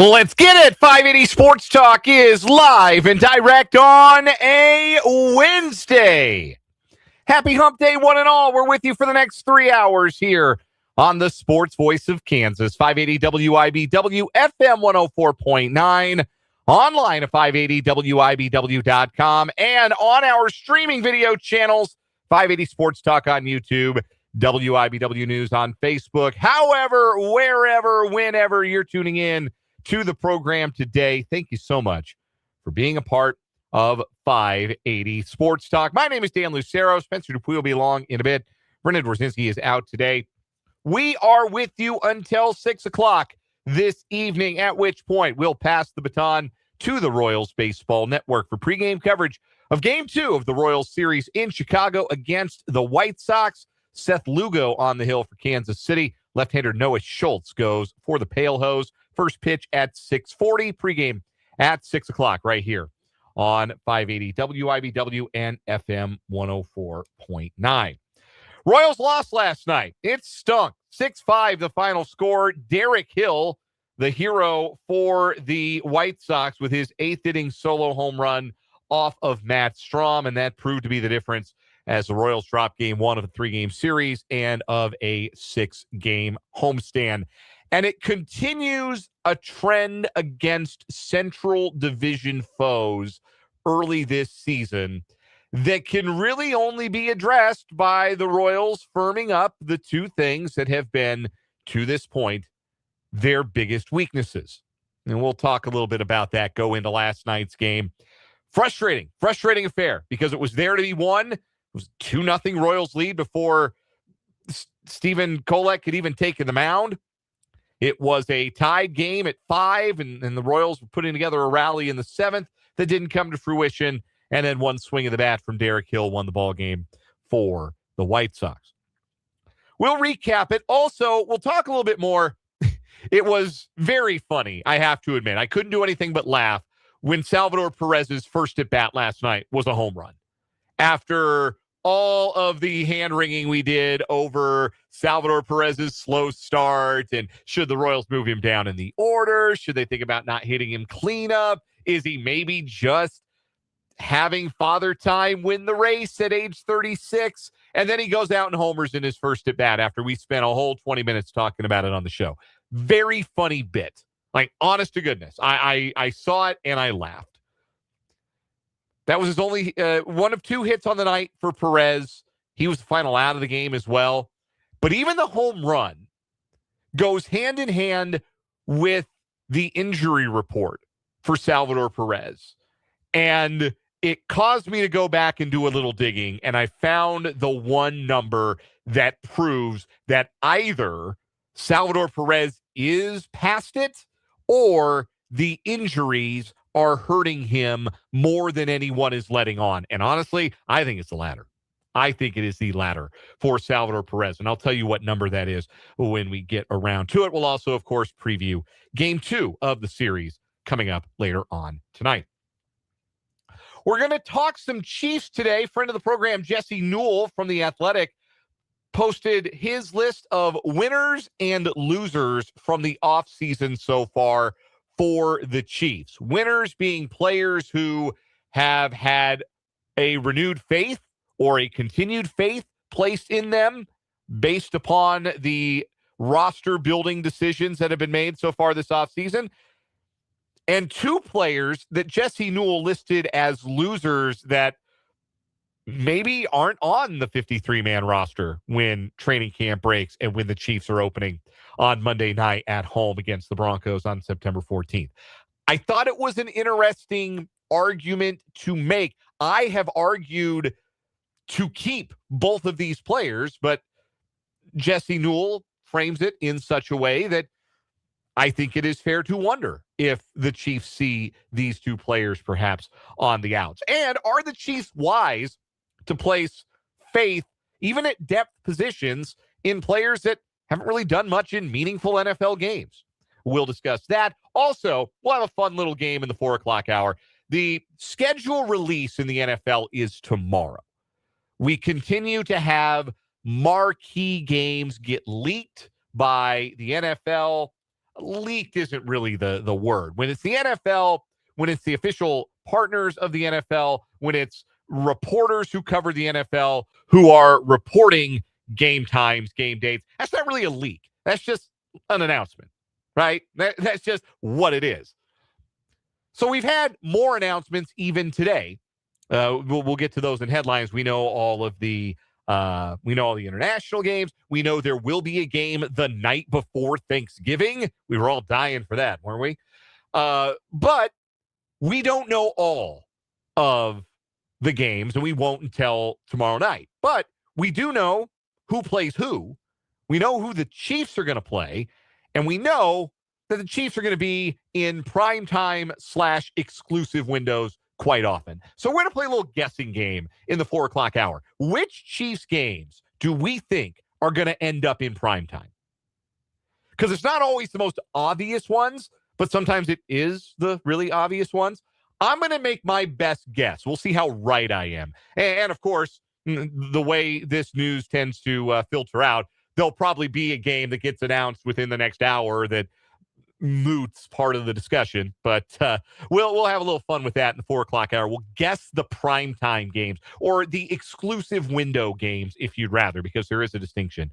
Let's get it. 580 Sports Talk is live and direct on a Wednesday. Happy Hump Day, one and all. We're with you for the next 3 hours here on the Sports Voice of Kansas. 580 WIBW, FM 104.9, online at 580WIBW.com, and on our streaming video channels, 580 Sports Talk on YouTube, WIBW News on Facebook. However, wherever, whenever you're tuning in to the program today, thank you so much for being a part of 580 Sports Talk. My name is Dan Lucero. Spencer Dupuy will be along in a bit. Brendan Dworzinski is out today. We are with you until 6 o'clock this evening, at which point we'll pass the baton to the Royals Baseball Network for pregame coverage of Game 2 of the Royals series in Chicago against the White Sox. Seth Lugo on the hill for Kansas City. Left-hander Noah Schultz goes for the Pale Hose. First pitch at 6:40. Pregame at 6 o'clock right here on 580 WIBW and FM 104.9. Royals lost last night. It stunk. 6-5 the final score. Derek Hill, the hero for the White Sox, with his 8th-inning solo home run off of Matt Strahm, and that proved to be the difference as the Royals dropped Game 1 of a 3-game series and of a 6-game homestand. And it continues a trend against Central Division foes early this season that can really only be addressed by the Royals firming up the two things that have been, to this point, their biggest weaknesses. And we'll talk a little bit about that, go into last night's game. Frustrating affair, because it was there to be won. It was 2-0 Royals lead before Stephen Kolek could even take the mound. It was a tied game at 5, and the Royals were putting together a rally in the 7th that didn't come to fruition, and then one swing of the bat from Derek Hill won the ball game for the White Sox. We'll recap it. Also, we'll talk a little bit more. It was very funny, I have to admit. I couldn't do anything but laugh when Salvador Perez's first at-bat last night was a home run. After all of the hand-wringing we did over Salvador Perez's slow start, and should the Royals move him down in the order? Should they think about not hitting him cleanup? Is he maybe just having father time win the race at age 36? And then he goes out and homers in his first at-bat after we spent a whole 20 minutes talking about it on the show. Very funny bit. Like, honest to goodness. I saw it and I laughed. That was his only one of 2 hits on the night for Perez. He was the final out of the game as well. But even the home run goes hand in hand with the injury report for Salvador Perez. And it caused me to go back and do a little digging, and I found the one number that proves that either Salvador Perez is past it or the injuries are hurting him more than anyone is letting on. And honestly, I think it's the latter. I think it is the latter for Salvador Perez. And I'll tell you what number that is when we get around to it. We'll also, of course, preview Game 2 of the series coming up later on tonight. We're going to talk some Chiefs today. Friend of the program, Jesse Newell from The Athletic, posted his list of winners and losers from the offseason so far for the Chiefs. Winners being players who have had a renewed faith or a continued faith placed in them based upon the roster building decisions that have been made so far this offseason. And 2 players that Jesse Newell listed as losers that maybe aren't on the 53-man roster when training camp breaks and when the Chiefs are opening on Monday night at home against the Broncos on September 14th. I thought it was an interesting argument to make. I have argued to keep both of these players, but Jesse Newell frames it in such a way that I think it is fair to wonder if the Chiefs see these 2 players perhaps on the outs. And are the Chiefs wise to place faith, even at depth positions, in players that haven't really done much in meaningful NFL games? We'll discuss that. Also, we'll have a fun little game in the 4 o'clock hour. The schedule release in the NFL is tomorrow. We continue to have marquee games get leaked by the NFL leaked isn't really the word. When it's the NFL, when it's the official partners of the NFL, when it's reporters who cover the NFL who are reporting game times, game dates, that's not really a leak. That's just an announcement, right? That's just what it is. So we've had more announcements even today. We'll get to those in headlines. We know all the international games. We know there will be a game the night before Thanksgiving. We were all dying for that, weren't we? But we don't know all of the games, and we won't until tomorrow night. But we do know who plays who. We know who the Chiefs are going to play, and we know that the Chiefs are going to be in primetime / exclusive windows quite often. So we're going to play a little guessing game in the 4 o'clock hour. Which Chiefs games do we think are going to end up in primetime? Because it's not always the most obvious ones, but sometimes it is the really obvious ones. I'm going to make my best guess. We'll see how right I am. And of course, the way this news tends to filter out, there'll probably be a game that gets announced within the next hour that moots part of the discussion. But we'll have a little fun with that in the 4 o'clock hour. We'll guess the primetime games or the exclusive window games, if you'd rather, because there is a distinction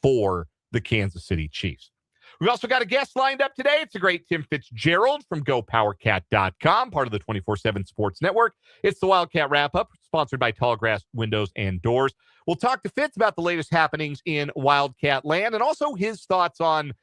for the Kansas City Chiefs. We've also got a guest lined up today. It's the great Tim Fitzgerald from GoPowerCat.com, part of the 24/7 Sports Network. It's the Wildcat Wrap-Up, sponsored by Tallgrass Windows and Doors. We'll talk to Fitz about the latest happenings in Wildcat land and also his thoughts on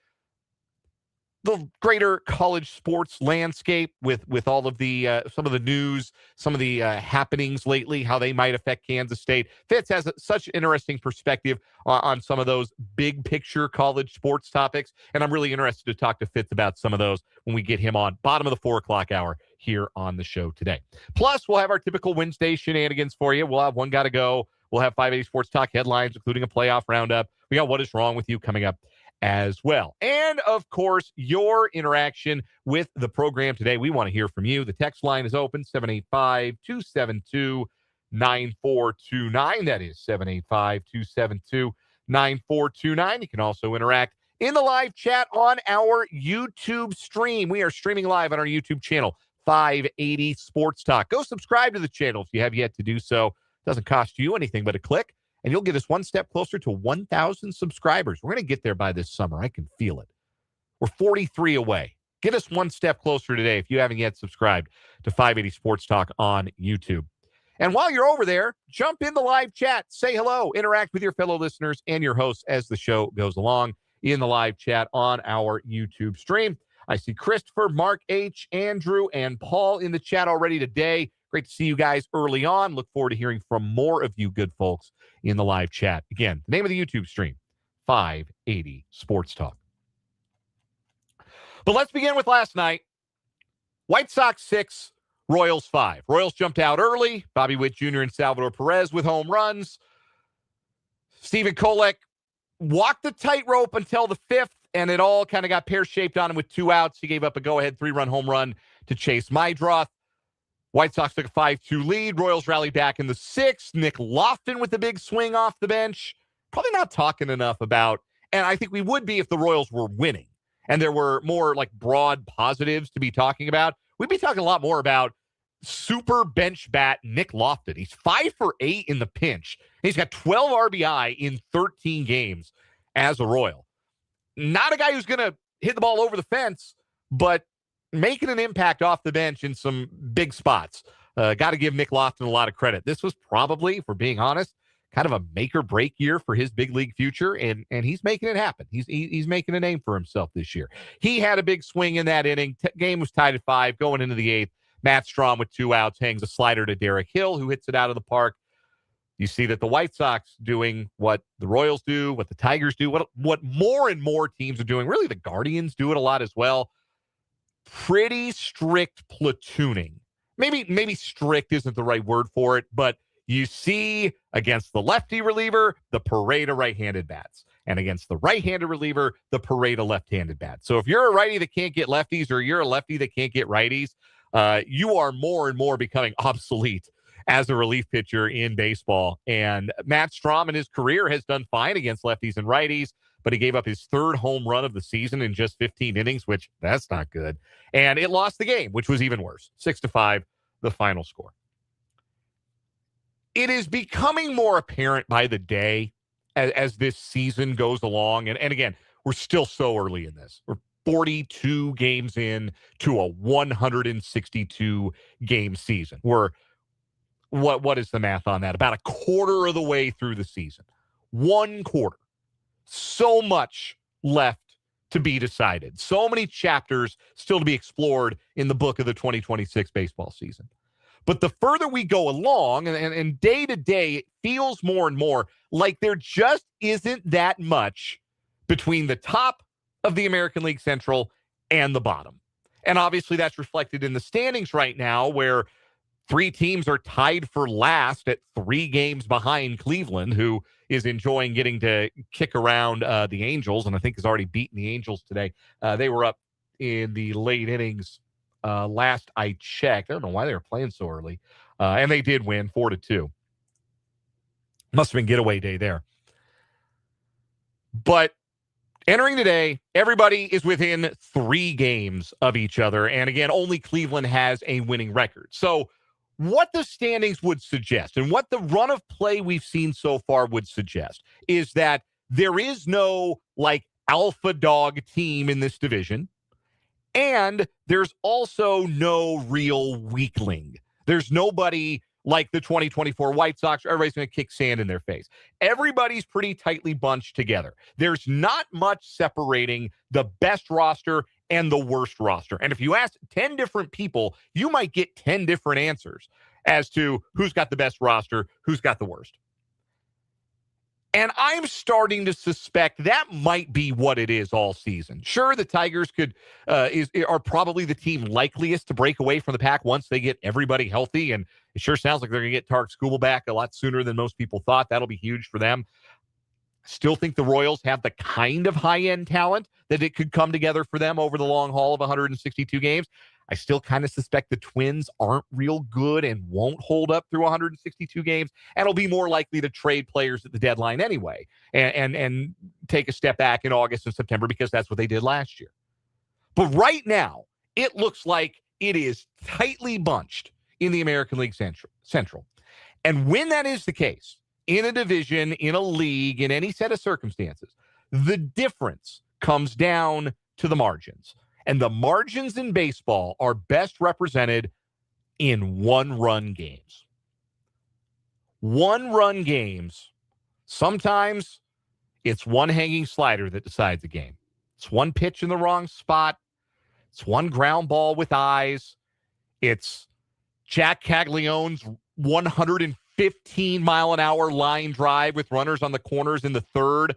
the greater college sports landscape with all of the some of the news, some of the happenings lately, how they might affect Kansas State. Fitz has such interesting perspective on some of those big picture college sports topics, and I'm really interested to talk to Fitz about some of those when we get him on bottom of the 4 o'clock hour here on the show today. Plus, we'll have our typical Wednesday shenanigans for you. We'll have One Gotta Go. We'll have 580 Sports Talk headlines, including a playoff roundup. We got What Is Wrong With You coming up as well. And of course, your interaction with the program today. We want to hear from you. The text line is open, 785-272-9429. That is 785-272-9429. You can also interact in the live chat on our YouTube stream. We are streaming live on our YouTube channel, 580 Sports Talk. Go subscribe to the channel if you have yet to do so. It doesn't cost you anything but a click, and you'll get us one step closer to 1,000 subscribers. We're going to get there by this summer. I can feel it. We're 43 away. Get us one step closer today if you haven't yet subscribed to 580 Sports Talk on YouTube. And while you're over there, jump in the live chat. Say hello. Interact with your fellow listeners and your hosts as the show goes along in the live chat on our YouTube stream. I see Christopher, Mark H., Andrew, and Paul in the chat already today. Great to see you guys early on. Look forward to hearing from more of you good folks in the live chat. Again, the name of the YouTube stream, 580 Sports Talk. But let's begin with last night. White Sox 6, Royals 5. Royals jumped out early. Bobby Witt Jr. and Salvador Perez with home runs. Stephen Kolek walked the tightrope until the 5th, and it all kind of got pear-shaped on him with 2 outs. He gave up a go-ahead 3-run home run to Chase Mydroth. White Sox took a 5-2 lead. Royals rallied back in the 6th. Nick Lofton with the big swing off the bench. Probably not talking enough about, and I think we would be if the Royals were winning and there were more like broad positives to be talking about. We'd be talking a lot more about super bench bat Nick Lofton. He's 5 for 8 in the pinch. He's got 12 RBI in 13 games as a Royal. Not a guy who's going to hit the ball over the fence, but making an impact off the bench in some big spots. Got to give Nick Lofton a lot of credit. This was probably, if we're being honest, kind of a make or break year for his big league future, and he's making it happen. He's making a name for himself this year. He had a big swing in that inning. Game was tied at 5 going into the 8th. Matt Strahm with 2 outs hangs a slider to Derek Hill, who hits it out of the park. You see that the White Sox doing what the Royals do, what the Tigers do, what more and more teams are doing. Really, the Guardians do it a lot as well. Pretty strict platooning. Maybe strict isn't the right word for it, but you see against the lefty reliever, the parade of right-handed bats. And against the right-handed reliever, the parade of left-handed bats. So if you're a righty that can't get lefties or you're a lefty that can't get righties, you are more and more becoming obsolete as a relief pitcher in baseball. And Matt Strahm in his career has done fine against lefties and righties. but he gave up his third home run of the season in just 15 innings, which that's not good. And it lost the game, which was even worse. 6-5, the final score. It is becoming more apparent by the day as this season goes along. And again, we're still so early in this. We're 42 games in to a 162 game season. We're what is the math on that? About a quarter of the way through the season. One quarter. So much left to be decided. So many chapters still to be explored in the book of the 2026 baseball season. But the further we go along, and day to day, it feels more and more like there just isn't that much between the top of the American League Central and the bottom. And obviously that's reflected in the standings right now, where 3 teams are tied for last at 3 games behind Cleveland, who is enjoying getting to kick around the Angels, and I think has already beaten the Angels today. They were up in the late innings last I checked. I don't know why they were playing so early. And they did win 4-2. Must have been getaway day there. But entering today, everybody is within 3 games of each other. And again, only Cleveland has a winning record. So what the standings would suggest, and what the run of play we've seen so far would suggest, is that there is no alpha dog team in this division. And there's also no real weakling. There's nobody like the 2024 White Sox. Everybody's going to kick sand in their face. Everybody's pretty tightly bunched together. There's not much separating the best roster and the worst roster. And if you ask 10 different people, you might get 10 different answers as to who's got the best roster, who's got the worst. And I'm starting to suspect that might be what it is all season. Sure, the Tigers are probably the team likeliest to break away from the pack once they get everybody healthy. And it sure sounds like they're going to get Tarek Skubal back a lot sooner than most people thought. That'll be huge for them. Still think the Royals have the kind of high-end talent that it could come together for them over the long haul of 162 games. I still kind of suspect the Twins aren't real good and won't hold up through 162 games, and will be more likely to trade players at the deadline anyway and take a step back in August and September, because that's what they did last year. But right now, it looks like it is tightly bunched in the American League Central. And when that is the case, in a division, in a league, in any set of circumstances, the difference comes down to the margins. And the margins in baseball are best represented in one-run games. One-run games, sometimes it's one hanging slider that decides a game. It's one pitch in the wrong spot. It's one ground ball with eyes. It's Jack Caglione's 115-mile-an-hour line drive with runners on the corners in the third,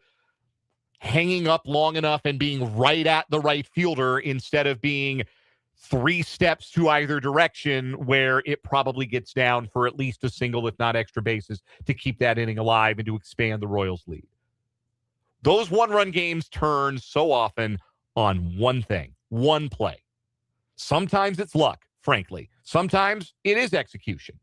hanging up long enough and being right at the right fielder instead of being 3 steps to either direction, where it probably gets down for at least a single, if not extra bases, to keep that inning alive and to expand the Royals' lead. Those one-run games turn so often on one thing, one play. Sometimes it's luck, frankly. Sometimes it is execution.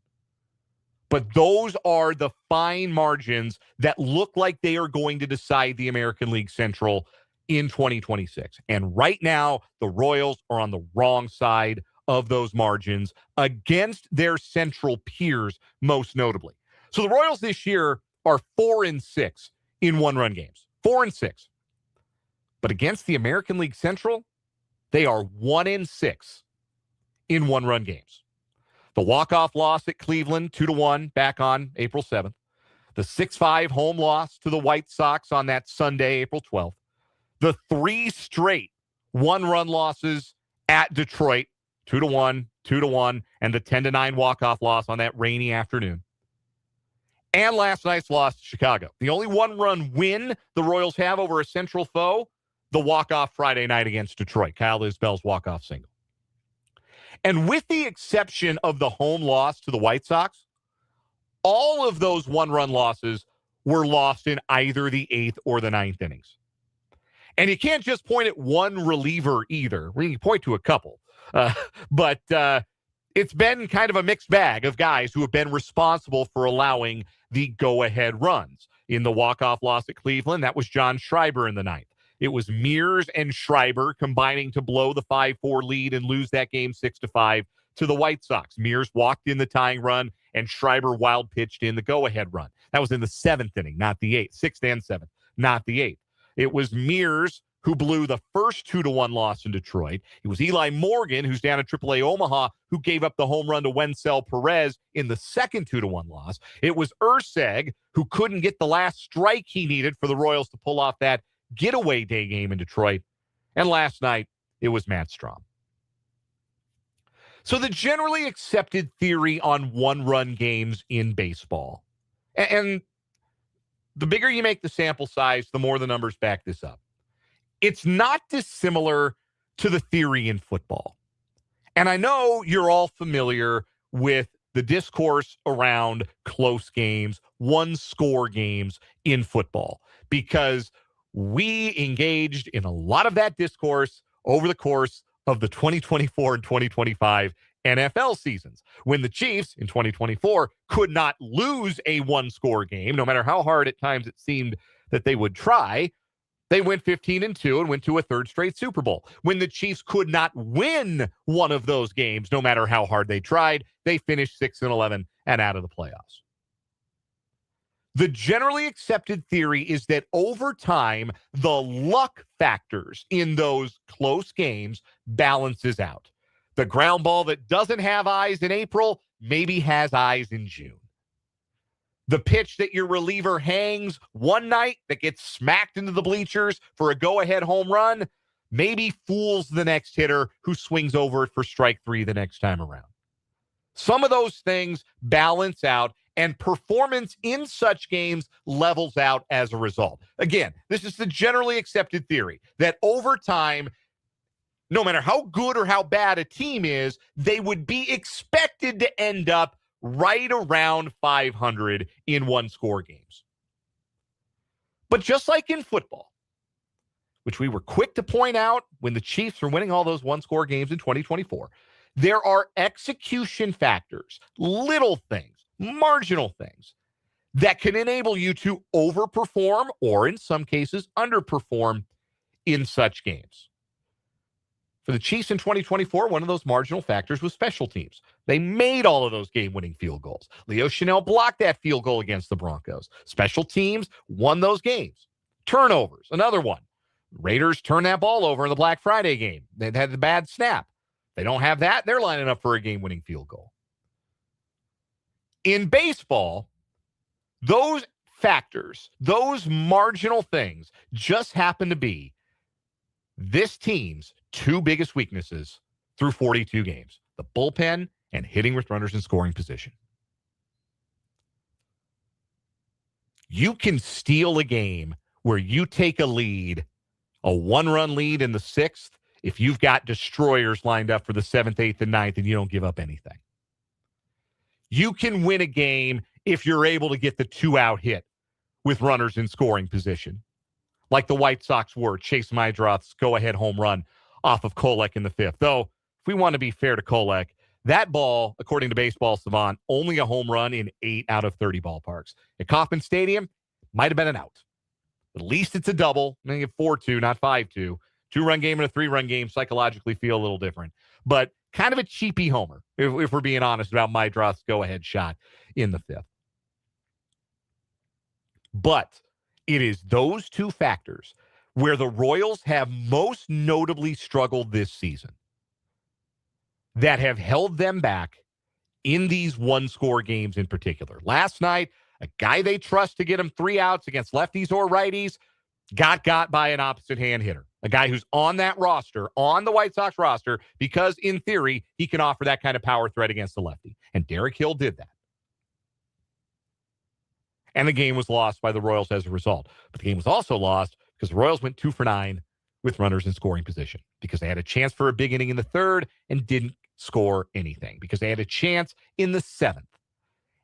But those are the fine margins that look like they are going to decide the American League Central in 2026. And right now, the Royals are on the wrong side of those margins against their Central peers, most notably. So the Royals this year are 4-6 in one-run games. 4-6. But against the American League Central, they are 1-6 in one-run games. The walk-off loss at Cleveland, 2-1, back on April 7th. The 6-5 home loss to the White Sox on that Sunday, April 12th. The 3 straight one-run losses at Detroit, 2-1, 2-1, and the 10-9 walk-off loss on that rainy afternoon. And last night's loss to Chicago. The only one-run win the Royals have over a Central foe, the walk-off Friday night against Detroit. Kyle Isbell's walk-off single. And with the exception of the home loss to the White Sox, all of those one-run losses were lost in either the 8th or the 9th innings. And you can't just point at one reliever either. We can point to a couple. But it's been kind of a mixed bag of guys who have been responsible for allowing the go-ahead runs. in the walk-off loss at Cleveland. That was John Schreiber in the ninth. It was Mears and Schreiber combining to blow the 5-4 lead and lose that game 6-5 to the White Sox. Mears walked in the tying run, and Schreiber wild pitched in the go-ahead run. That was in the seventh inning, not the eighth. Sixth and seventh, not the eighth. It was Mears who blew the first 2-1 loss in Detroit. It was Eli Morgan, who's down at AAA Omaha, who gave up the home run to Salvador Perez in the second 2-1 loss. It was Urseg, who couldn't get the last strike he needed for the Royals to pull off that getaway day game in Detroit. And last night, it was Matt Strahm. So the generally accepted theory on one-run games in baseball, and the bigger you make the sample size, the more the numbers back this up. It's not dissimilar to the theory in football. And I know you're all familiar with the discourse around close games, one-score games in football, because we engaged in a lot of that discourse over the course of the 2024 and 2025 NFL seasons, when the Chiefs in 2024 could not lose a one-score game, no matter how hard at times it seemed that they would try. They went 15-2 and went to a third straight Super Bowl. When the Chiefs could not win one of those games, no matter how hard they tried, they finished 6-11 and out of the playoffs. The generally accepted theory is that over time, the luck factors in those close games balances out. The ground ball that doesn't have eyes in April maybe has eyes in June. The pitch that your reliever hangs one night that gets smacked into the bleachers for a go-ahead home run maybe fools the next hitter who swings over it for strike three the next time around. Some of those things balance out, and performance in such games levels out as a result. Again, this is the generally accepted theory that over time, no matter how good or how bad a team is, they would be expected to end up right around 500 in one-score games. But just like in football, which we were quick to point out when the Chiefs were winning all those one-score games in 2024, there are execution factors, little things, marginal things that can enable you to overperform or, in some cases, underperform in such games. For the Chiefs in 2024, one of those marginal factors was special teams. They made all of those game-winning field goals. Leo Chanel blocked that field goal against the Broncos. Special teams won those games. Turnovers, another one. Raiders turned that ball over in the Black Friday game. They had the bad snap. They don't have that. They're lining up for a game-winning field goal. In baseball, those factors, those marginal things just happen to be this team's two biggest weaknesses through 42 games, the bullpen and hitting with runners in scoring position. You can steal a game where you take a lead, a one-run lead in the sixth, if you've got destroyers lined up for the seventh, eighth, and ninth, and you don't give up anything. You can win a game if you're able to get the two-out hit with runners in scoring position, like the White Sox were. Chase Meidroth's go-ahead home run off of Kolek in the fifth. Though, if we want to be fair to Kolek, that ball, according to Baseball Savant, only a home run in 8 out of 30 ballparks. At Kauffman Stadium, might have been an out. At least it's a double. Maybe a 4-2, not 5-2. Two-run game and a three-run game psychologically feel a little different. But kind of a cheapy homer, if we're being honest about Meidroth's go-ahead shot in the fifth. But it is those two factors where the Royals have most notably struggled this season that have held them back in these one-score games in particular. Last night, a guy they trust to get him 3 outs against lefties or righties got by an opposite-hand hitter. A guy who's on that roster, on the White Sox roster, because in theory, he can offer that kind of power threat against the lefty. And Derek Hill did that. And the game was lost by the Royals as a result. But the game was also lost because the Royals went 2 for 9 with runners in scoring position, because they had a chance for a big inning in the third and didn't score anything, because they had a chance in the seventh.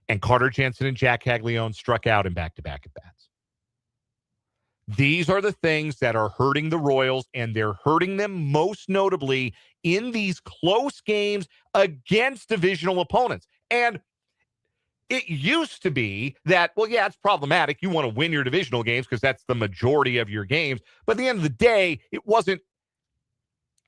And Carter Jensen and Jack Caglione struck out in back-to-back at-bats. These are the things that are hurting the Royals, and they're hurting them most notably in these close games against divisional opponents. And It used to be that, well, yeah, it's problematic. You want to win your divisional games because that's the majority of your games. But at the end of the day, it wasn't.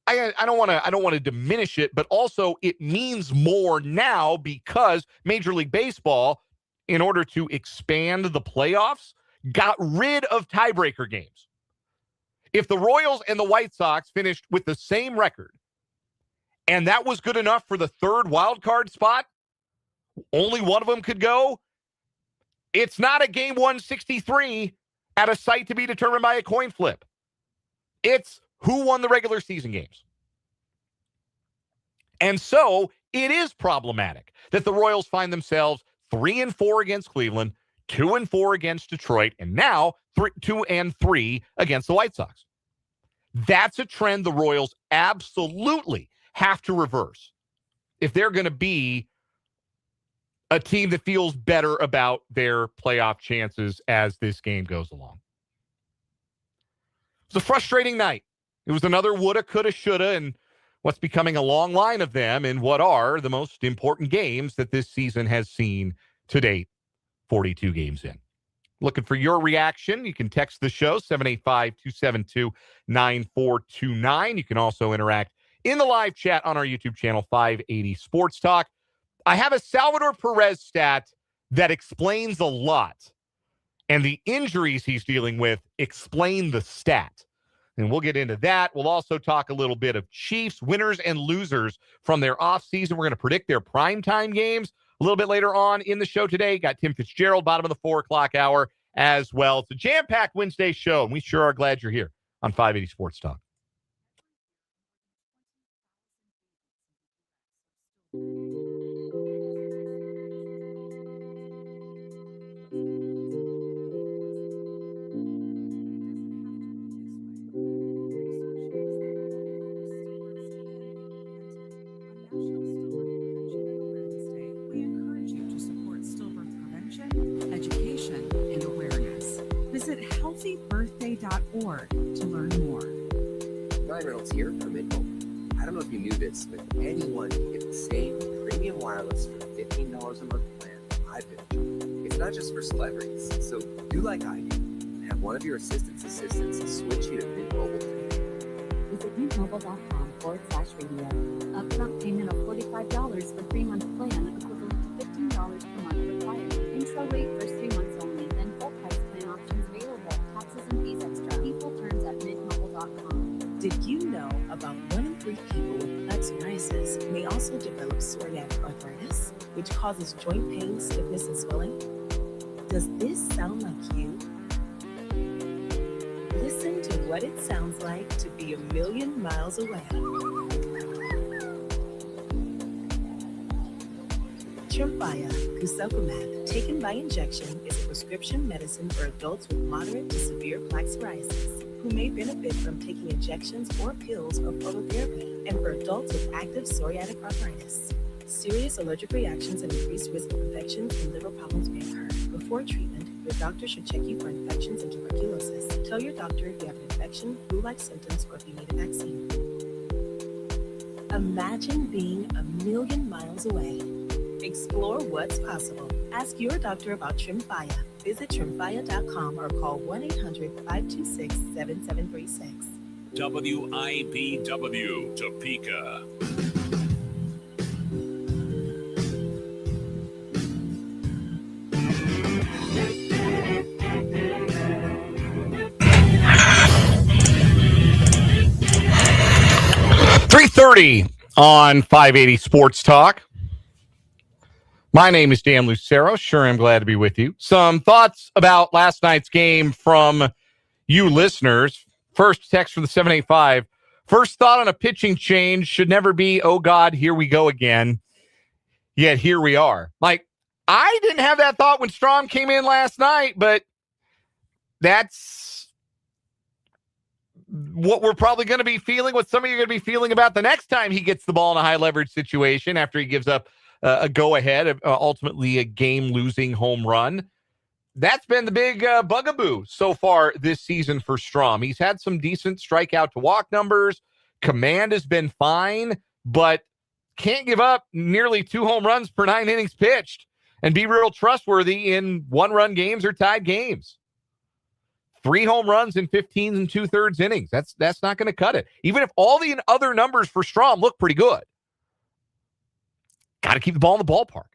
I don't want to diminish it, but also it means more now because Major League Baseball, in order to expand the playoffs, got rid of tiebreaker games. If the Royals and the White Sox finished with the same record, and that was good enough for the third wild card spot, only one of them could go. It's not a game 163 at a site to be determined by a coin flip. It's who won the regular season games. And so it is problematic that the Royals find themselves 3-4 against Cleveland, 2-4 against Detroit, and now 2-3 against the White Sox. That's a trend the Royals absolutely have to reverse if they're going to be a team that feels better about their playoff chances as this game goes along. It was a frustrating night. It was another woulda, coulda, shoulda, and what's becoming a long line of them in what are the most important games that this season has seen to date, 42 games in. Looking for your reaction. You can text the show, 785-272-9429. You can also interact in the live chat on our YouTube channel, 580 Sports Talk. I have a Salvador Perez stat that explains a lot, and the injuries he's dealing with explain the stat. And we'll get into that. We'll also talk a little bit of Chiefs winners and losers from their offseason. We're going to predict their primetime games a little bit later on in the show today. Got Tim Fitzgerald, bottom of the 4 o'clock hour as well. It's a jam-packed Wednesday show, and we sure are glad you're here on 580 Sports Talk. healthybirthday.org to learn more. Ryan Reynolds here from Newell. I don't know if you knew this, but anyone can get the same premium wireless for $15 a month plan I've been enjoying. It's not just for celebrities, so do like I do and have one of your assistants switch you to Mint Mobile today. Visit mintmobile.com/radio. Upfront payment of $45 for 3-month plan equivalent to $15 per month required. Intro rate first 3 months only, then full price plan options available. Taxes and fees extra. People terms at mintmobile.com. Did you know about 1 in 3 people with psoriasis may also develop psoriatic arthritis, which causes joint pain, stiffness, and swelling? Does this sound like you? Listen to what it sounds like to be a million miles away. Tremfya, guselkumab, taken by injection, is a prescription medicine for adults with moderate to severe plaque psoriasis who may benefit from taking injections or pills or phototherapy, and for adults with active psoriatic arthritis. Serious allergic reactions and increased risk of infections and liver problems may occur. Before treatment, your doctor should check you for infections and tuberculosis. Tell your doctor if you have an infection, flu-like symptoms, or if you need a vaccine. Imagine being a million miles away. Explore what's possible. Ask your doctor about Tremfya. Visit tremfya.com or call 1-800-526-7736. WIBW Topeka. .330 on 580 Sports Talk. My name is Dan Lucero. Sure, I'm glad to be with you. Some thoughts about last night's game from you listeners. First text from the 785. First thought on a pitching change should never be, oh God, here we go again. Yet here we are. Like, I didn't have that thought when Strom came in last night, but that's what we're probably going to be feeling, what some of you are going to be feeling about the next time he gets the ball in a high leverage situation after he gives up a go-ahead, ultimately a game-losing home run. That's been the big bugaboo so far this season for Strom. He's had some decent strikeout-to-walk numbers. Command has been fine, but can't give up nearly 2 home runs per 9 innings pitched. and be real trustworthy in one-run games or tied games. 3 home runs in 15 and 2/3 innings. That's not going to cut it. Even if all the other numbers for Strahm look pretty good. Got to keep the ball in the ballpark.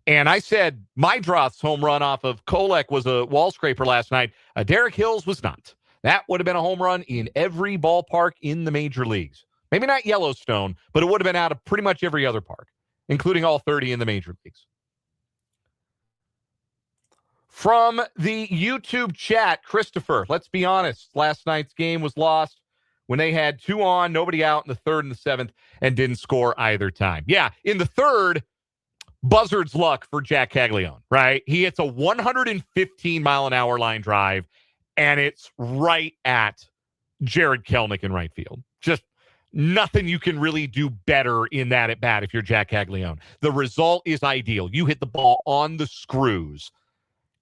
And I said Meidroth's home run off of Kolek was a wall scraper last night. Derek Hill's was not. That would have been a home run in every ballpark in the major leagues. Maybe not Yellowstone, but it would have been out of pretty much every other park, including all 30 in the major leagues. From the YouTube chat, Christopher, let's be honest. Last night's game was lost when they had 2 on, nobody out in the 3rd and the 7th, and didn't score either time. Yeah, in the 3rd, buzzard's luck for Jack Caglione, right? He hits a 115-mile-an-hour line drive, and it's right at Jared Kelenic in right field. Just nothing you can really do better in that at bat if you're Jack Caglione. The result is ideal. You hit the ball on the screws,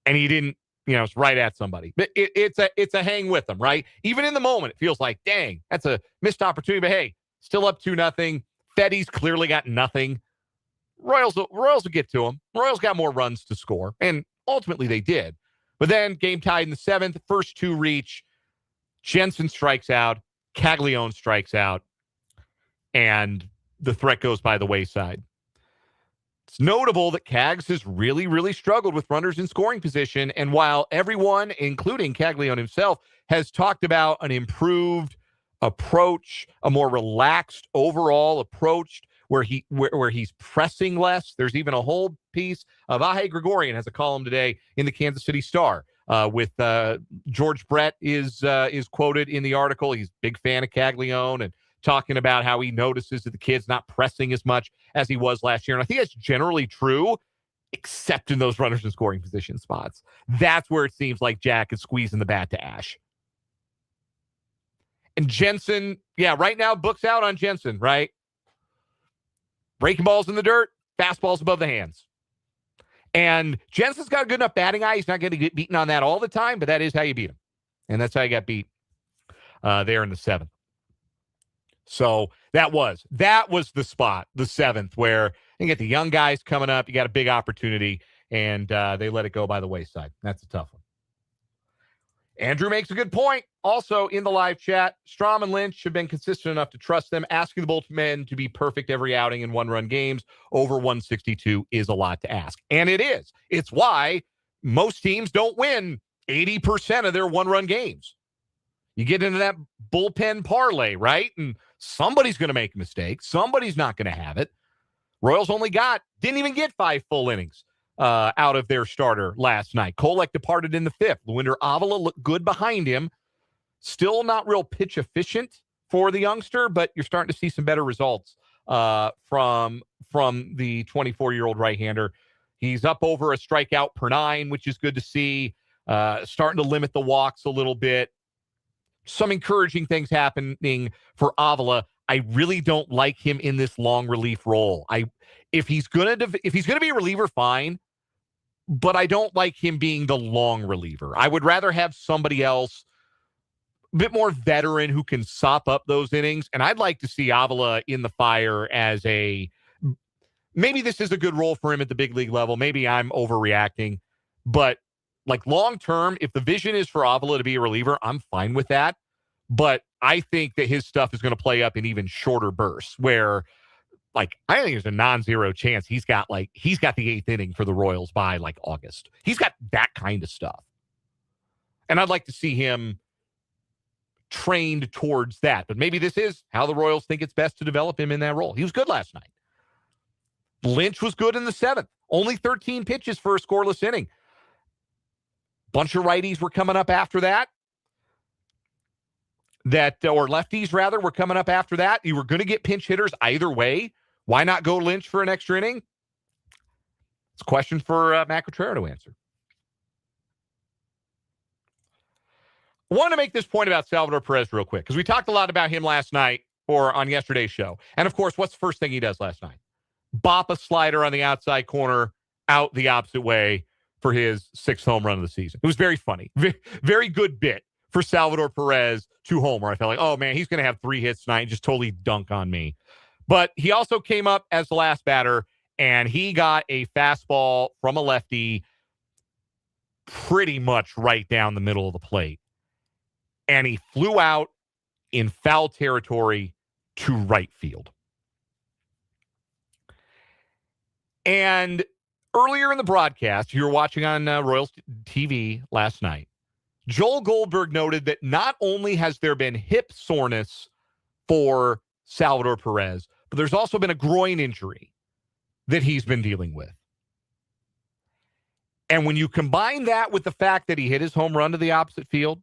and he didn't, it's right at somebody. But it's a hang with them, right? Even in the moment, it feels like, dang, that's a missed opportunity. But hey, still up 2-0. Fetty's clearly got nothing. Royals will get to him. Royals got more runs to score, and ultimately they did. But then game tied in the 7th, first 2 reach. Jensen strikes out. Caglione strikes out. And the threat goes by the wayside. It's notable that Cags has really, really struggled with runners in scoring position. And while everyone, including Caglione himself, has talked about an improved approach, a more relaxed overall approach where he's pressing less. There's even a whole piece of Ahe Gregorian has a column today in the Kansas City Star with George Brett is quoted in the article. He's a big fan of Caglione and talking about how he notices that the kid's not pressing as much as he was last year. And I think that's generally true, except in those runners in scoring position spots. That's where it seems like Jack is squeezing the bat to Ash. And Jensen, yeah, right now, book's out on Jensen, right? Breaking balls in the dirt, fastballs above the hands. And Jensen's got a good enough batting eye. He's not going to get beaten on that all the time, but that is how you beat him. And that's how you got beat there in the 7th. So that was the spot, the 7th, where you get the young guys coming up. You got a big opportunity, and they let it go by the wayside. That's a tough one. Andrew makes a good point. Also in the live chat, Strahm and Lynch have been consistent enough to trust them. Asking the bullpen to be perfect every outing in 1-run games over 162 is a lot to ask. And it is. It's why most teams don't win 80% of their 1-run games. You get into that bullpen parlay, right? And somebody's going to make a mistake. Somebody's not going to have it. Royals didn't even get 5 full innings out of their starter last night. Kolek departed in the 5th. Luinder Avila looked good behind him. Still not real pitch efficient for the youngster, but you're starting to see some better results from the 24-year-old right-hander. He's up over a strikeout per 9, which is good to see. Starting to limit the walks a little bit. Some encouraging things happening for Avila. I really don't like him in this long relief role. If he's gonna be a reliever, fine, but I don't like him being the long reliever. I would rather have somebody else, a bit more veteran, who can sop up those innings. And I'd like to see Avila in the fire as maybe this is a good role for him at the big league level. Maybe I'm overreacting, but like long term, if the vision is for Avila to be a reliever, I'm fine with that. But I think that his stuff is going to play up in even shorter bursts where, like, I think there's a non-zero chance he's got the 8th inning for the Royals by like August. He's got that kind of stuff. And I'd like to see him trained towards that. But maybe this is how the Royals think it's best to develop him in that role. He was good last night. Lynch was good in the 7th. Only 13 pitches for a scoreless inning. Bunch of righties were coming up after that. Or lefties, rather, were coming up after that. You were going to get pinch hitters either way. Why not go Lynch for an extra inning? It's a question for Matt Cotrero to answer. I want to make this point about Salvador Perez real quick, because we talked a lot about him last night or on yesterday's show. And, of course, what's the first thing he does last night? Bop a slider on the outside corner out the opposite way for his 6th home run of the season. It was very funny. Very good bit for Salvador Perez to homer. I felt like, oh, man, he's going to have 3 hits tonight and just totally dunk on me. But he also came up as the last batter and he got a fastball from a lefty pretty much right down the middle of the plate. And he flew out in foul territory to right field. And earlier in the broadcast, you were watching on Royals TV last night, Joel Goldberg noted that not only has there been hip soreness for Salvador Perez, but there's also been a groin injury that he's been dealing with. And when you combine that with the fact that he hit his home run to the opposite field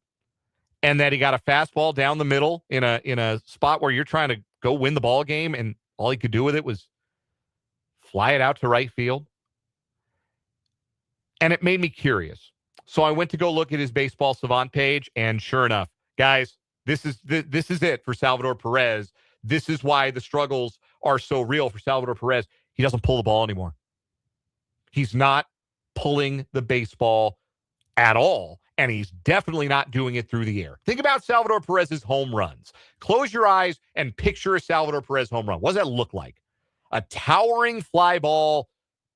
and that he got a fastball down the middle in a spot where you're trying to go win the ball game and all he could do with it was fly it out to right field. And it made me curious. So I went to go look at his Baseball Savant page, and sure enough, guys, this is it for Salvador Perez. This is why the struggles are so real for Salvador Perez. He doesn't pull the ball anymore. He's not pulling the baseball at all, and he's definitely not doing it through the air. Think about Salvador Perez's home runs. Close your eyes and picture a Salvador Perez home run. What does that look like? A towering fly ball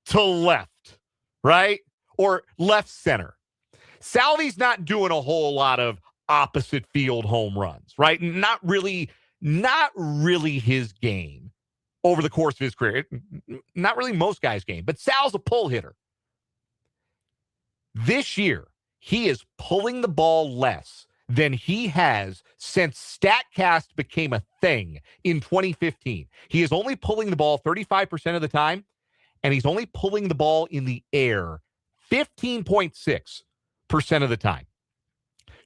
to left, right? Or left center. Salvy's not doing a whole lot of opposite field home runs, right? Not really his game over the course of his career. Not really most guys' game, but Sal's a pull hitter. This year, he is pulling the ball less than he has since StatCast became a thing in 2015. He is only pulling the ball 35% of the time, and he's only pulling the ball in the air 15.6% of the time.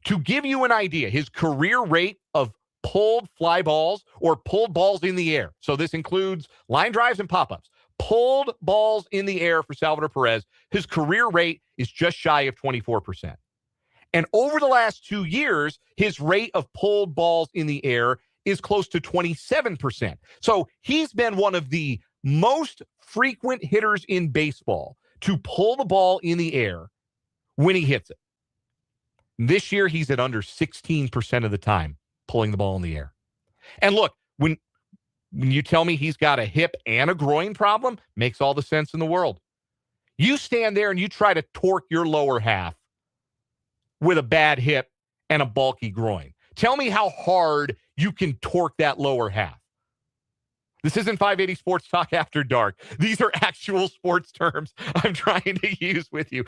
To give you an idea, his career rate of pulled fly balls or pulled balls in the air, so this includes line drives and pop-ups, pulled balls in the air for Salvador Perez, his career rate is just shy of 24%. And over the last 2 years, his rate of pulled balls in the air is close to 27%. So he's been one of the most frequent hitters in baseball to pull the ball in the air when he hits it. This year, he's at under 16% of the time pulling the ball in the air. And look, when you tell me he's got a hip and a groin problem, makes all the sense in the world. You stand there and you try to torque your lower half with a bad hip and a bulky groin. Tell me how hard you can torque that lower half. This isn't 580 Sports Talk After Dark. These are actual sports terms I'm trying to use with you.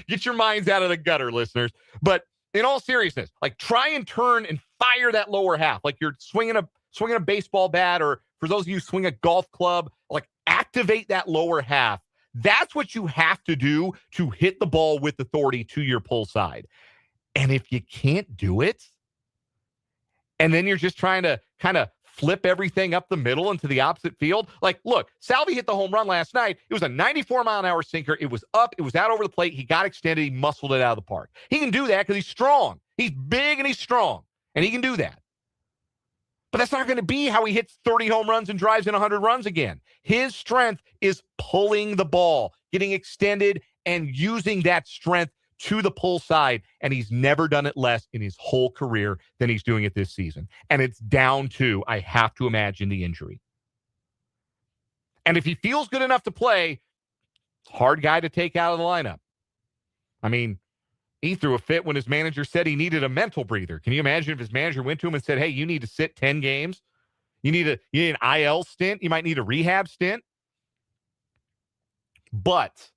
Get your minds out of the gutter, listeners. But in all seriousness, like try and turn and fire that lower half like you're swinging a baseball bat, or for those of you who swing a golf club, like activate that lower half. That's what you have to do to hit the ball with authority to your pull side. And if you can't do it, and then you're just trying to kind of flip everything up the middle into the opposite field. Like, look, Salvi hit the home run last night. It was a 94-mile-an-hour sinker. It was up. It was out over the plate. He got extended. He muscled it out of the park. He can do that because he's strong. He's big and he's strong, and he can do that. But that's not going to be how he hits 30 home runs and drives in 100 runs again. His strength is pulling the ball, getting extended, and using that strength to the pull side, and he's never done it less in his whole career than he's doing it this season. And it's down to, I have to imagine, the injury. And if he feels good enough to play, hard guy to take out of the lineup. I mean, he threw a fit when his manager said he needed a mental breather. Can you imagine if his manager went to him and said, hey, you need to sit 10 games? You need an IL stint? You might need a rehab stint? But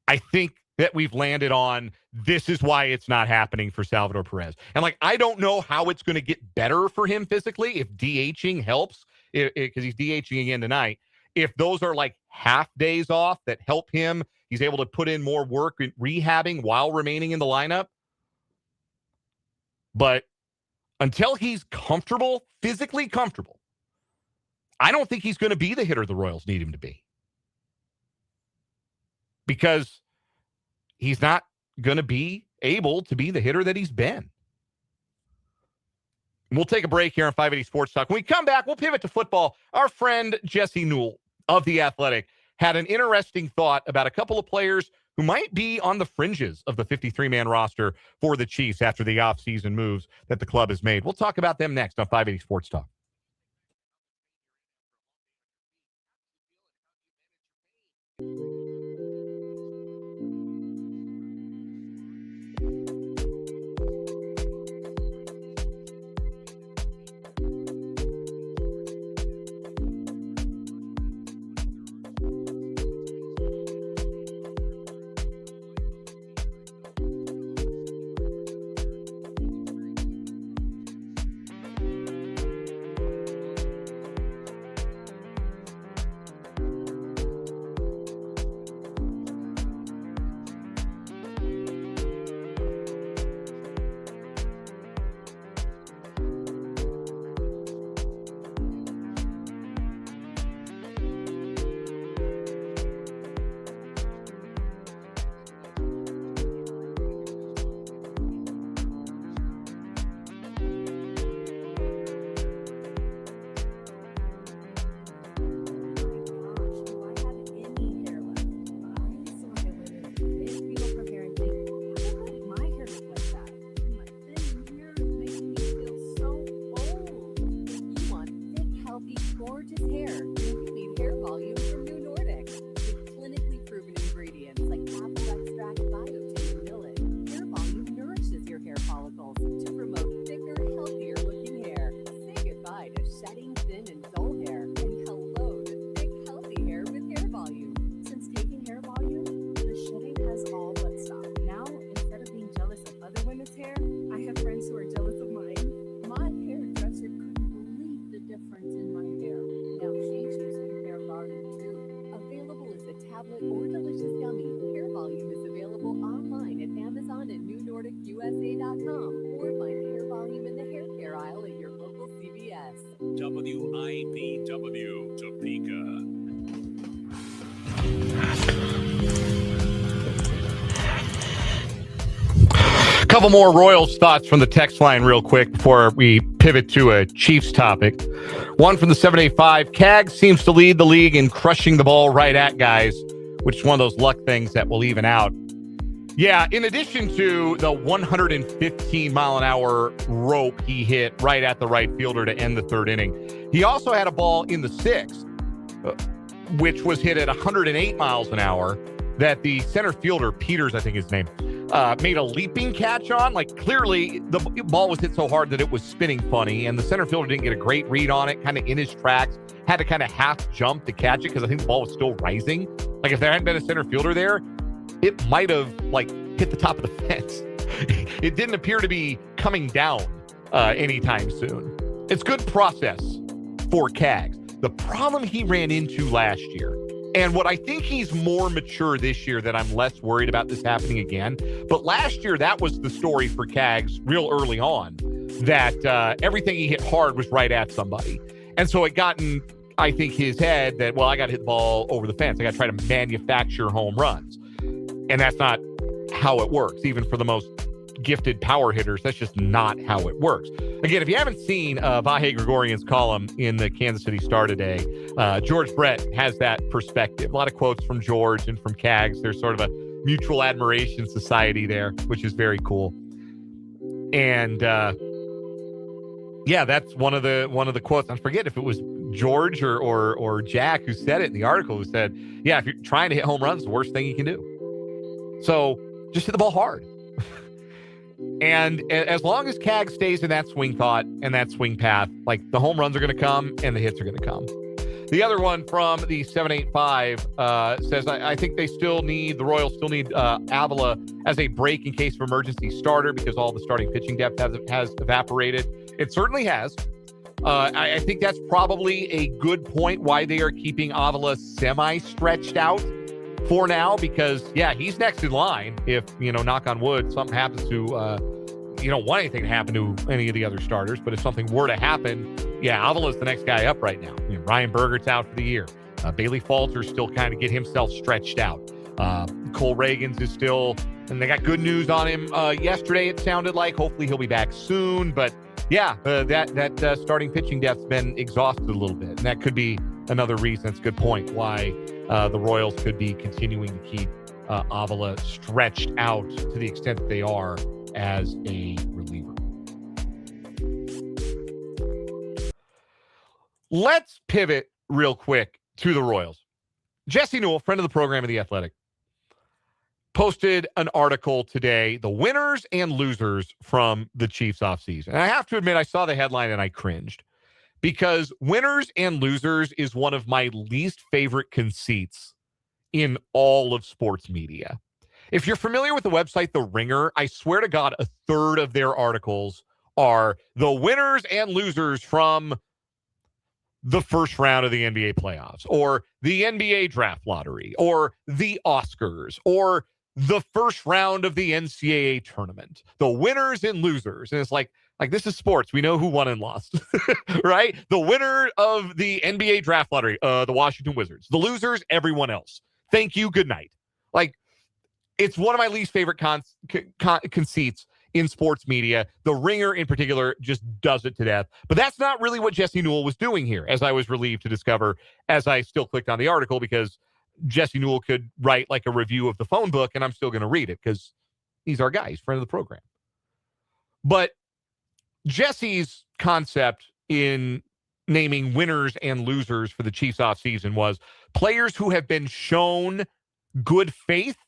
I think that we've landed on, this is why it's not happening for Salvador Perez. And I don't know how it's going to get better for him physically, if DHing helps, because he's DHing again tonight. If those are half days off that help him, he's able to put in more work in rehabbing while remaining in the lineup. But until he's comfortable, physically comfortable, I don't think he's going to be the hitter the Royals need him to be. Because he's not going to be able to be the hitter that he's been. We'll take a break here on 580 Sports Talk. When we come back, we'll pivot to football. Our friend Jesse Newell of The Athletic had an interesting thought about a couple of players who might be on the fringes of the 53-man roster for the Chiefs after the offseason moves that the club has made. We'll talk about them next on 580 Sports Talk. Couple more Royals thoughts from the text line real quick before we pivot to a Chiefs topic. One from the 785. Cags seems to lead the league in crushing the ball right at guys, which is one of those luck things that will even out. Yeah, in addition to the 115-mile-an-hour rope he hit right at the right fielder to end the third inning, he also had a ball in the sixth, which was hit at 108 miles an hour that the center fielder, Peters, I think his name, made a leaping catch on. Like, clearly, the ball was hit so hard that it was spinning funny, and the center fielder didn't get a great read on it, kind of in his tracks, had to kind of half jump to catch it because I think the ball was still rising. Like, if there hadn't been a center fielder there, it might have, like, hit the top of the fence. It didn't appear to be coming down anytime soon. It's good process for Cags. The problem he ran into last year, and what I think he's more mature this year that I'm less worried about this happening again. But last year, that was the story for Cags real early on, that everything he hit hard was right at somebody. And so it got in, I think, his head that, well, I got to hit the ball over the fence. I got to try to manufacture home runs. And that's not how it works. Even for the most gifted power hitters, that's just not how it works. Again, if you haven't seen Vahe Gregorian's column in the Kansas City Star today, George Brett has that perspective. A lot of quotes from George and from Cags. There's sort of a mutual admiration society there, which is very cool. And yeah, that's one of the quotes. I forget if it was George or Jack who said it in the article, who said, yeah, if you're trying to hit home runs, it's the worst thing you can do. So just hit the ball hard. And as long as Cag stays in that swing thought and that swing path, like, the home runs are going to come and the hits are going to come. The other one from the 785 says, I think the Royals still need Avila as a break in case of emergency starter because all the starting pitching depth has evaporated. It certainly has. I think that's probably a good point why they are keeping Avila semi-stretched out for now, because, yeah, he's next in line. If, knock on wood, something happens to, you don't want anything to happen to any of the other starters, but if something were to happen, yeah, Avila's the next guy up right now. Ryan Bergert's out for the year. Bailey Falter's still kind of get himself stretched out. Cole Reagans is still, and they got good news on him yesterday, it sounded like. Hopefully he'll be back soon. But, yeah, that starting pitching depth's been exhausted a little bit, and that could be another reason. That's a good point why the Royals could be continuing to keep Avila stretched out to the extent that they are as a reliever. Let's pivot real quick to the Royals. Jesse Newell, friend of the program of The Athletic, posted an article today, the winners and losers from the Chiefs offseason. And I have to admit, I saw the headline and I cringed, because winners and losers is one of my least favorite conceits in all of sports media. If you're familiar with the website The Ringer, I swear to God, a third of their articles are the winners and losers from the first round of the NBA playoffs, or the NBA draft lottery, or the Oscars, or the first round of the NCAA tournament. The winners and losers. And it's like this is sports. We know who won and lost, right? The winner of the NBA draft lottery, the Washington Wizards. The losers, everyone else. Thank you. Good night. Like, it's one of my least favorite conceits in sports media. The Ringer in particular just does it to death. But that's not really what Jesse Newell was doing here, as I was relieved to discover as I still clicked on the article, because Jesse Newell could write like a review of the phone book and I'm still going to read it because he's our guy. He's friend of the program. But Jesse's concept in naming winners and losers for the Chiefs offseason was players who have been shown good faith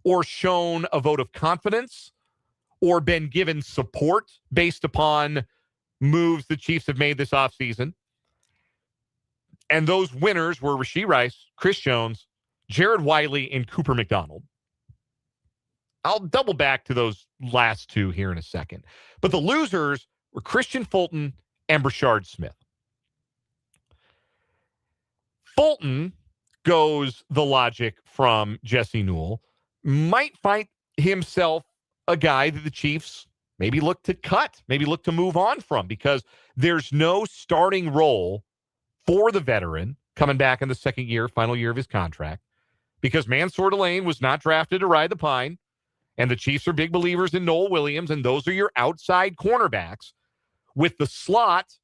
or shown a vote of confidence or been given support based upon moves the Chiefs have made this offseason. And those winners were Rashee Rice, Chris Jones, Jared Wiley, and Cooper McDonald. I'll double back to those last two here in a second. But the losers were Christian Fulton and Brashard Smith. Fulton goes the logic from Jesse Newell, might find himself a guy that the Chiefs maybe look to cut, maybe look to move on from, because there's no starting role for the veteran coming back in the second year, final year of his contract, because Mansour Delane was not drafted to ride the pine, and the Chiefs are big believers in Noel Williams, and those are your outside cornerbacks, with the slot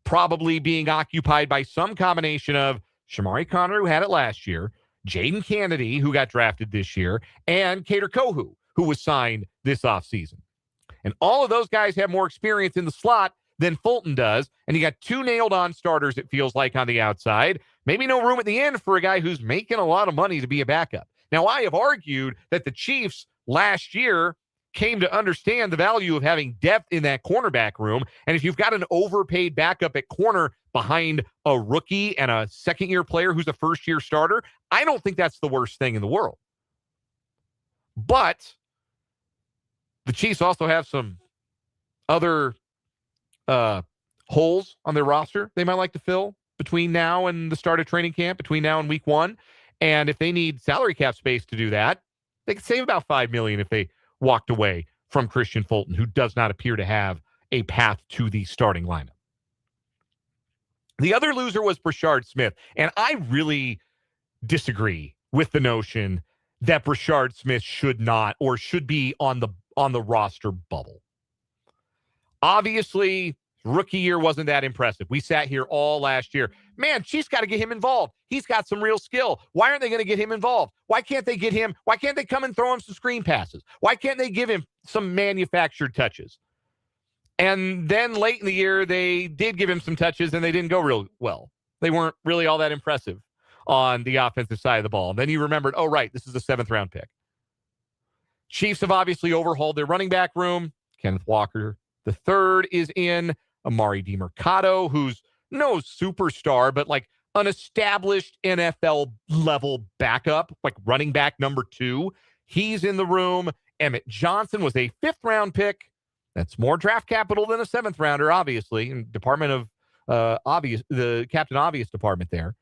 probably being occupied by some combination of Shamari Connor, who had it last year, Jaden Kennedy, who got drafted this year, and Kader Kohu, who was signed this offseason. And all of those guys have more experience in the slot than Fulton does, and you got two nailed-on starters, it feels like, on the outside. Maybe no room at the end for a guy who's making a lot of money to be a backup. Now, I have argued that the Chiefs last year came to understand the value of having depth in that cornerback room, and if you've got an overpaid backup at corner behind a rookie and a second-year player who's a first-year starter, I don't think that's the worst thing in the world. But the Chiefs also have some other holes on their roster they might like to fill between now and the start of training camp, between now and week 1. And if they need salary cap space to do that, they could save about $5 million if they walked away from Christian Fulton, who does not appear to have a path to the starting lineup. The other loser was Brashard Smith, and I really disagree with the notion that Brashard Smith should not or should be on the roster bubble. Obviously, rookie year wasn't that impressive. We sat here all last year. Man, Chiefs got to get him involved. He's got some real skill. Why aren't they going to get him involved? Why can't they get him? Why can't they come and throw him some screen passes? Why can't they give him some manufactured touches? And then late in the year, they did give him some touches, and they didn't go real well. They weren't really all that impressive on the offensive side of the ball. And then you remembered, oh, right, this is a 7th-round pick. Chiefs have obviously overhauled their running back room. Kenneth Walker the third is in. Amari DiMercato, who's no superstar, but like an established NFL level backup, like running back number 2. He's in the room. Emmett Johnson was a 5th-round pick. That's more draft capital than a 7th-rounder, obviously. In Department of the Captain Obvious department there.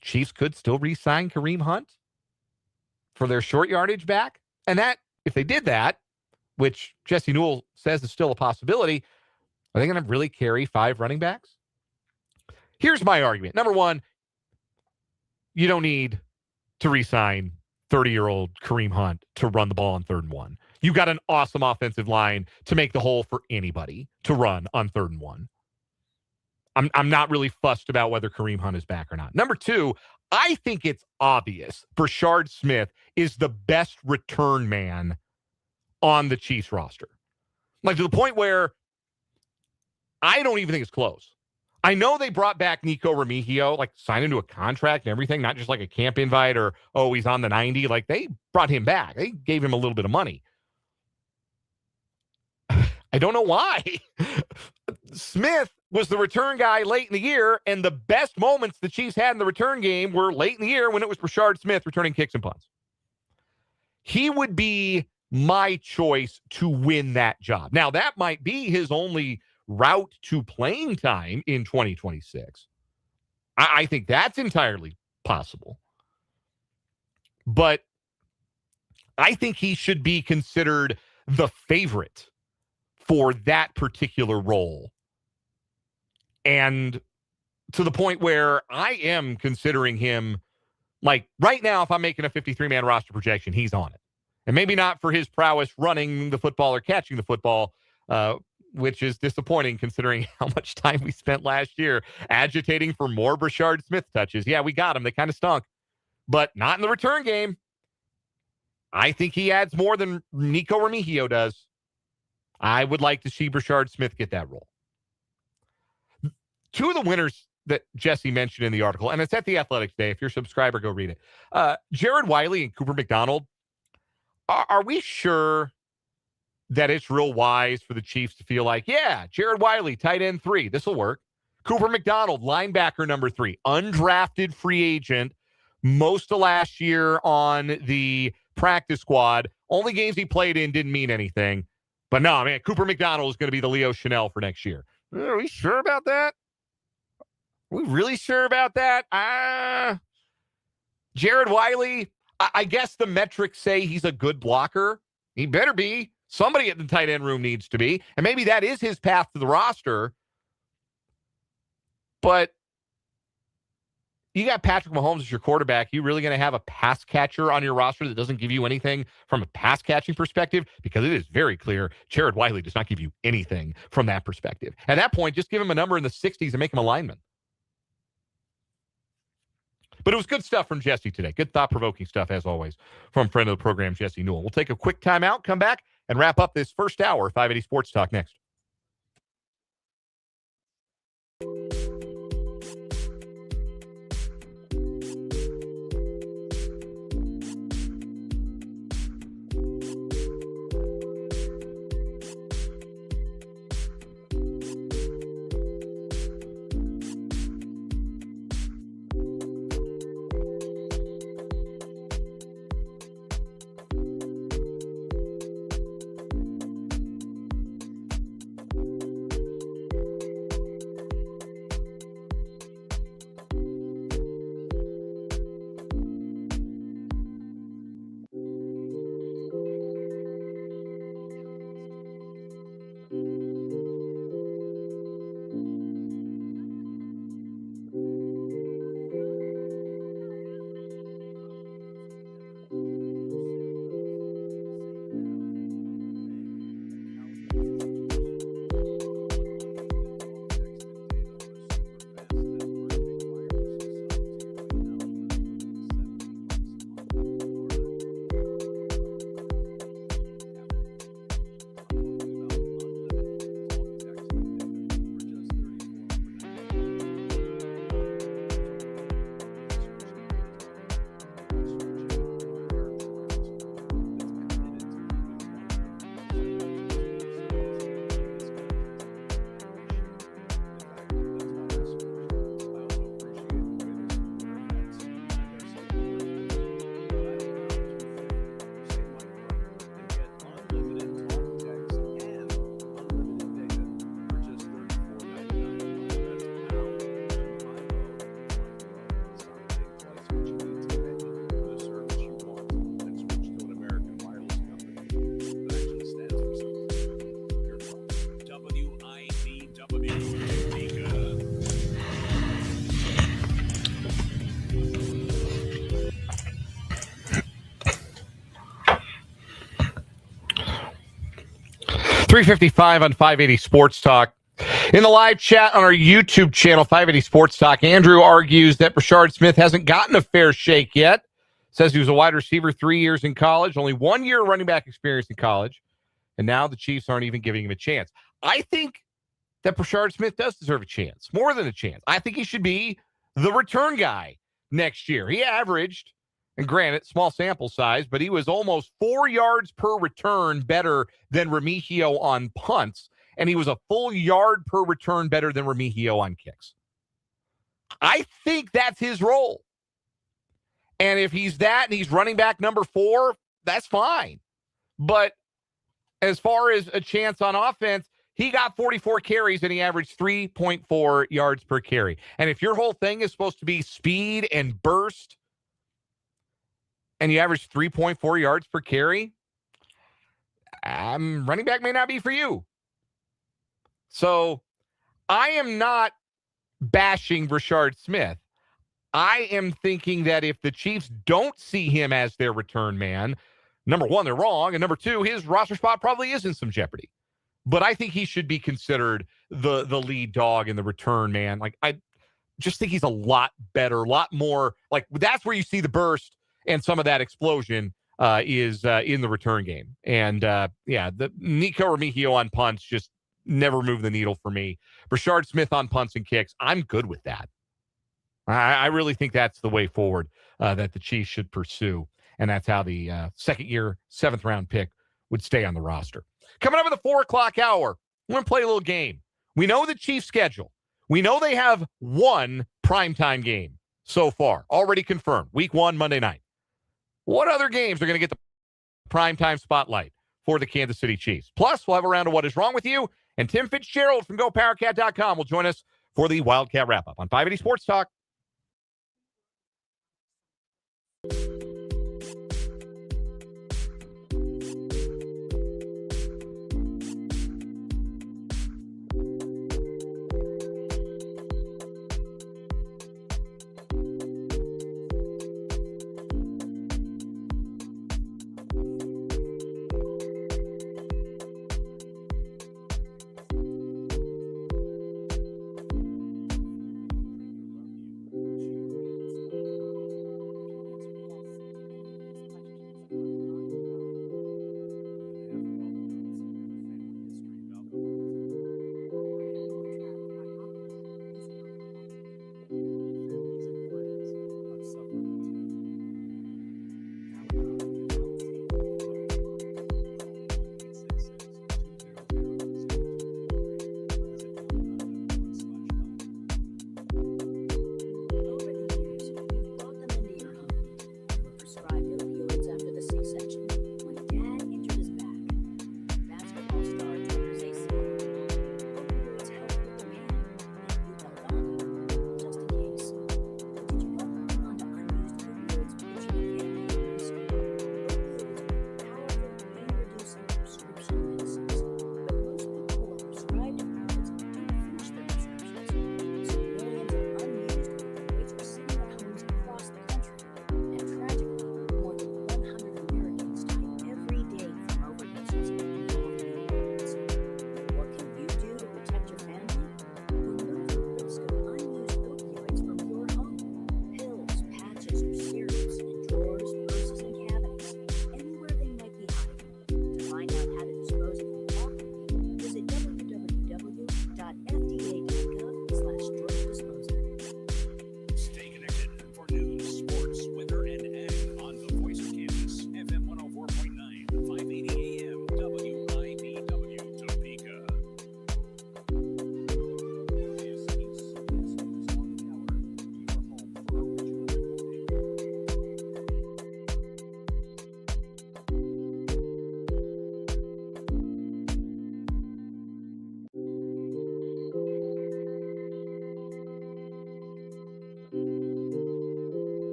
Chiefs could still re-sign Kareem Hunt for their short yardage back. And that, if they did that, which Jesse Newell says is still a possibility, are they going to really carry 5 running backs? Here's my argument. Number one, you don't need to re-sign 30-year-old Kareem Hunt to run the ball on 3rd and 1. You got an awesome offensive line to make the hole for anybody to run on 3rd and 1. I'm not really fussed about whether Kareem Hunt is back or not. Number 2, I think it's obvious Brashard Smith is the best return man on the Chiefs roster. Like, to the point where I don't even think it's close. I know they brought back Nico Remigio, like signed him to a contract and everything, not just like a camp invite or, oh, he's on the 90. Like, they brought him back. They gave him a little bit of money. I don't know why. Smith was the return guy late in the year, and the best moments the Chiefs had in the return game were late in the year when it was Brashard Smith returning kicks and punts. He would be my choice to win that job. Now, that might be his only route to playing time in 2026. I think that's entirely possible. But I think he should be considered the favorite for that particular role. And to the point where I am considering him, like right now, if I'm making a 53-man roster projection, he's on it. And maybe not for his prowess running the football or catching the football, which is disappointing considering how much time we spent last year agitating for more Brashard Smith touches. Yeah, we got him. They kind of stunk. But not in the return game. I think he adds more than Nico Remigio does. I would like to see Brashard Smith get that role. 2 of the winners that Jesse mentioned in the article, and it's at The Athletic today. If you're a subscriber, go read it. Jared Wiley and Cooper McDonald. Are we sure that it's real wise for the Chiefs to feel like, yeah, Jared Wiley, tight end 3, this will work. Cooper McDonald, linebacker number 3, undrafted free agent, most of last year on the practice squad. Only games he played in didn't mean anything. But no, man, Cooper McDonald is going to be the Leo Chanel for next year. Are we sure about that? Are we really sure about that? Jared Wiley, I guess the metrics say he's a good blocker. He better be. Somebody at the tight end room needs to be. And maybe that is his path to the roster. But you got Patrick Mahomes as your quarterback. You really going to have a pass catcher on your roster that doesn't give you anything from a pass catching perspective? Because it is very clear Jared Wiley does not give you anything from that perspective. At that point, just give him a number in the 60s and make him a lineman. But it was good stuff from Jesse today. Good thought-provoking stuff, as always, from friend of the program, Jesse Newell. We'll take a quick timeout, come back, and wrap up this first hour. 580 Sports Talk next. .355 on 580 Sports Talk. In the live chat on our YouTube channel, 580 Sports Talk, Andrew argues that Brashard Smith hasn't gotten a fair shake yet. Says he was a wide receiver 3 years in college, only 1 year running back experience in college, and now the Chiefs aren't even giving him a chance. I think that Brashard Smith does deserve a chance, more than a chance. I think he should be the return guy next year. He averaged, and granted, small sample size, but he was almost 4 yards per return better than Remigio on punts, and he was a full yard per return better than Remigio on kicks. I think that's his role. And if he's that and he's running back number 4, that's fine. But as far as a chance on offense, he got 44 carries and he averaged 3.4 yards per carry. And if your whole thing is supposed to be speed and burst, and you average 3.4 yards per carry, running back may not be for you. So I am not bashing Brashard Smith. I am thinking that if the Chiefs don't see him as their return man, number one, they're wrong. And number two, his roster spot probably is in some jeopardy. But I think he should be considered the lead dog and the return man. Like, I just think he's a lot better, a lot more. Like, that's where you see the burst and some of that explosion is in the return game. And, the Nico Remigio on punts just never moved the needle for me. Brashard Smith on punts and kicks, I'm good with that. I really think that's the way forward that the Chiefs should pursue. And that's how the second-year, seventh-round pick would stay on the roster. Coming up at the 4 o'clock hour, we're going to play a little game. We know the Chiefs' schedule. We know they have one primetime game so far, already confirmed. Week 1, Monday night. What other games are going to get the primetime spotlight for the Kansas City Chiefs? Plus, we'll have a round of What Is Wrong With You, and Tim Fitzgerald from GoPowerCat.com will join us for the Wildcat Wrap-Up on 580 Sports Talk.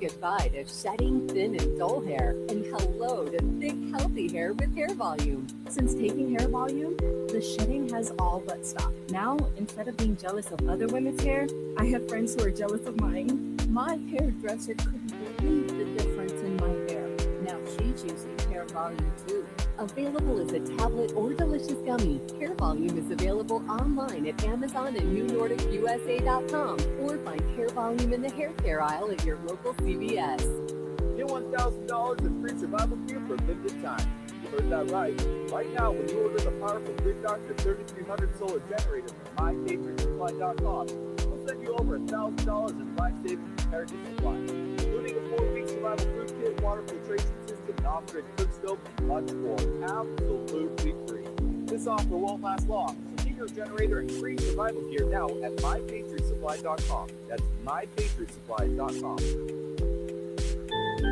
goodbye to shedding thin and dull hair, and hello to thick, healthy hair with Hair Volume. Since taking Hair Volume, the shedding has all but stopped. Now, instead of being jealous of other women's hair, I have friends who are jealous of mine. My hairdresser couldn't believe the difference in my hair. Now she's using Hair Volume too. Available as a tablet or delicious gummy, Hair Volume is available online at Amazon and NewNordicUSA.com, or find Hair Volume in the hair care aisle at your local CVS. Get $1,000 in free survival gear for a limited time. You heard that right. Right now, when you order the powerful Grid Doctor 3300 solar generator from MyPatriotSupply.com, we'll send you over $1,000 in life-saving preparedness supplies, including a 4-week survival food kit, water filtration system, an off-grid cook stove, and much more, absolutely free. This offer won't last long, so get your generator and free survival gear now at MyPatriotSupply.com. That's MyPatriotSupply.com.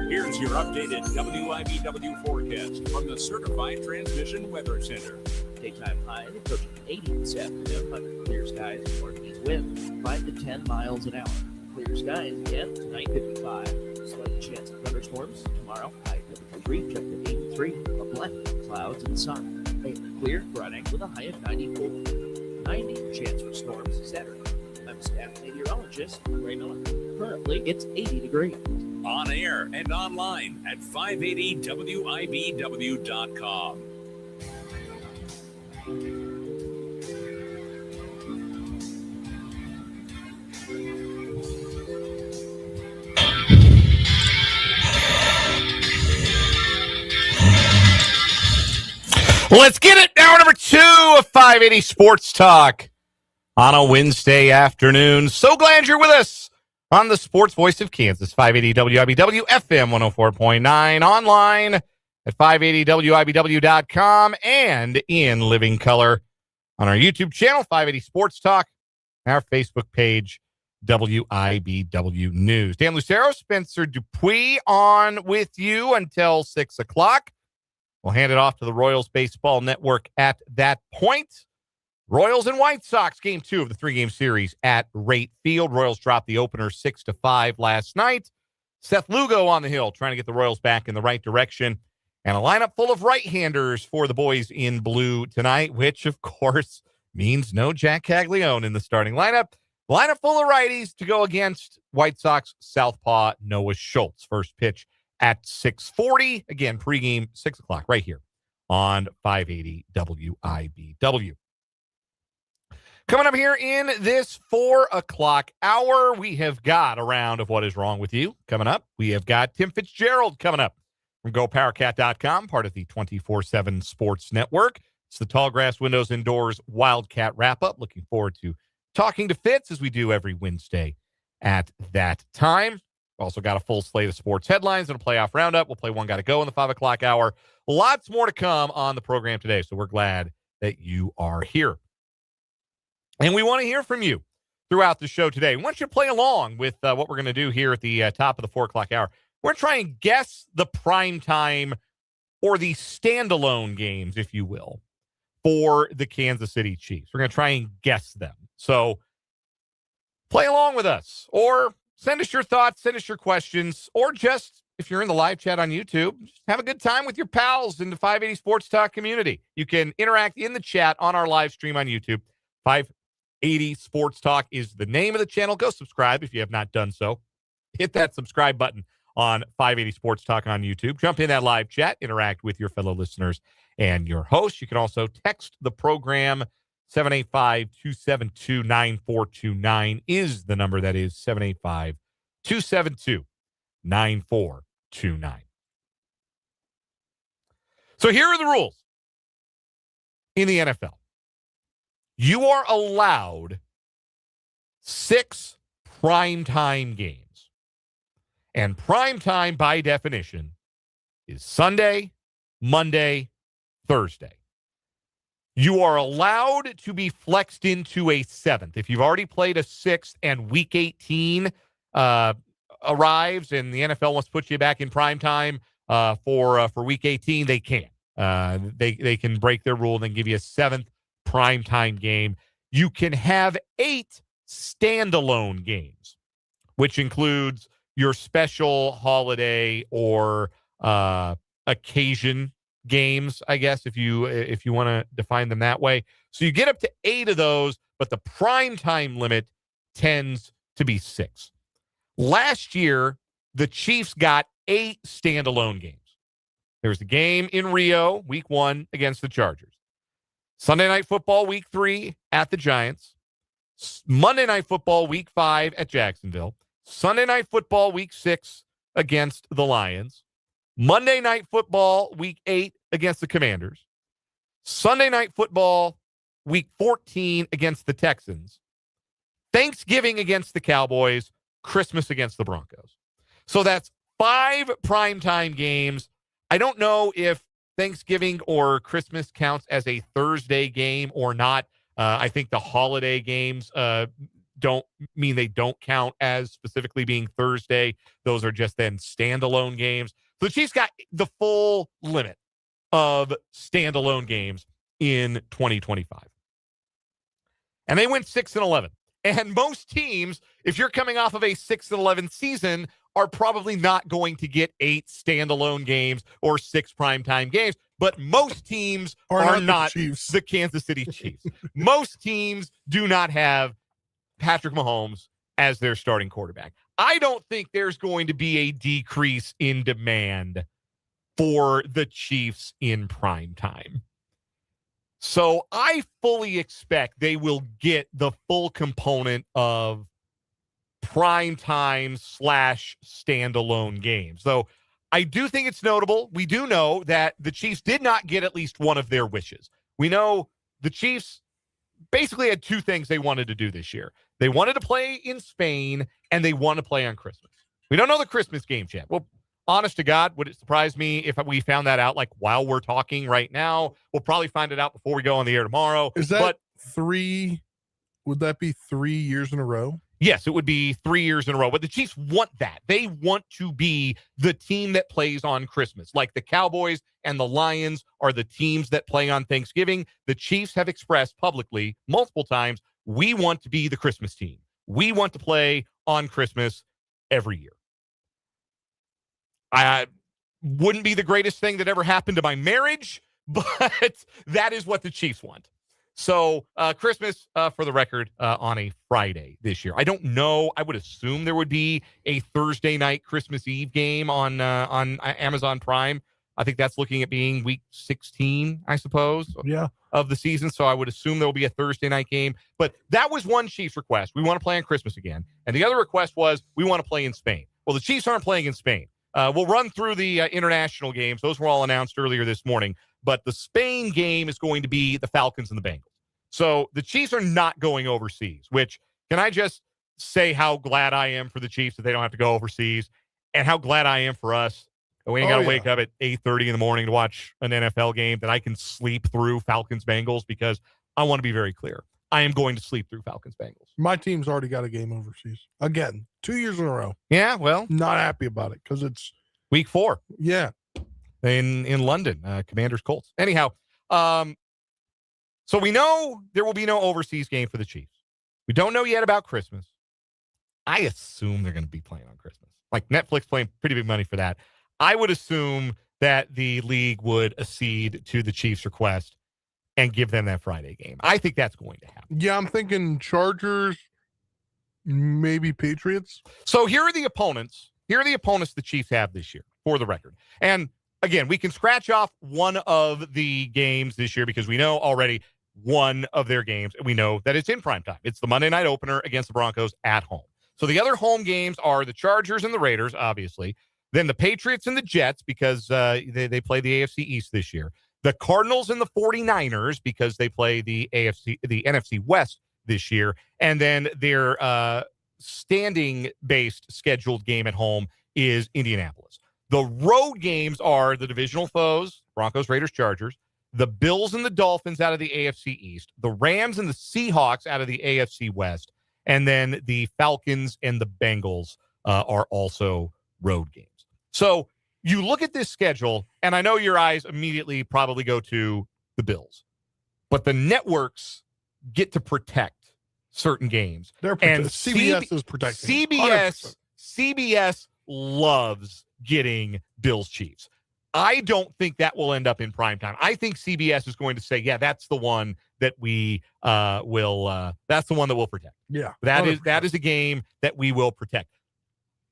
Here's your updated WIBW forecast from the Certified Transmission Weather Center. Daytime high approaching 80 this afternoon, under clear skies and northeast wind, 5 to 10 miles an hour. Clear skies again tonight, 55. Slight chance of thunderstorms tomorrow. High temperature reach up to 83. A blend of clouds and sun. Clear Friday with a high of 94. 90 chance for storms Saturday. I'm staff meteorologist Ray Miller. Currently, it's 80 degrees. On air and online at 580WIBW.com. Let's get it. Hour number 2 of 580 Sports Talk on a Wednesday afternoon. So glad you're with us on the Sports Voice of Kansas, 580 WIBW, FM 104.9, online at 580WIBW.com, and in living color on our YouTube channel, 580 Sports Talk, our Facebook page, WIBW News. Dan Lucero, Spencer Dupuis on with you until 6 o'clock. We'll hand it off to the Royals Baseball Network at that point. Royals and White Sox, game 2 of the 3-game series at Rate Field. Royals dropped the opener 6-5 last night. Seth Lugo on the hill trying to get the Royals back in the right direction. And a lineup full of right-handers for the boys in blue tonight, which, of course, means no Jack Caglione in the starting lineup. Lineup full of righties to go against White Sox southpaw Noah Schultz. First pitch at 6:40. Again, pregame 6 o'clock right here on 580 WIBW. Coming up here in this 4 o'clock hour, we have got a round of What Is Wrong With You coming up. We have got Tim Fitzgerald coming up from GoPowerCat.com, part of the 24/7 Sports Network. It's the Tallgrass Windows Indoors Wildcat Wrap-Up. Looking forward to talking to Fitz as we do every Wednesday at that time. Also got a full slate of sports headlines and a playoff roundup. We'll play One Gotta Go in the 5 o'clock hour. Lots more to come on the program today, so we're glad that you are here. And we want to hear from you throughout the show today. We want you to play along with what we're going to do here at the top of the 4 o'clock hour. We're going to try and guess the prime time or the standalone games, if you will, for the Kansas City Chiefs. We're going to try and guess them. So play along with us, or send us your thoughts, send us your questions, or just, if you're in the live chat on YouTube, just have a good time with your pals in the 580 Sports Talk community. You can interact in the chat on our live stream on YouTube. 580 Sports Talk is the name of the channel. Go subscribe if you have not done so. Hit that subscribe button on 580 Sports Talk on YouTube. Jump in that live chat, interact with your fellow listeners and your host. You can also text the program. 785-272-9429 is the number. That is 785-272-9429. So here are the rules in the NFL. You are allowed 6 primetime games. And primetime, by definition, is Sunday, Monday, Thursday. You are allowed to be flexed into a 7th. If you've already played a 6th and Week 18 arrives and the NFL wants to put you back in primetime for Week 18, they can. They can break their rule and then give you a 7th primetime game. You can have 8 standalone games, which includes your special holiday or occasion games, I guess, if you want to define them that way. So you get up to 8 of those, but the prime time limit tends to be 6. Last year, the Chiefs got 8 standalone games. There was the game in Rio, week 1, against the Chargers. Sunday Night Football, week 3, at the Giants. Monday Night Football, week 5, at Jacksonville. Sunday Night Football, week 6, against the Lions. Monday Night Football, week 8, against the Commanders. Sunday Night Football, week 14, against the Texans. Thanksgiving against the Cowboys. Christmas against the Broncos. So that's 5 primetime games. I don't know if Thanksgiving or Christmas counts as a Thursday game or not. I think the holiday games don't count as specifically being Thursday. Those are just then standalone games. So the Chiefs got the full limit of standalone games in 2025. And they went 6-11. And most teams, if you're coming off of a 6-11 season, are probably not going to get 8 standalone games or 6 primetime games. But most teams are not the Kansas City Chiefs. Most teams do not have Patrick Mahomes as their starting quarterback. I don't think there's going to be a decrease in demand for the Chiefs in primetime. So I fully expect they will get the full component of primetime / standalone games. So I do think it's notable. We do know that the Chiefs did not get at least one of their wishes. We know the Chiefs basically had 2 things they wanted to do this year. They wanted to play in Spain, and they want to play on Christmas. We don't know the Christmas games yet. Well, honest to God, would it surprise me if we found that out like while we're talking right now? We'll probably find it out before we go on the air tomorrow. Is that 3? Would that be 3 years in a row? Yes, it would be 3 years in a row. But the Chiefs want that. They want to be the team that plays on Christmas. Like the Cowboys and the Lions are the teams that play on Thanksgiving. The Chiefs have expressed publicly multiple times, we want to be the Christmas team. We want to play on Christmas every year. I wouldn't be the greatest thing that ever happened to my marriage, but that is what the Chiefs want. So Christmas, for the record, on a Friday this year. I don't know. I would assume there would be a Thursday night Christmas Eve game on Amazon Prime. I think that's looking at being week 16, I suppose, of the season. So I would assume there will be a Thursday night game. But that was one Chiefs request. We want to play on Christmas again. And the other request was we want to play in Spain. Well, the Chiefs aren't playing in Spain. We'll run through the international games. Those were all announced earlier this morning. But the Spain game is going to be the Falcons and the Bengals. So the Chiefs are not going overseas, which, can I just say how glad I am for the Chiefs that they don't have to go overseas, and how glad I am for us that we ain't got to wake up at 8:30 in the morning to watch an NFL game, that I can sleep through Falcons-Bengals, because I want to be very clear. I am going to sleep through Falcons-Bengals. My team's already got a game overseas. Again, 2 years in a row. Yeah, well. Not happy about it because it's week 4. Yeah. In London, Commanders-Colts. Anyhow, so we know there will be no overseas game for the Chiefs. We don't know yet about Christmas. I assume they're going to be playing on Christmas. Like Netflix paying pretty big money for that. I would assume that the league would accede to the Chiefs' request and give them that Friday game. I think that's going to happen. Yeah, I'm thinking Chargers, maybe Patriots. So here are the opponents. Here are the opponents the Chiefs have this year, for the record. And again, we can scratch off one of the games this year because we know already one of their games, and we know that it's in primetime. It's the Monday night opener against the Broncos at home. So the other home games are the Chargers and the Raiders, obviously. Then the Patriots and the Jets, because they play the AFC East this year. The Cardinals and the 49ers, because they play the NFC West this year. And then their standing-based scheduled game at home is Indianapolis. The road games are the divisional foes, Broncos, Raiders, Chargers. The Bills and the Dolphins out of the AFC East. The Rams and the Seahawks out of the AFC West. And then the Falcons and the Bengals are also road games. So you look at this schedule, and I know your eyes immediately probably go to the Bills. But the networks get to protect certain games. CBS is protecting. CBS loves getting Bills Chiefs. I don't think that will end up in primetime. I think CBS is going to say, yeah, that's the one that we that's the one that we'll protect. Yeah. That is a game that we will protect.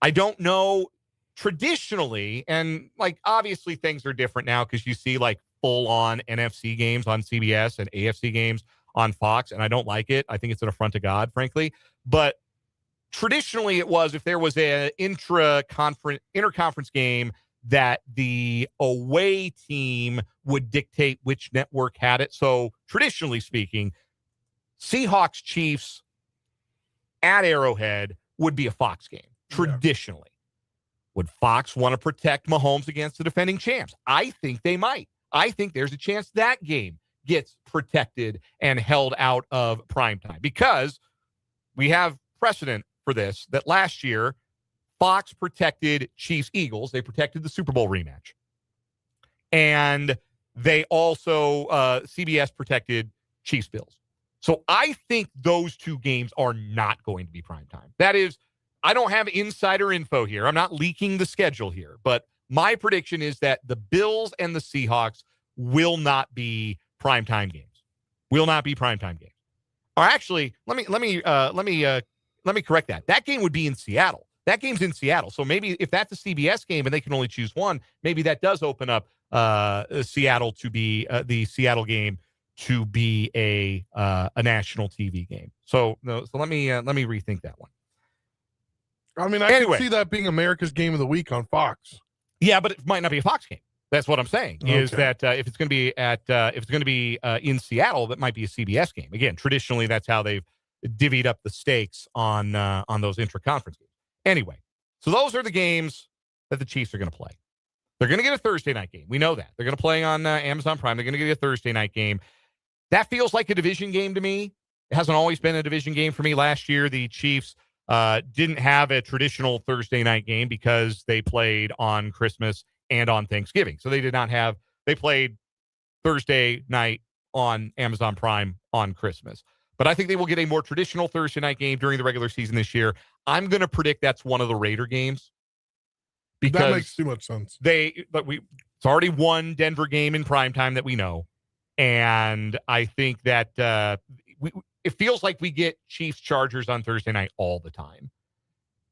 I don't know traditionally, and like obviously things are different now because you see like full on NFC games on CBS and AFC games on Fox, and I don't like it. I think it's an affront to God, frankly. But traditionally it was if there was an interconference game that the away team would dictate which network had it. So traditionally speaking, Seahawks Chiefs at Arrowhead would be a Fox game. Traditionally. Yeah. Would Fox want to protect Mahomes against the defending champs? I think they might. I think there's a chance that game gets protected and held out of primetime because we have precedent for this, that last year Fox protected Chiefs-Eagles. They protected the Super Bowl rematch. And they also, CBS protected Chiefs-Bills. So I think those two games are not going to be primetime. That is, I don't have insider info here. I'm not leaking the schedule here. But my prediction is that the Bills and the Seahawks will not be primetime games. Will not be primetime games. Or actually, let me correct that. That game would be in Seattle. That game's in Seattle. So maybe if that's a CBS game and they can only choose one, maybe that does open up Seattle to be the Seattle game to be a national TV game. So let me rethink that one. I mean, I can see that being America's Game of the Week on Fox. Yeah, but it might not be a Fox game. That's what I'm saying. Okay. Is that if it's going to be in Seattle, that might be a CBS game. Again, traditionally, that's how they've divvied up the stakes on those intra-conference games. Anyway, so those are the games that the Chiefs are going to play. They're going to get a Thursday night game. We know that. They're going to play on Amazon Prime. They're going to get a Thursday night game. That feels like a division game to me. It hasn't always been a division game for me. Last year, the Chiefs didn't have a traditional Thursday night game because they played on Christmas and on Thanksgiving. So they played Thursday night on Amazon Prime on Christmas. But I think they will get a more traditional Thursday night game during the regular season this year. I'm going to predict that's one of the Raider games. Because that makes too much sense. It's already one Denver game in primetime that we know. And I think that it feels like we get Chiefs Chargers on Thursday night all the time.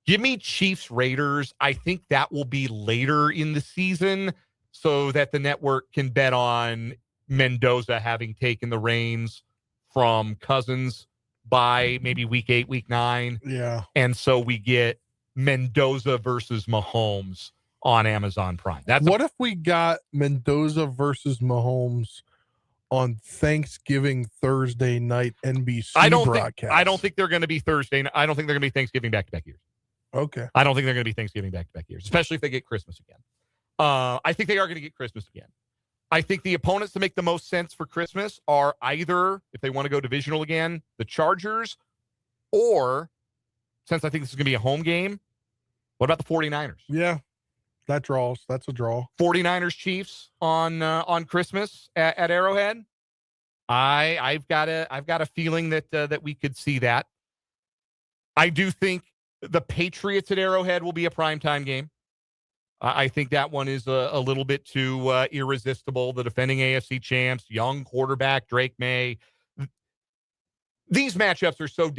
Give me Chiefs Raiders. I think that will be later in the season so that the network can bet on Mendoza having taken the reins from Cousins by maybe week 8, week 9. Yeah. And so we get Mendoza versus Mahomes on Amazon Prime. What if we got Mendoza versus Mahomes on Thanksgiving Thursday night NBC broadcast? I don't think they're going to be Thursday. I don't think they're going to be Thanksgiving back-to-back years. Okay. I don't think they're going to be Thanksgiving back-to-back years, especially if they get Christmas again. I think they are going to get Christmas again. I think the opponents that make the most sense for Christmas are either, if they want to go divisional again, the Chargers, or, since I think this is going to be a home game, what about the 49ers? Yeah, that draws. That's a draw. 49ers Chiefs on Christmas at Arrowhead. I've got a feeling that we could see that. I do think the Patriots at Arrowhead will be a primetime game. I think that one is a little bit too irresistible. The defending AFC champs, young quarterback Drake May. These matchups are so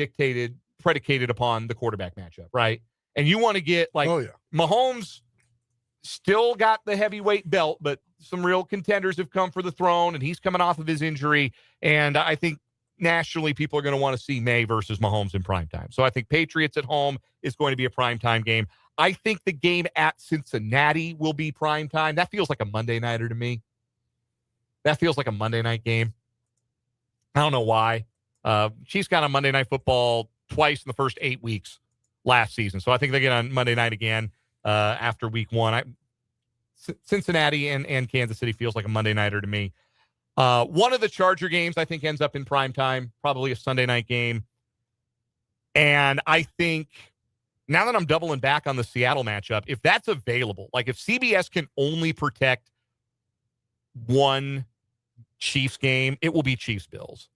predicated upon the quarterback matchup, right? And you want to get Mahomes still got the heavyweight belt, but some real contenders have come for the throne, and he's coming off of his injury. And I think nationally people are going to want to see May versus Mahomes in primetime. So I think Patriots at home is going to be a primetime game. I think the game at Cincinnati will be primetime. That feels like a Monday nighter to me. That feels like a Monday night game. I don't know why. Chiefs got on Monday Night Football twice in the first 8 weeks last season. So I think they get on Monday night again after week 1. Cincinnati and Kansas City feels like a Monday nighter to me. One of the Charger games I think ends up in primetime, probably a Sunday night game. And I think now that I'm doubling back on the Seattle matchup, if that's available, like if CBS can only protect one Chiefs game, it will be Chiefs-Bills.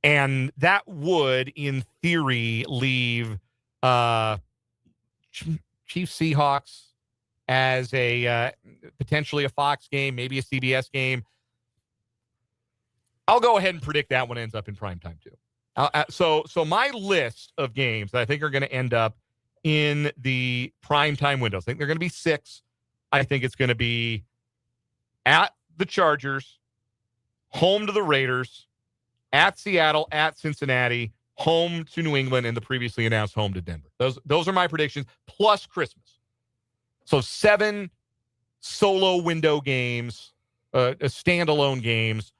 And that would, in theory, leave Chiefs Seahawks as a potentially a Fox game, maybe a CBS game. I'll go ahead and predict that one ends up in primetime too. So my list of games that I think are going to end up in the primetime windows, I think they're going to be 6. I think it's going to be at the Chargers, home to the Raiders, at Seattle, at Cincinnati, home to New England, and the previously announced home to Denver. Those are my predictions, plus Christmas. So 7 solo window games, standalone games.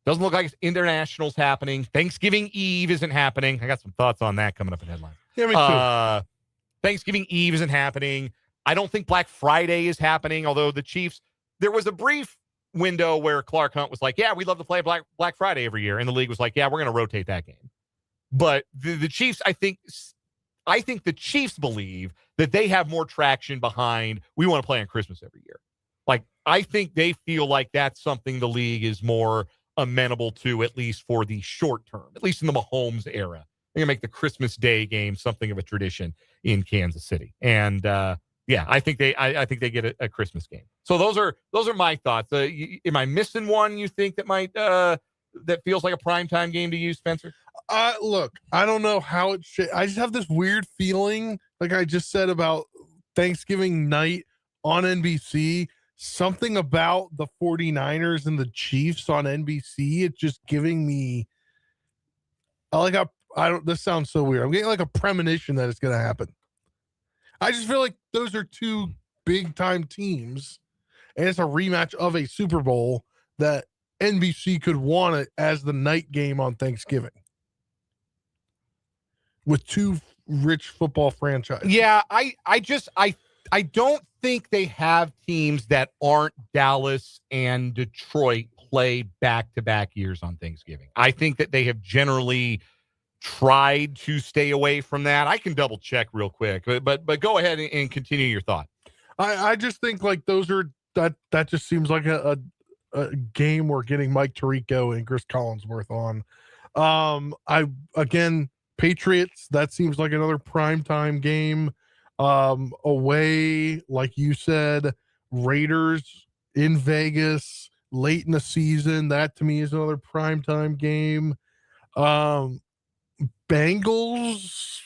Doesn't look like international's happening. Thanksgiving Eve isn't happening. I got some thoughts on that coming up in headlines. Yeah, me too. Thanksgiving Eve isn't happening. I don't think Black Friday is happening, although the Chiefs, there was a brief window where Clark Hunt was like, yeah, we love to play Black Friday every year. And the league was like, yeah, we're going to rotate that game. But the Chiefs, I think the Chiefs believe that they have more traction behind, we want to play on Christmas every year. Like, I think they feel like that's something the league is more amenable to, at least for the short term, at least in the Mahomes era. They're gonna make the Christmas Day game something of a tradition in Kansas City, and I think they get a Christmas game. So those are my thoughts. Am I missing one you think that might that feels like a primetime game to you, Spencer? Look, I don't know how it should. I just have this weird feeling, like I just said about Thanksgiving night on NBC. Something about the 49ers and the Chiefs on NBC, it's just giving me this sounds so weird. I'm getting like a premonition that it's going to happen. I just feel like those are 2 big time teams, and it's a rematch of a Super Bowl that NBC could want it as the night game on Thanksgiving with 2 rich football franchises. Yeah, I don't think they have teams that aren't Dallas and Detroit play back-to-back years on Thanksgiving. I think that they have generally tried to stay away from that. I can double check real quick, but go ahead and continue your thought. I just think like those are that just seems like a game we're getting Mike Tirico and Chris Collinsworth on. Patriots, that seems like another primetime game. Away, like you said, Raiders in Vegas late in the season, that to me is another primetime game. Bengals,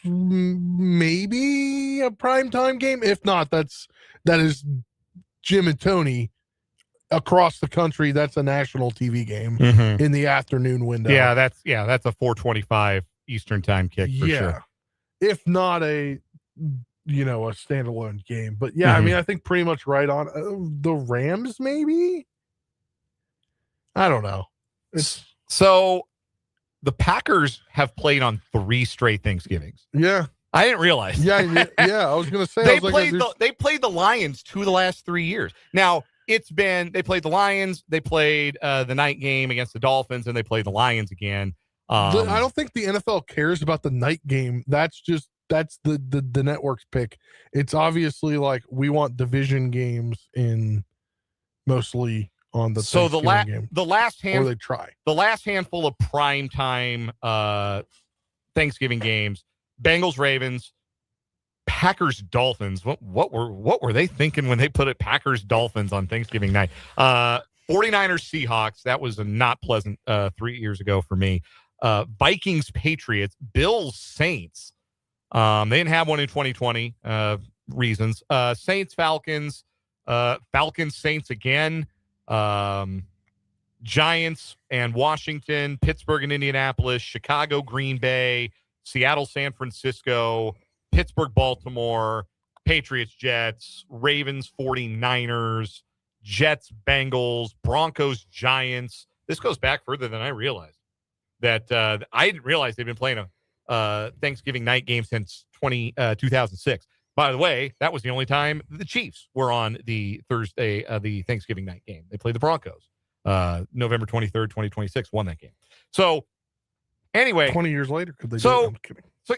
maybe a primetime game. If not, that is Jim and Tony across the country. That's a national TV game in the afternoon window. Yeah, that's a 4:25 Eastern time kick for sure. If not a standalone game. But yeah, I mean, I think pretty much right on. The Rams, maybe? I don't know. So the Packers have played on 3 straight Thanksgivings. Yeah. I didn't realize. Yeah, I was going to say. They played the Lions 2 of the last 3 years. Now, they played the Lions, they played the night game against the Dolphins, and they played the Lions again. I don't think the NFL cares about the night game. That's the network's pick. It's obviously like we want division games in mostly on the game. The last handful of primetime Thanksgiving games, Bengals Ravens, Packers Dolphins. What were they thinking when they put it Packers Dolphins on Thanksgiving night? 49ers Seahawks, that was a not pleasant 3 years ago for me. Vikings Patriots, Bills Saints. They didn't have one in 2020 reasons. Saints Falcons, Falcons Saints again. Giants and Washington, Pittsburgh and Indianapolis, Chicago Green Bay, Seattle San Francisco, Pittsburgh Baltimore, Patriots Jets, Ravens 49ers, Jets Bengals, Broncos Giants. This goes back further than I realized. That I didn't realize they've been playing a Thanksgiving night game since 2006. By the way, that was the only time the Chiefs were on the Thursday, the Thanksgiving night game. They played the Broncos. November 23rd, 2026, won that game. So, anyway. 20 years later, could they do it? I'm kidding. So,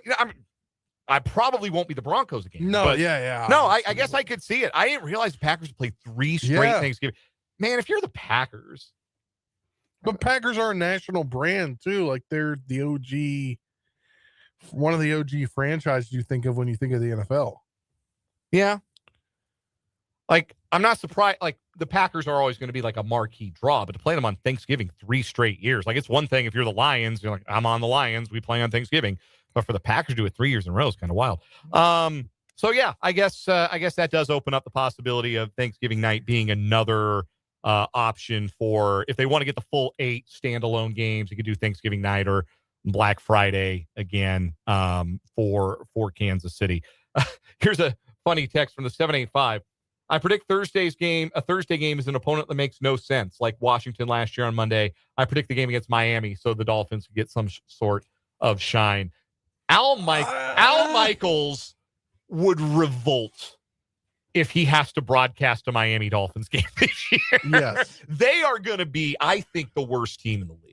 I probably won't be the Broncos again. No, but, yeah. No, I guess I could see it. I didn't realize the Packers played 3 straight Thanksgiving. Man, if you're the Packers. But Packers are a national brand, too. Like, they're the OG, one of the OG franchises you think of when you think of the NFL. Yeah. Like, I'm not surprised. Like, the Packers are always going to be like a marquee draw, but to play them on Thanksgiving 3 straight years, like, it's one thing if you're the Lions, you're like, I'm on the Lions, we play on Thanksgiving. But for the Packers to do it 3 years in a row is kind of wild. So yeah, I guess that does open up the possibility of Thanksgiving night being another option for if they want to get the full 8 standalone games. You could do Thanksgiving night or Black Friday again for Kansas City. Here's a funny text from the 785. I predict a Thursday game is an opponent that makes no sense, like Washington last year on Monday. I predict the game against Miami, so the Dolphins get some sort of shine. Al Michaels would revolt if he has to broadcast a Miami Dolphins game this year. Yes. They are going to be, I think, the worst team in the league.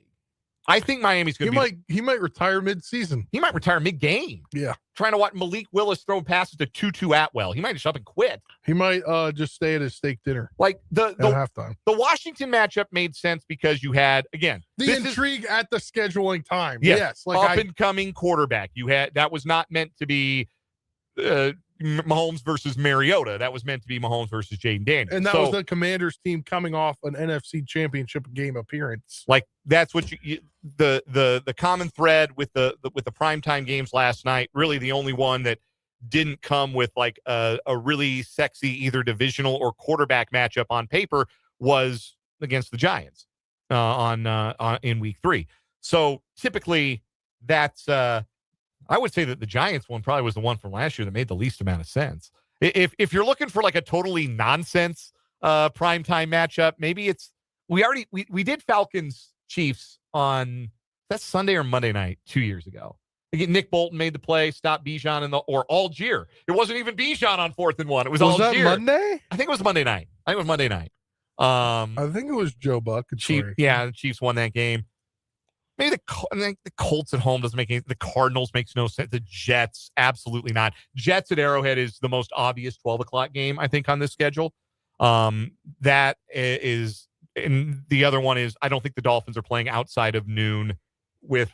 I think Miami's going to be. He might retire mid-season. He might retire mid-game. Yeah. Trying to watch Malik Willis throw passes to Tutu Atwell. He might just up and quit. He might just stay at his steak dinner. Like at halftime. The Washington matchup made sense because you had, again, the intrigue at the scheduling time. Yeah, yes. Like up and coming quarterback. You had, that was not meant to be Mahomes versus Mariota. That was meant to be Mahomes versus Jaden Daniels. And that was the Commanders team coming off an NFC Championship game appearance. Like, that's what the common thread with the primetime games last night, really the only one that didn't come with like a really sexy either divisional or quarterback matchup on paper was against the Giants in week 3. So typically that's I would say that the Giants one probably was the one from last year that made the least amount of sense. If you're looking for like a totally nonsense primetime matchup, maybe it's we did Falcons Chiefs on that's Sunday or Monday night 2 years ago. Again, Nick Bolton made the play, stopped Bijan or Algier. It wasn't even Bijan on 4th and 1. It was Algier. Was that Monday? I think it was Monday night. I think it was Joe Buck. The Chiefs won that game. Maybe the Colts at home doesn't make any. The Cardinals makes no sense. The Jets, absolutely not. Jets at Arrowhead is the most obvious 12 o'clock game, I think, on this schedule. That is, and the other one is, I don't think the Dolphins are playing outside of noon with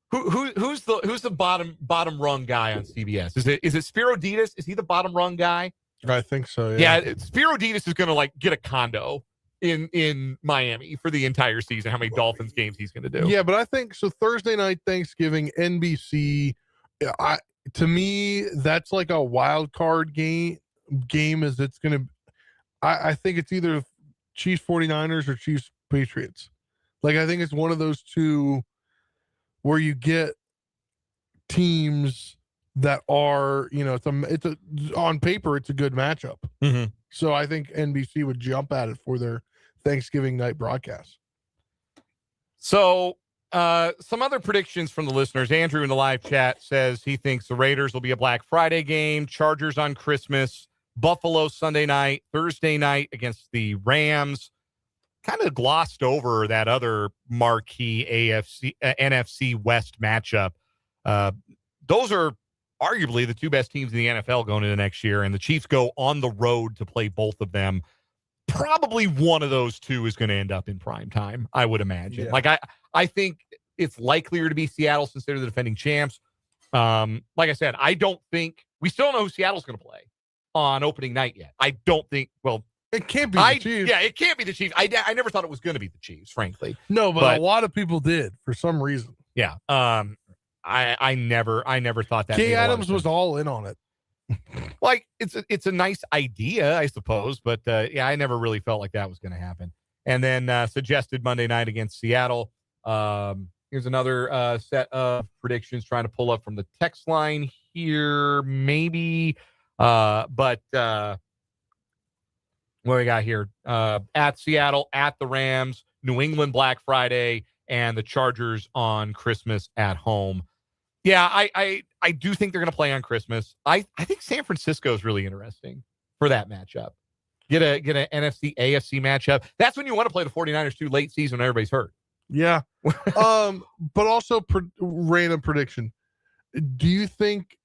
who's the bottom rung guy on CBS? Is it Spiro Ditas? Is he the bottom rung guy? I think so. Yeah, Spiro Ditas is going to like get a condo in Miami for the entire season. How many Dolphins games he's going to do? Yeah, but I think so. Thursday night Thanksgiving, NBC. To me, that's like a wild card game. As it's going to. I think it's either Chiefs 49ers or Chiefs Patriots. Like, I think it's one of those two where you get teams that are, on paper, it's a good matchup. Mm-hmm. So I think NBC would jump at it for their Thanksgiving night broadcast. So some other predictions from the listeners. Andrew in the live chat says he thinks the Raiders will be a Black Friday game, Chargers on Christmas, Buffalo Sunday night, Thursday night against the Rams. Kind of glossed over that other marquee NFC West matchup. Those are arguably the two best teams in the NFL going into next year, and the Chiefs go on the road to play both of them. Probably one of those two is going to end up in prime time, I would imagine. Yeah. Like, I think it's likelier to be Seattle since they're the defending champs. Like I said, I don't think we still don't know who Seattle's going to play on opening night yet. I don't think. Well, it can't be the Chiefs. Yeah, it can't be the Chiefs. I never thought it was going to be the Chiefs, frankly. No, but a lot of people did for some reason. Yeah. I never thought that. Kay Adams was all in on it. Like, it's a nice idea, I suppose, but I never really felt like that was going to happen. And then suggested Monday night against Seattle. Here's another set of predictions trying to pull up from the text line here, maybe. But what we got here? At Seattle, at the Rams, New England Black Friday, and the Chargers on Christmas at home. Yeah, I do think they're going to play on Christmas. I think San Francisco is really interesting for that matchup. Get an NFC AFC matchup. That's when you want to play the 49ers too, late season when everybody's hurt. Yeah. But also random prediction. Do you think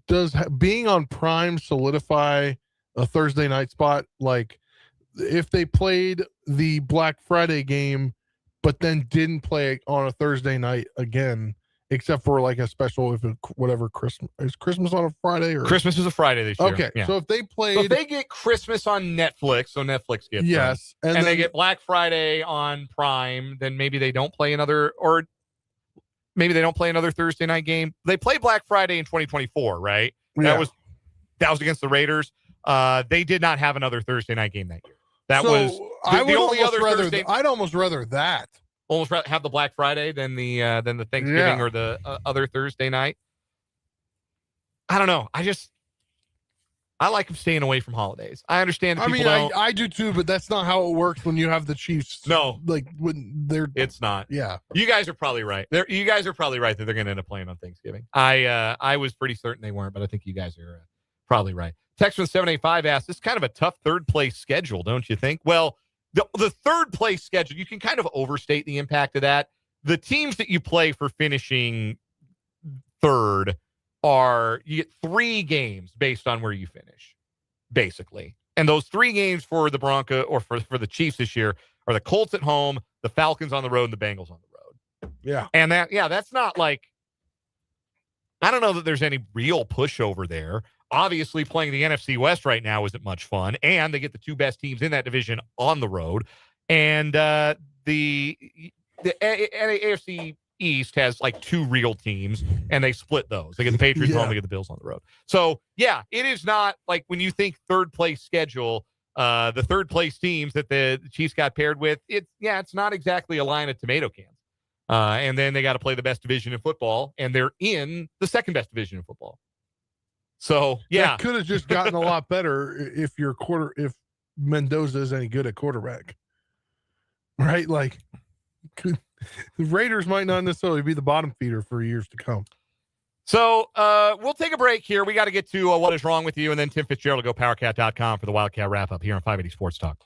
does being on Prime solidify a Thursday night spot? Like, if they played the Black Friday game but then didn't play on a Thursday night again, except for like a special whatever Christmas is Christmas on a Friday or Christmas is a Friday this year. Okay, Yeah. so if they played, so if they get Christmas on Netflix, so Netflix gets yes, them, and they then get Black Friday on Prime, then maybe they don't play another, or maybe they don't play another Thursday night game. They played Black Friday in 2024, right? Yeah. That was against the Raiders. They did not have another Thursday night game that year. That so was the only other Thursday. I'd almost rather that. Almost rather have the Black Friday than the Thanksgiving or the other Thursday night. I don't know. I like them staying away from holidays. I understand. That I do too, but that's not how it works when you have the Chiefs. No, like when they're. It's not. Yeah, you guys are probably right. You guys are probably right that they're going to end up playing on Thanksgiving. I was pretty certain they weren't, but I think you guys are probably right. Textman 785 asks, "This is kind of a tough third place schedule, don't you think?" Well, the third place schedule, you can kind of overstate the impact of that. The teams that you play for finishing third you get 3 games based on where you finish, basically. And those 3 games for the Broncos or for the Chiefs this year are the Colts at home, the Falcons on the road, and the Bengals on the road. Yeah. And that's not like, I don't know that there's any real pushover there. Obviously, playing the NFC West right now isn't much fun, and they get the 2 best teams in that division on the road. And the AFC East has like 2 real teams, and they split those. They get the Patriots home, they get the Bills on the road. So, yeah, it is not like when you think third place schedule, the third place teams that the Chiefs got paired with, it's not exactly a line of tomato cans. And then they got to play the best division in football, and they're in the second best division in football. So, yeah. That could have just gotten a lot better if Mendoza is any good at quarterback. Right? Like, the Raiders might not necessarily be the bottom feeder for years to come. So, we'll take a break here. We got to get to What Is Wrong With You, and then Tim Fitzgerald will go powercat.com for the Wildcat wrap-up here on 580 Sports Talk.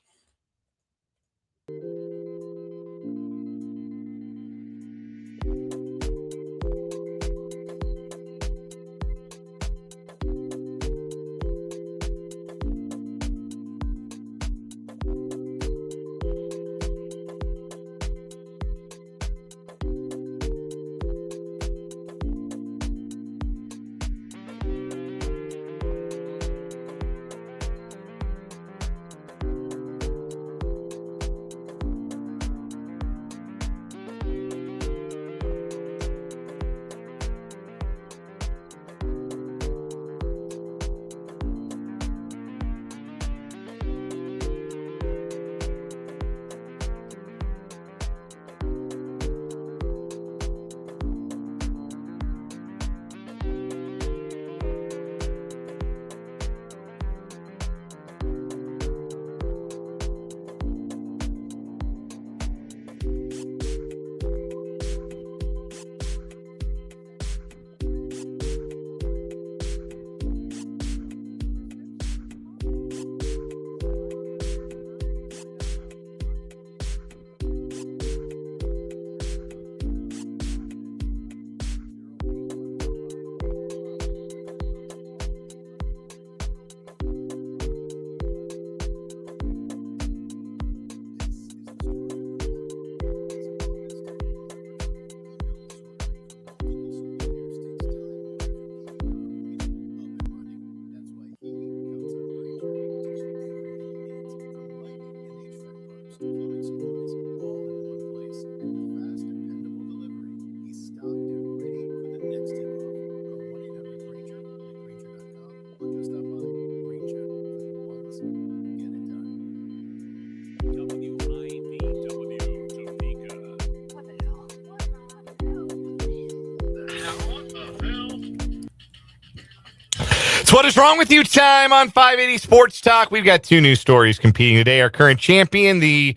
What is wrong with you? Time on 580 Sports Talk. We've got 2 news stories competing today. Our current champion, the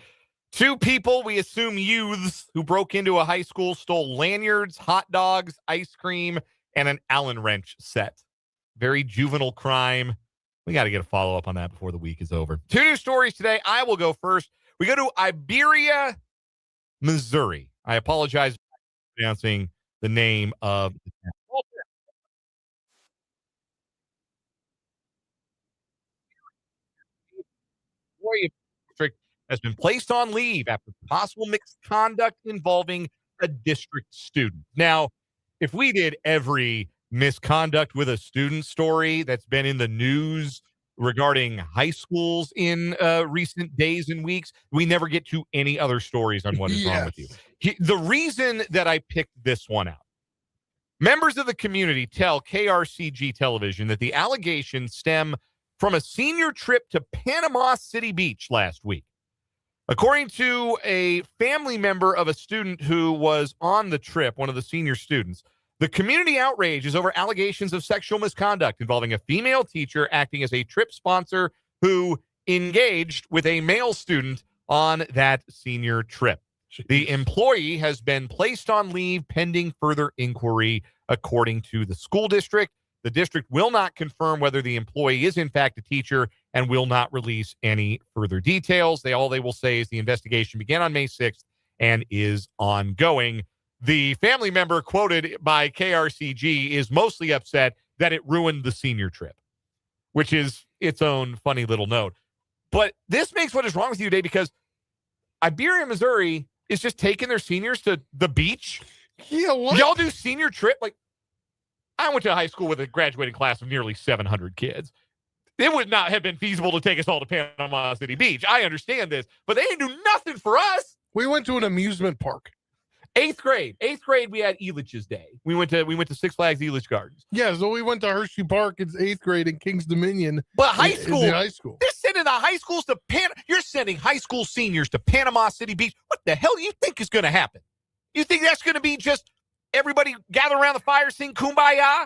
2 people, we assume youths, who broke into a high school, stole lanyards, hot dogs, ice cream, and an Allen wrench set. Very juvenile crime. We got to get a follow-up on that before the week is over. 2 news stories today. I will go first. We go to Iberia, Missouri. I apologize for pronouncing the name of the town. District has been placed on leave after possible misconduct involving a district student. Now, if we did every misconduct with a student story that's been in the news regarding high schools in recent days and weeks, we never get to any other stories on what is wrong with you. The reason that I picked this one out, members of the community tell KRCG television that the allegations stem from a senior trip to Panama City Beach last week. According to a family member of a student who was on the trip, one of the senior students, the community outrage is over allegations of sexual misconduct involving a female teacher acting as a trip sponsor who engaged with a male student on that senior trip. The employee has been placed on leave pending further inquiry, according to the school district. The district will not confirm whether the employee is in fact a teacher and will not release any further details. All they will say is the investigation began on May 6th and is ongoing. The family member quoted by KRCG is mostly upset that it ruined the senior trip, which is its own funny little note. But this makes What Is Wrong With You Day because Iberia, Missouri is just taking their seniors to the beach. Yeah, what? Y'all do senior trip? Like, I went to high school with a graduating class of nearly 700 kids. It would not have been feasible to take us all to Panama City Beach. I understand this, but they didn't do nothing for us. We went to an amusement park. Eighth grade, we had Elitch's Day. We went to Six Flags Elitch Gardens. Yeah, so we went to Hershey Park. It's 8th grade in Kings Dominion. But high school, they're sending the high schools to You're sending high school seniors to Panama City Beach. What the hell do you think is going to happen? You think that's going to be just everybody gather around the fire, sing Kumbaya?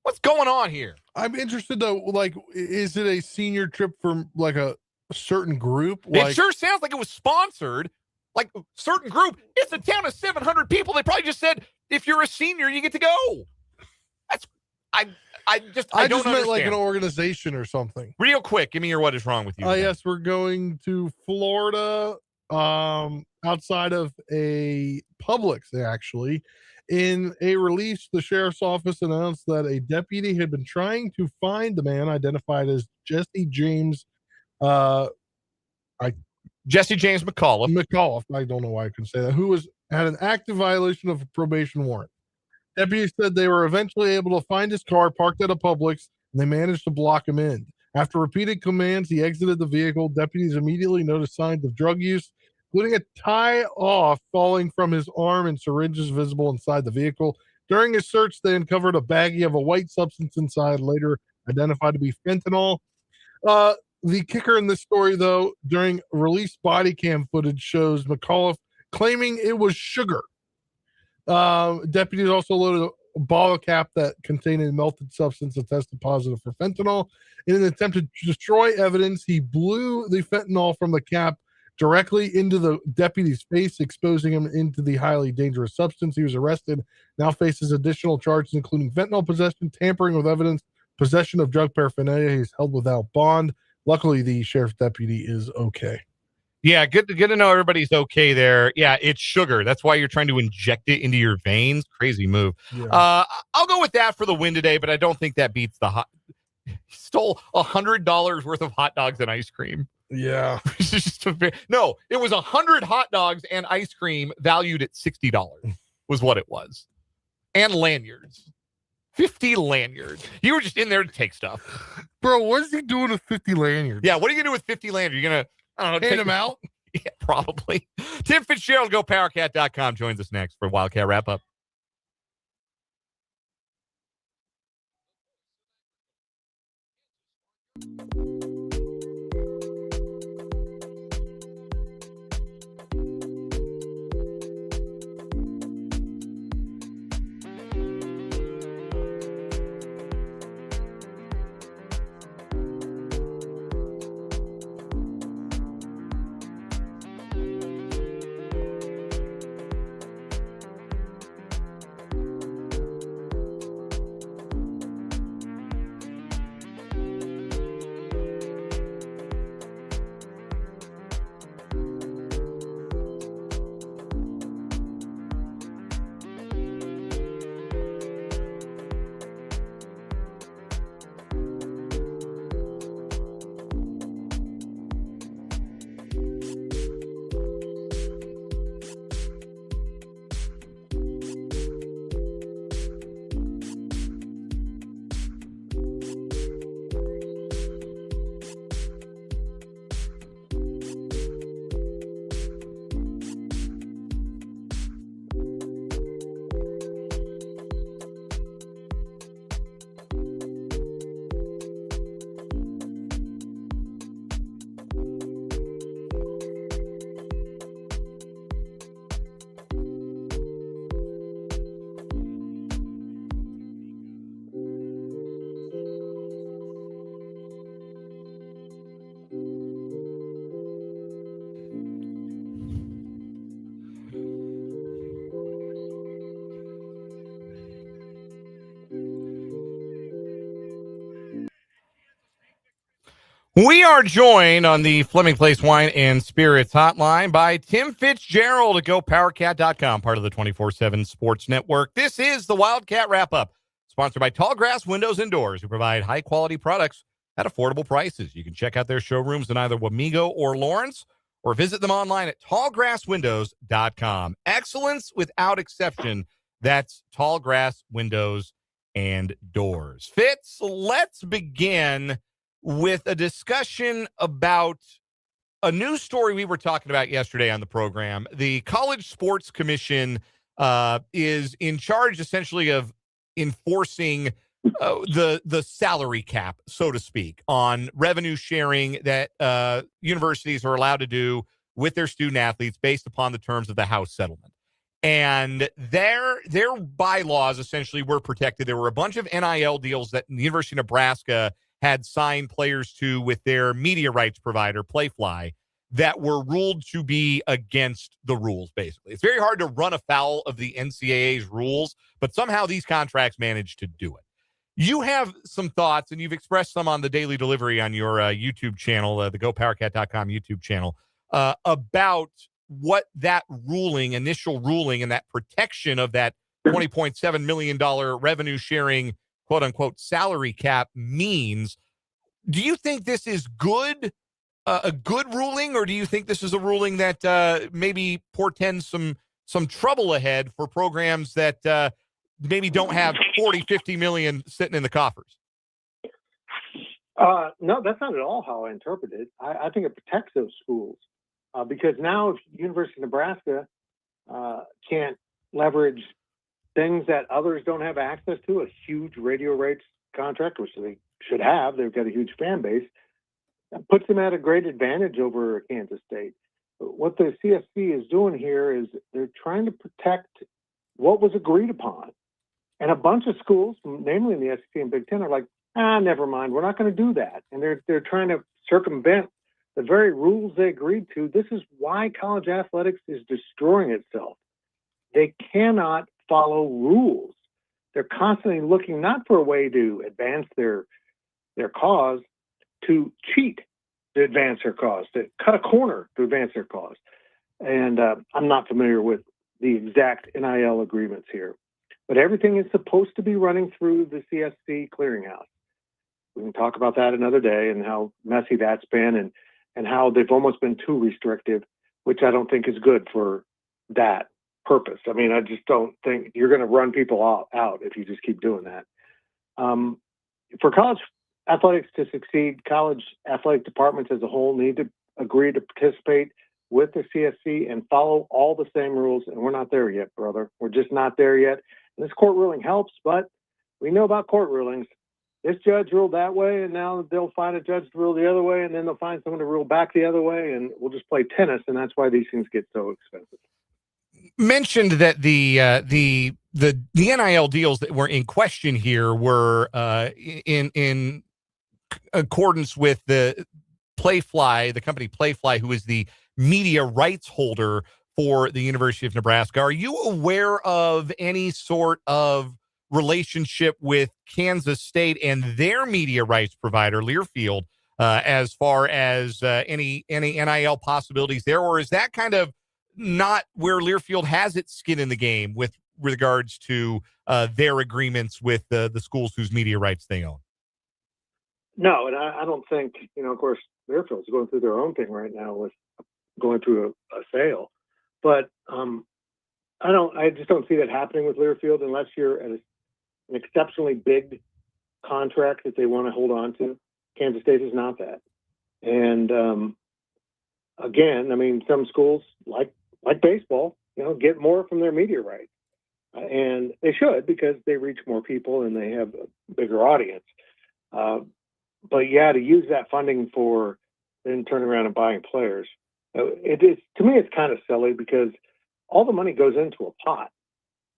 What's going on here? I'm interested though. Like, is it a senior trip from like a certain group? It sure sounds like it was sponsored. Like a certain group. It's a town of 700 people. They probably just said, if you're a senior, you get to go. That's I don't understand. Meant like an organization or something. Real quick, give me your What Is Wrong With You. Yes, we're going to Florida, outside of a Publix, actually. In a release, the sheriff's office announced that a deputy had been trying to find the man identified as Jesse James Jesse James McAuliffe. I don't know why I couldn't say that. Who had an active violation of a probation warrant. Deputies said they were eventually able to find his car parked at a Publix, and they managed to block him in. After repeated commands, he exited the vehicle. Deputies immediately noticed signs of drug use, including a tie-off falling from his arm and syringes visible inside the vehicle. During his search, they uncovered a baggie of a white substance inside, later identified to be fentanyl. The kicker in this story, though, during released body cam footage shows McAuliffe claiming it was sugar. Deputies also loaded a bottle cap that contained a melted substance that tested positive for fentanyl. In an attempt to destroy evidence, he blew the fentanyl from the cap directly into the deputy's face, exposing him into the highly dangerous substance. He was arrested, now faces additional charges, including fentanyl possession, tampering with evidence, possession of drug paraphernalia. He's held without bond. Luckily, the sheriff's deputy is okay. Yeah, good to know everybody's okay there. Yeah, it's sugar. That's why you're trying to inject it into your veins. Crazy move. Yeah. I'll go with that for the win today, but I don't think that beats the He stole $100 worth of hot dogs and ice cream. Yeah. No, it was 100 hot dogs and ice cream valued at $60 was what it was. And lanyards. 50 lanyards. You were just in there to take stuff. Bro, what is he doing with 50 lanyards? Yeah, what are you going to do with 50 lanyards? You're going to, I don't know, hand them out? Yeah, probably. Tim Fitzgerald, GoPowerCat.com, joins us next for Wildcat Wrap-Up. We are joined on the Fleming Place Wine and Spirits hotline by Tim Fitzgerald at GoPowerCat.com, part of the 24/7 Sports Network. This is the Wildcat Wrap-Up, sponsored by Tallgrass Windows and Doors, who provide high-quality products at affordable prices. You can check out their showrooms in either Wamego or Lawrence, or visit them online at tallgrasswindows.com. Excellence without exception. That's Tallgrass Windows and Doors. Fitz, let's begin with a discussion about a news story we were talking about yesterday on the program. The College Sports Commission is in charge, essentially, of enforcing the salary cap, so to speak, on revenue sharing that universities are allowed to do with their student athletes based upon the terms of the House settlement. And their bylaws essentially were protected. There were a bunch of NIL deals that the University of Nebraska had signed players to with their media rights provider, Playfly, that were ruled to be against the rules, basically. It's very hard to run afoul of the NCAA's rules, but somehow these contracts managed to do it. You have some thoughts, and you've expressed some on the Daily Delivery on your YouTube channel, the GoPowerCat.com YouTube channel, about what that initial ruling, and that protection of that $20.7 million revenue sharing, quote unquote, salary cap means. Do you think this is good, a good ruling, or do you think this is a ruling that maybe portends some trouble ahead for programs that maybe don't have 40, 50 million sitting in the coffers? No, that's not at all how I interpret it. I think it protects those schools because now if University of Nebraska can't leverage things that others don't have access to, a huge radio rights contract, which they should have, they've got a huge fan base, that puts them at a great advantage over Kansas State. What the CSC is doing here is they're trying to protect what was agreed upon. And a bunch of schools, namely in the SEC and Big Ten, are like, never mind, we're not going to do that. And they're trying to circumvent the very rules they agreed to. This is why college athletics is destroying itself. They cannot follow rules. They're constantly looking not for a way to advance their cause, to cheat to advance their cause, to cut a corner to advance their cause. And I'm not familiar with the exact NIL agreements here, but everything is supposed to be running through the CSC clearinghouse. We can talk about that another day and how messy that's been and how they've almost been too restrictive, which I don't think is good for that purpose. I mean, I just don't think you're going to run people out if you just keep doing that. For college athletics to succeed, college athletic departments as a whole need to agree to participate with the CSC and follow all the same rules. And we're not there yet, brother. We're just not there yet. And this court ruling helps, but we know about court rulings. This judge ruled that way, and now they'll find a judge to rule the other way, and then they'll find someone to rule back the other way, and we'll just play tennis, and that's why these things get so expensive. Mentioned that the NIL deals that were in question here were in accordance with the Playfly, the company Playfly, who is the media rights holder for the University of Nebraska. Are you aware of any sort of relationship with Kansas State and their media rights provider, Learfield, as far as any NIL possibilities there? Or is that kind of not where Learfield has its skin in the game with regards to their agreements with the schools whose media rights they own? No, and I don't think, of course, Learfield's going through their own thing right now with going through a sale. But I just don't see that happening with Learfield unless you're at an exceptionally big contract that they want to hold on to. Kansas State is not that. And again, I mean, some schools like baseball, get more from their media rights. And they should, because they reach more people and they have a bigger audience. But yeah, to use that funding for then turning around and buying players, it is, to me, it's kind of silly because all the money goes into a pot.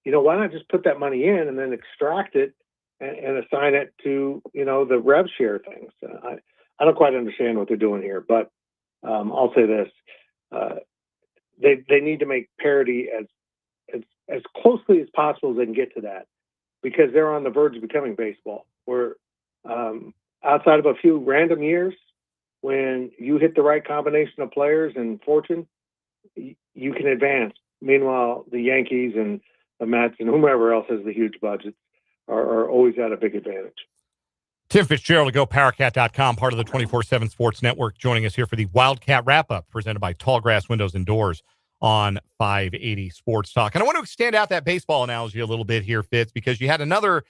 Why not just put that money in and then extract it and assign it to, the rev share things? I don't quite understand what they're doing here, but I'll say this. They need to make parity as closely as possible as they can get to that, because they're on the verge of becoming baseball, where outside of a few random years, when you hit the right combination of players and fortune, you can advance. Meanwhile, the Yankees and the Mets and whomever else has the huge budgets are always at a big advantage. Tim Fitzgerald of GoPowerCat.com, part of the 24/7 Sports Network, joining us here for the Wildcat Wrap-Up, presented by Tallgrass Windows and Doors on 580 Sports Talk. And I want to extend out that baseball analogy a little bit here, Fitz, because you had another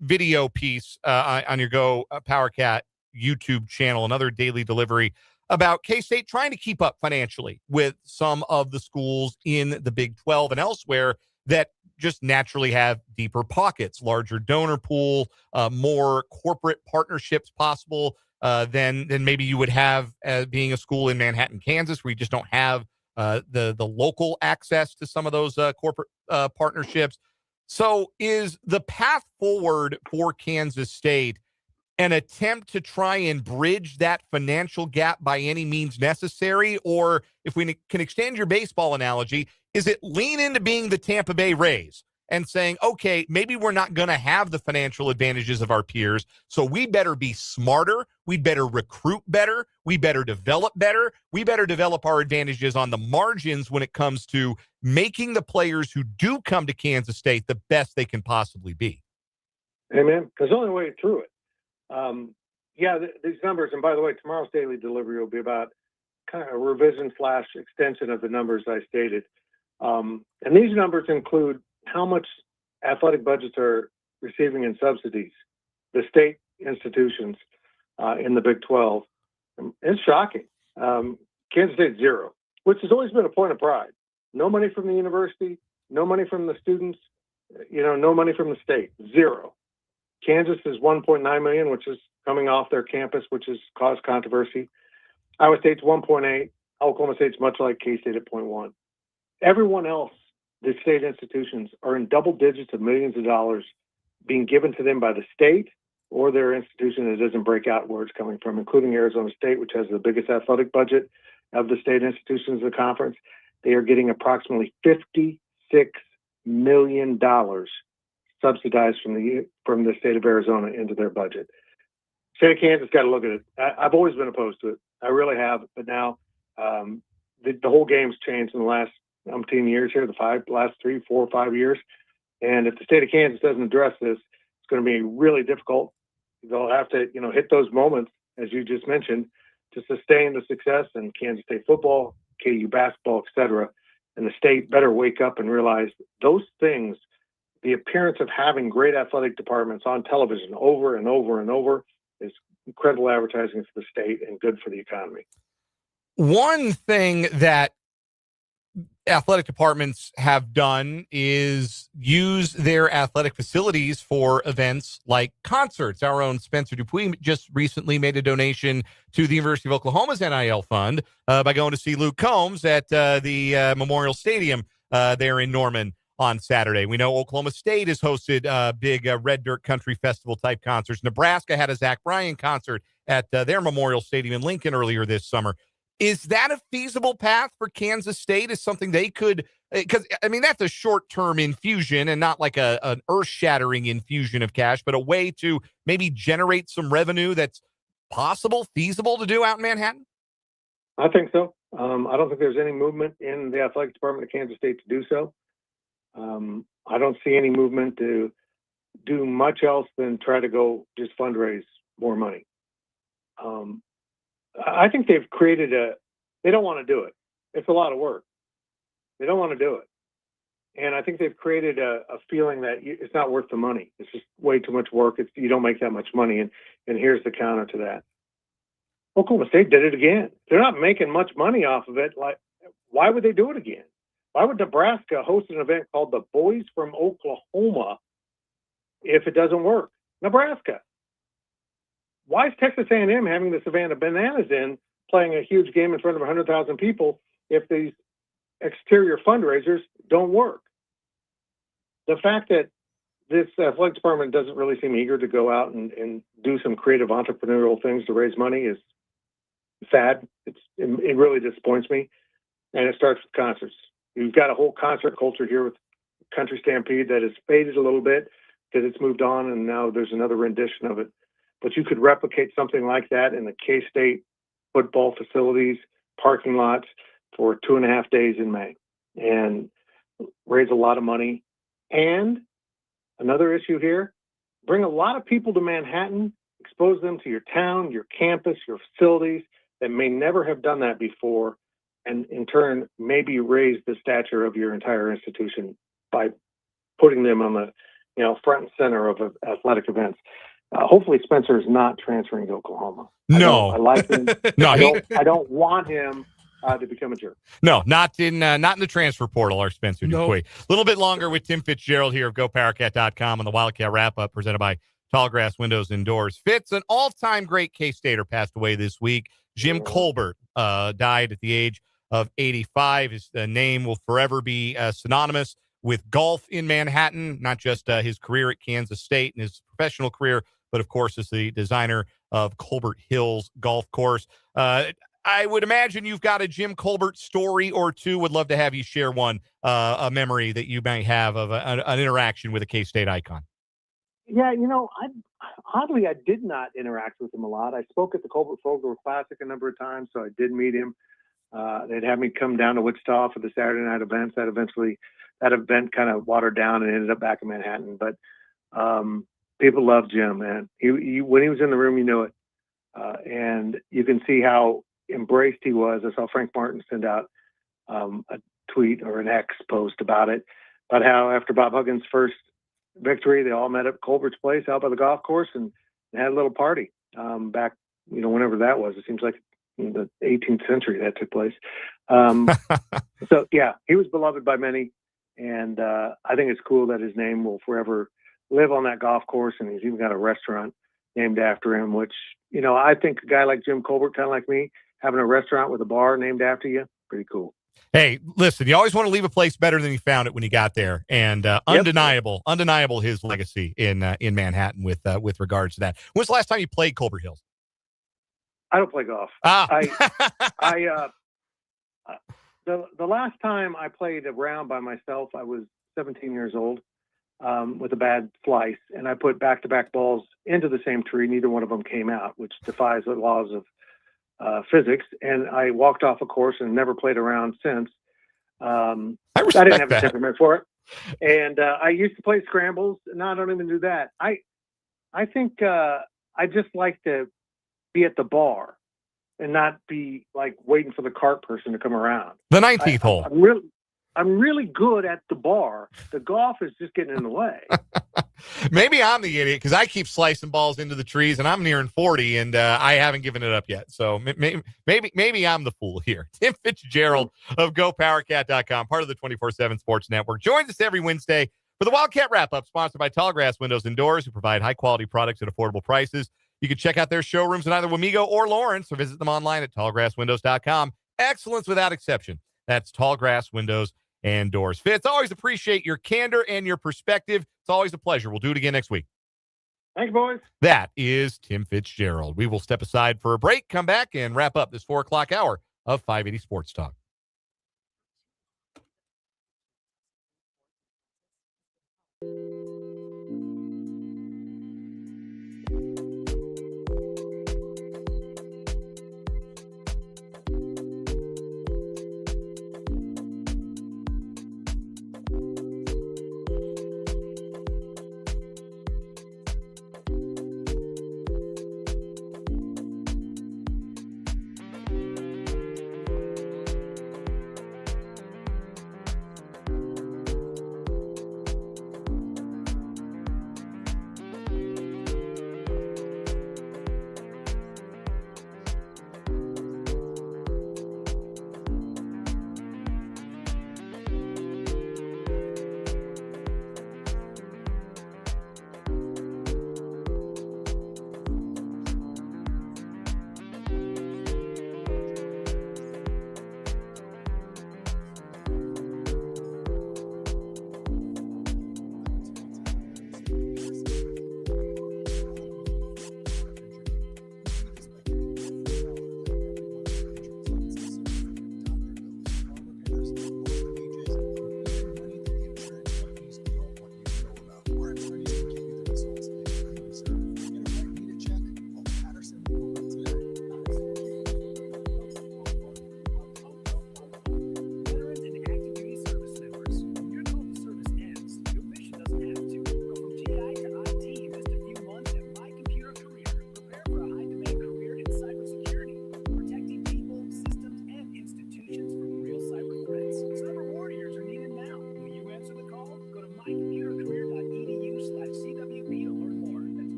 video piece on your Go PowerCat YouTube channel, another daily delivery about K-State trying to keep up financially with some of the schools in the Big 12 and elsewhere that just naturally have deeper pockets, larger donor pool, more corporate partnerships possible than maybe you would have being a school in Manhattan, Kansas, where you just don't have the local access to some of those corporate partnerships. So is the path forward for Kansas State an attempt to try and bridge that financial gap by any means necessary? Or if we can extend your baseball analogy, is it lean into being the Tampa Bay Rays and saying, okay, maybe we're not going to have the financial advantages of our peers, so we better be smarter, we better recruit better, we better develop better, we better develop our advantages on the margins when it comes to making the players who do come to Kansas State the best they can possibly be? Amen. Because the only way through it. These numbers, and by the way, tomorrow's daily delivery will be about kind of a revision / extension of the numbers I stated. And these numbers include how much athletic budgets are receiving in subsidies, the state institutions in the Big 12. It's shocking. Kansas State, zero, which has always been a point of pride. No money from the university, no money from the students, no money from the state, zero. Kansas is $1.9 million, which is coming off their campus, which has caused controversy. Iowa State's 1.8. Oklahoma State's much like K-State at 0.1. Everyone else, the state institutions, are in double digits of millions of dollars being given to them by the state or their institution that doesn't break out where it's coming from, including Arizona State, which has the biggest athletic budget of the state institutions of the conference. They are getting approximately $56 million subsidized from the state of Arizona into their budget. State of Kansas got to look at it. I've always been opposed to it. I really have, but now the whole game's changed in the last umpteen years here, last 3, 4, 5 years. And if the state of Kansas doesn't address this, it's going to be really difficult. They'll have to, hit those moments, as you just mentioned, to sustain the success in Kansas State football, KU basketball, et cetera. And the state better wake up and realize those things, the appearance of having great athletic departments on television over and over and over, is incredible advertising for the state and good for the economy. One thing that athletic departments have done is use their athletic facilities for events like concerts. Our own Spencer Dupuis just recently made a donation to the University of Oklahoma's NIL fund by going to see Luke Combs at the Memorial Stadium there in Norman on Saturday. We know Oklahoma State has hosted big Red Dirt Country Festival type concerts. Nebraska had a Zach Bryan concert at their Memorial Stadium in Lincoln earlier this summer. Is that a feasible path for Kansas State? Is something they could, because that's a short-term infusion and not like an earth-shattering infusion of cash, but a way to maybe generate some revenue that's possible, feasible to do out in Manhattan? I think so. I don't think there's any movement in the athletic department of Kansas State to do so. I don't see any movement to do much else than try to go just fundraise more money. I think they've created they don't want to do it. It's a lot of work. They don't want to do it. And I think they've created a feeling that it's not worth the money. It's just way too much work. You don't make that much money. And here's the counter to that. Oklahoma State did it again. They're not making much money off of it. Like, why would they do it again? Why would Nebraska host an event called the Boys from Oklahoma if it doesn't work? Nebraska. Why is Texas A&M having the Savannah Bananas in playing a huge game in front of 100,000 people if these exterior fundraisers don't work? The fact that this athletic department doesn't really seem eager to go out and do some creative entrepreneurial things to raise money is sad. It really disappoints me. And it starts with concerts. You've got a whole concert culture here with Country Stampede that has faded a little bit because it's moved on, and now there's another rendition of it. but you could replicate something like that in the K-State football facilities, parking lots for 2.5 days in May and raise a lot of money. And another issue here, bring a lot of people to Manhattan, expose them to your town, your campus, your facilities that may never have done that before, and in turn, maybe raise the stature of your entire institution by putting them on the front and center of athletic events. Hopefully Spencer is not transferring to Oklahoma. No. I like him. No, I don't want him to become a jerk. No, not in the transfer portal, our Spencer Dupuy. A little bit longer with Tim Fitzgerald here of GoPowerCat.com on the Wildcat Wrap-Up presented by Tallgrass Windows and Doors. Fitz, an all-time great K-Stater passed away this week. Jim Colbert died at the age of 85. His name will forever be synonymous with golf in Manhattan, not just his career at Kansas State and his professional career, but of course as the designer of Colbert Hills Golf Course. I would imagine you've got a Jim Colbert story or two. Would love to have you share one, a memory that you might have of an interaction with a K-State icon. Yeah, oddly, I did not interact with him a lot. I spoke at the Colbert Fogler Classic a number of times, so I did meet him. They'd have me come down to Wichita for the Saturday night events. That event kind of watered down and ended up back in Manhattan. But people love Jim, man. He when he was in the room, you knew it. And you can see how embraced he was. I saw Frank Martin send out a tweet or an X post about how after Bob Huggins' first victory, they all met at Colbert's place out by the golf course and had a little party back, whenever that was. It seems like in the 18th century that took place. So, yeah, he was beloved by many. And I think it's cool that his name will forever live on that golf course. And he's even got a restaurant named after him, which, I think a guy like Jim Colbert, kind of like me, having a restaurant with a bar named after you, pretty cool. Hey, listen, you always want to leave a place better than you found it when you got there. And undeniable his legacy in Manhattan with regards to that. When's the last time you played Colbert Hills? I don't play golf. The last time I played a round by myself, I was 17 years old with a bad slice, and I put back-to-back balls into the same tree. Neither one of them came out, which defies the laws of physics. And I walked off a course and never played around since. I didn't have the temperament for it. And I used to play scrambles. Now I don't even do that. I think I just like to be at the bar and not be like waiting for the cart person to come around. The 19th hole. I'm really good at the bar. The golf is just getting in the way. Maybe I'm the idiot because I keep slicing balls into the trees, and I'm nearing 40, and I haven't given it up yet. So maybe I'm the fool here. Tim Fitzgerald of GoPowerCat.com, part of the 24/7 Sports Network, joins us every Wednesday for the Wildcat Wrap-Up, sponsored by Tallgrass Windows and Doors, who provide high-quality products at affordable prices. You can check out their showrooms in either Wamego or Lawrence, or visit them online at tallgrasswindows.com. Excellence without exception. That's Tallgrass Windows and Doors. Fitz, always appreciate your candor and your perspective. It's always a pleasure. We'll do it again next week. Thanks, boys. That is Tim Fitzgerald. We will step aside for a break, come back, and wrap up this 4 o'clock hour of 580 Sports Talk.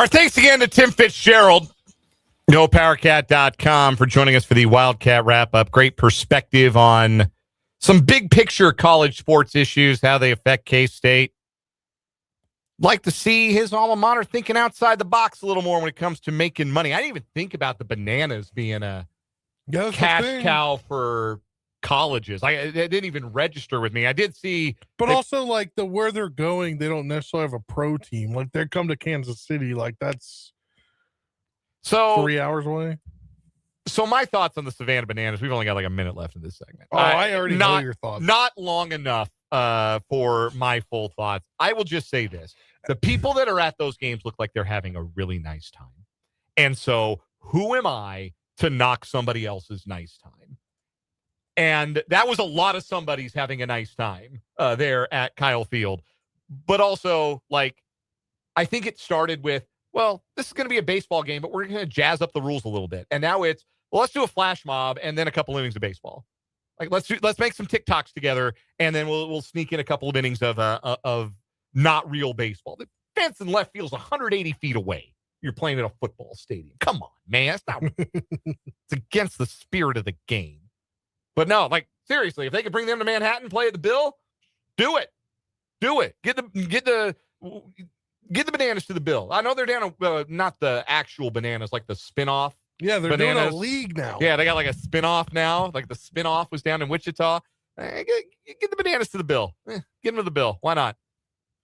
Our thanks again to Tim Fitzgerald, NoPowerCat.com, for joining us for the Wildcat wrap-up. Great perspective on some big-picture college sports issues, how they affect K-State. Like to see his alma mater thinking outside the box a little more when it comes to making money. I didn't even think about the Bananas being a cash cow for colleges. It didn't even register with me. I did see, but also like where they're going, they don't necessarily have a pro team. Like they come to Kansas City, like that's 3 hours away. So my thoughts on the Savannah Bananas. We've only got like a minute left in this segment. Oh, I already know your thoughts. Not long enough for my full thoughts. I will just say this. The people that are at those games look like they're having a really nice time. And so who am I to knock somebody else's nice time? And that was a lot of somebody's having a nice time there at Kyle Field. But also, like, I think it started with, well, this is going to be a baseball game, but we're going to jazz up the rules a little bit. And now it's, well, let's do a flash mob and then a couple innings of baseball. Like, let's make some TikToks together, and then we'll sneak in a couple of innings of not real baseball. The fence in left field's 180 feet away. You're playing at a football stadium. Come on, man. It's not. It's against the spirit of the game. But no, like, seriously, if they could bring them to Manhattan, play at the Bill, do it. Do it. Get the Bananas to the Bill. I know they're down not the actual Bananas, like the spin-off. Yeah, they're Bananas. doing a league now. Yeah, they got like a spin-off now. Like the spin-off was down in Wichita. Get the Bananas to the Bill. Get them to the Bill. Why not?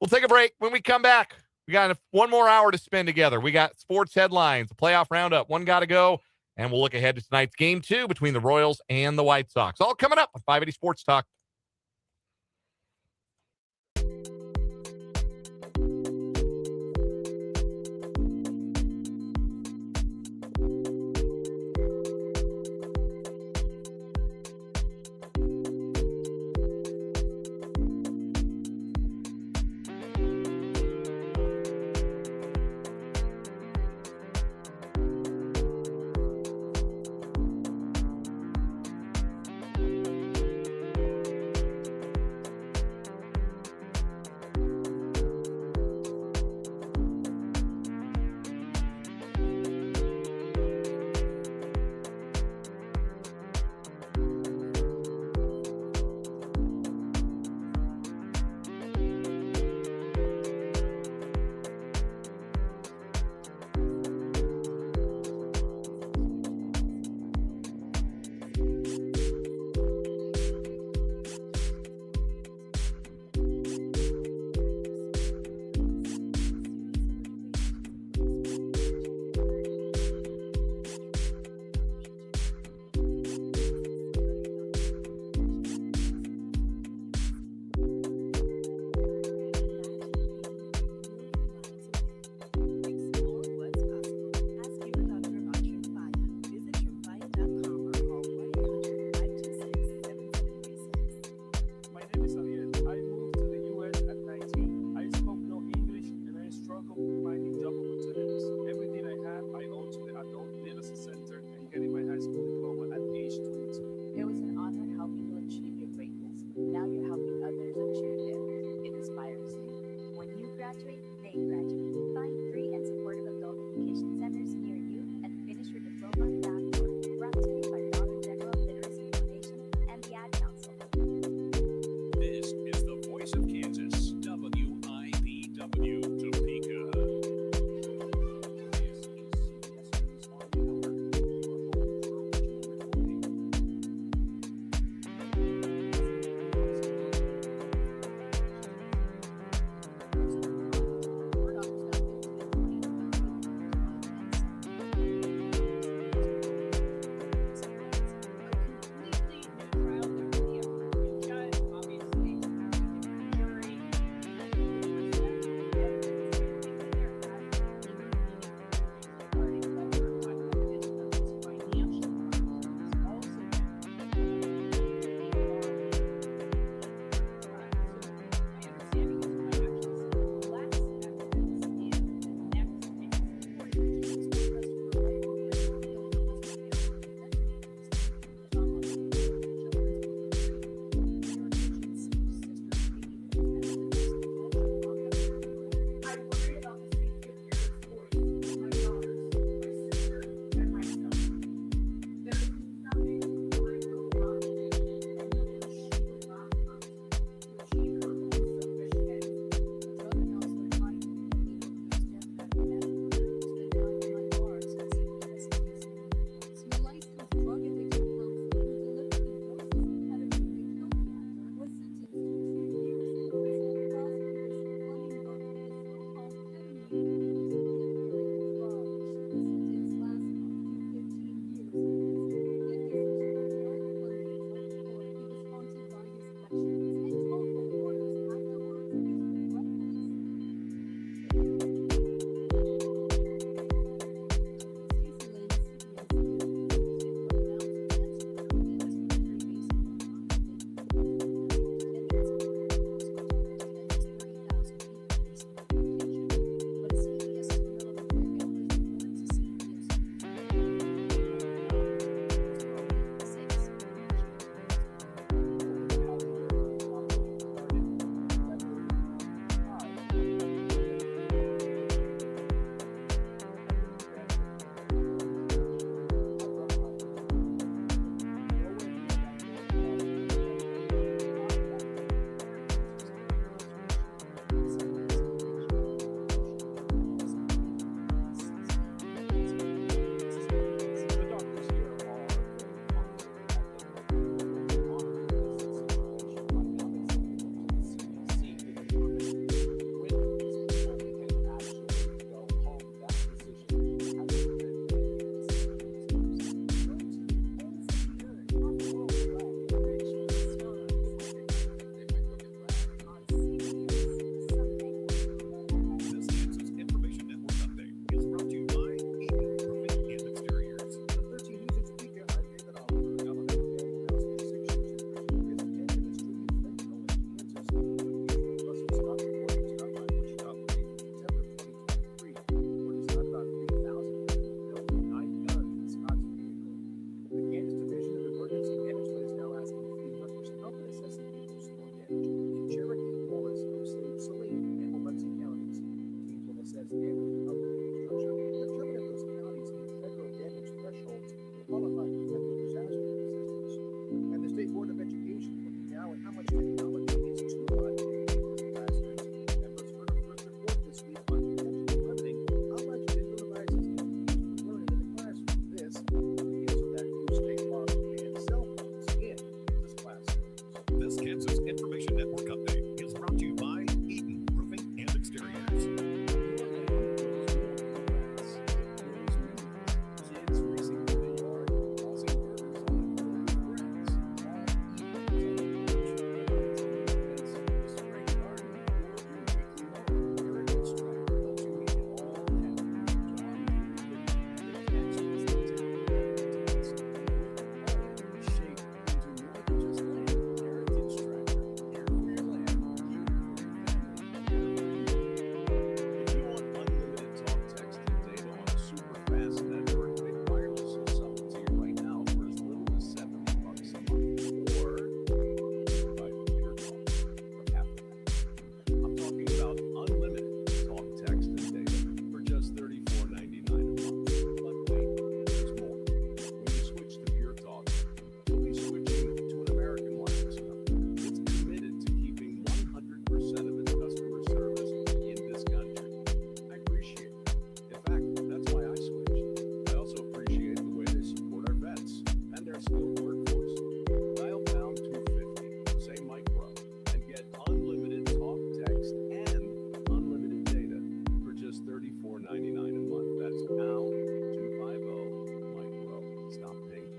We'll take a break. When we come back, we got one more hour to spend together. We got sports headlines, a playoff roundup. One got to go. And we'll look ahead to tonight's game 2 between the Royals and the White Sox. All coming up on 580 Sports Talk.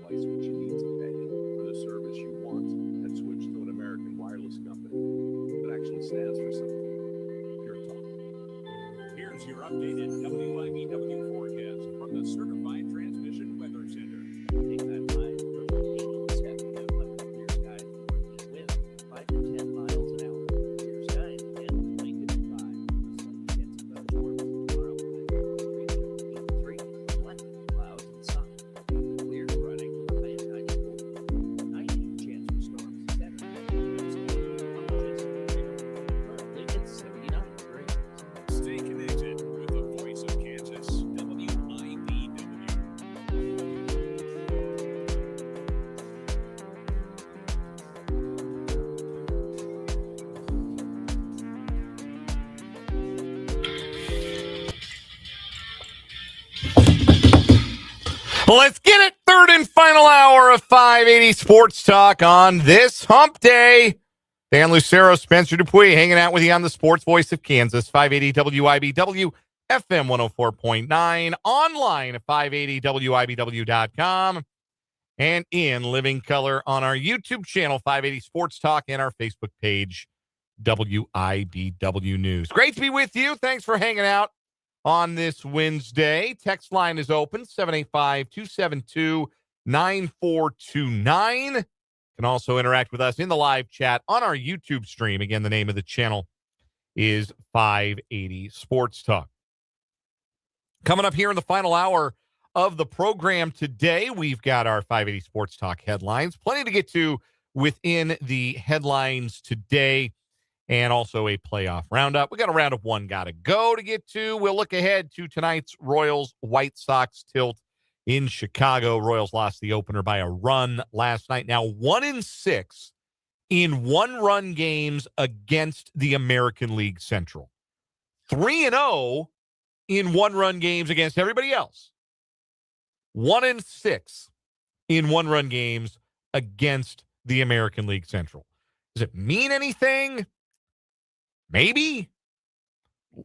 device which you need today for the service you want and switch to an American wireless company that actually stands for something. Pure talk. Here's your updated WIBW forecast from the Certified Transmission Weather Center. Take that line from 87 under clear skies and northeast winds, 5 to 10 miles an hour. Clear skies again, 9:55. Slight chance of thunderstorms tomorrow. High 83, flat clouds and sun. Clear running, high at 94. 90 chance for storms Saturday. Currently it's 79 degrees. Stay connected with the voice of Kansas, WIBW. Let's get it. Third and final hour of 580 Sports Talk on this hump day. Dan Lucero, Spencer Dupuis hanging out with you on the sports voice of Kansas, 580 WIBW, FM 104.9, online at 580WIBW.com, and in living color on our YouTube channel, 580 Sports Talk, and our Facebook page, WIBW News. Great to be with you. Thanks for hanging out on this Wednesday. Text line is open, 785-272-9429. Can also interact with us in the live chat on our YouTube stream. Again, the name of the channel is 580 Sports Talk. Coming up here in the final hour of the program today, we've got our 580 Sports Talk headlines. Plenty to get to within the headlines today, and also a playoff roundup. We got a round of one got to go to get to. We'll look ahead to tonight's Royals-White Sox tilt in Chicago. Royals lost the opener by a run last night. Now 1-6 in one-run games against the American League Central. 3-0 in one-run games against everybody else. 1-6 in one-run games against the American League Central. Does it mean anything? Maybe.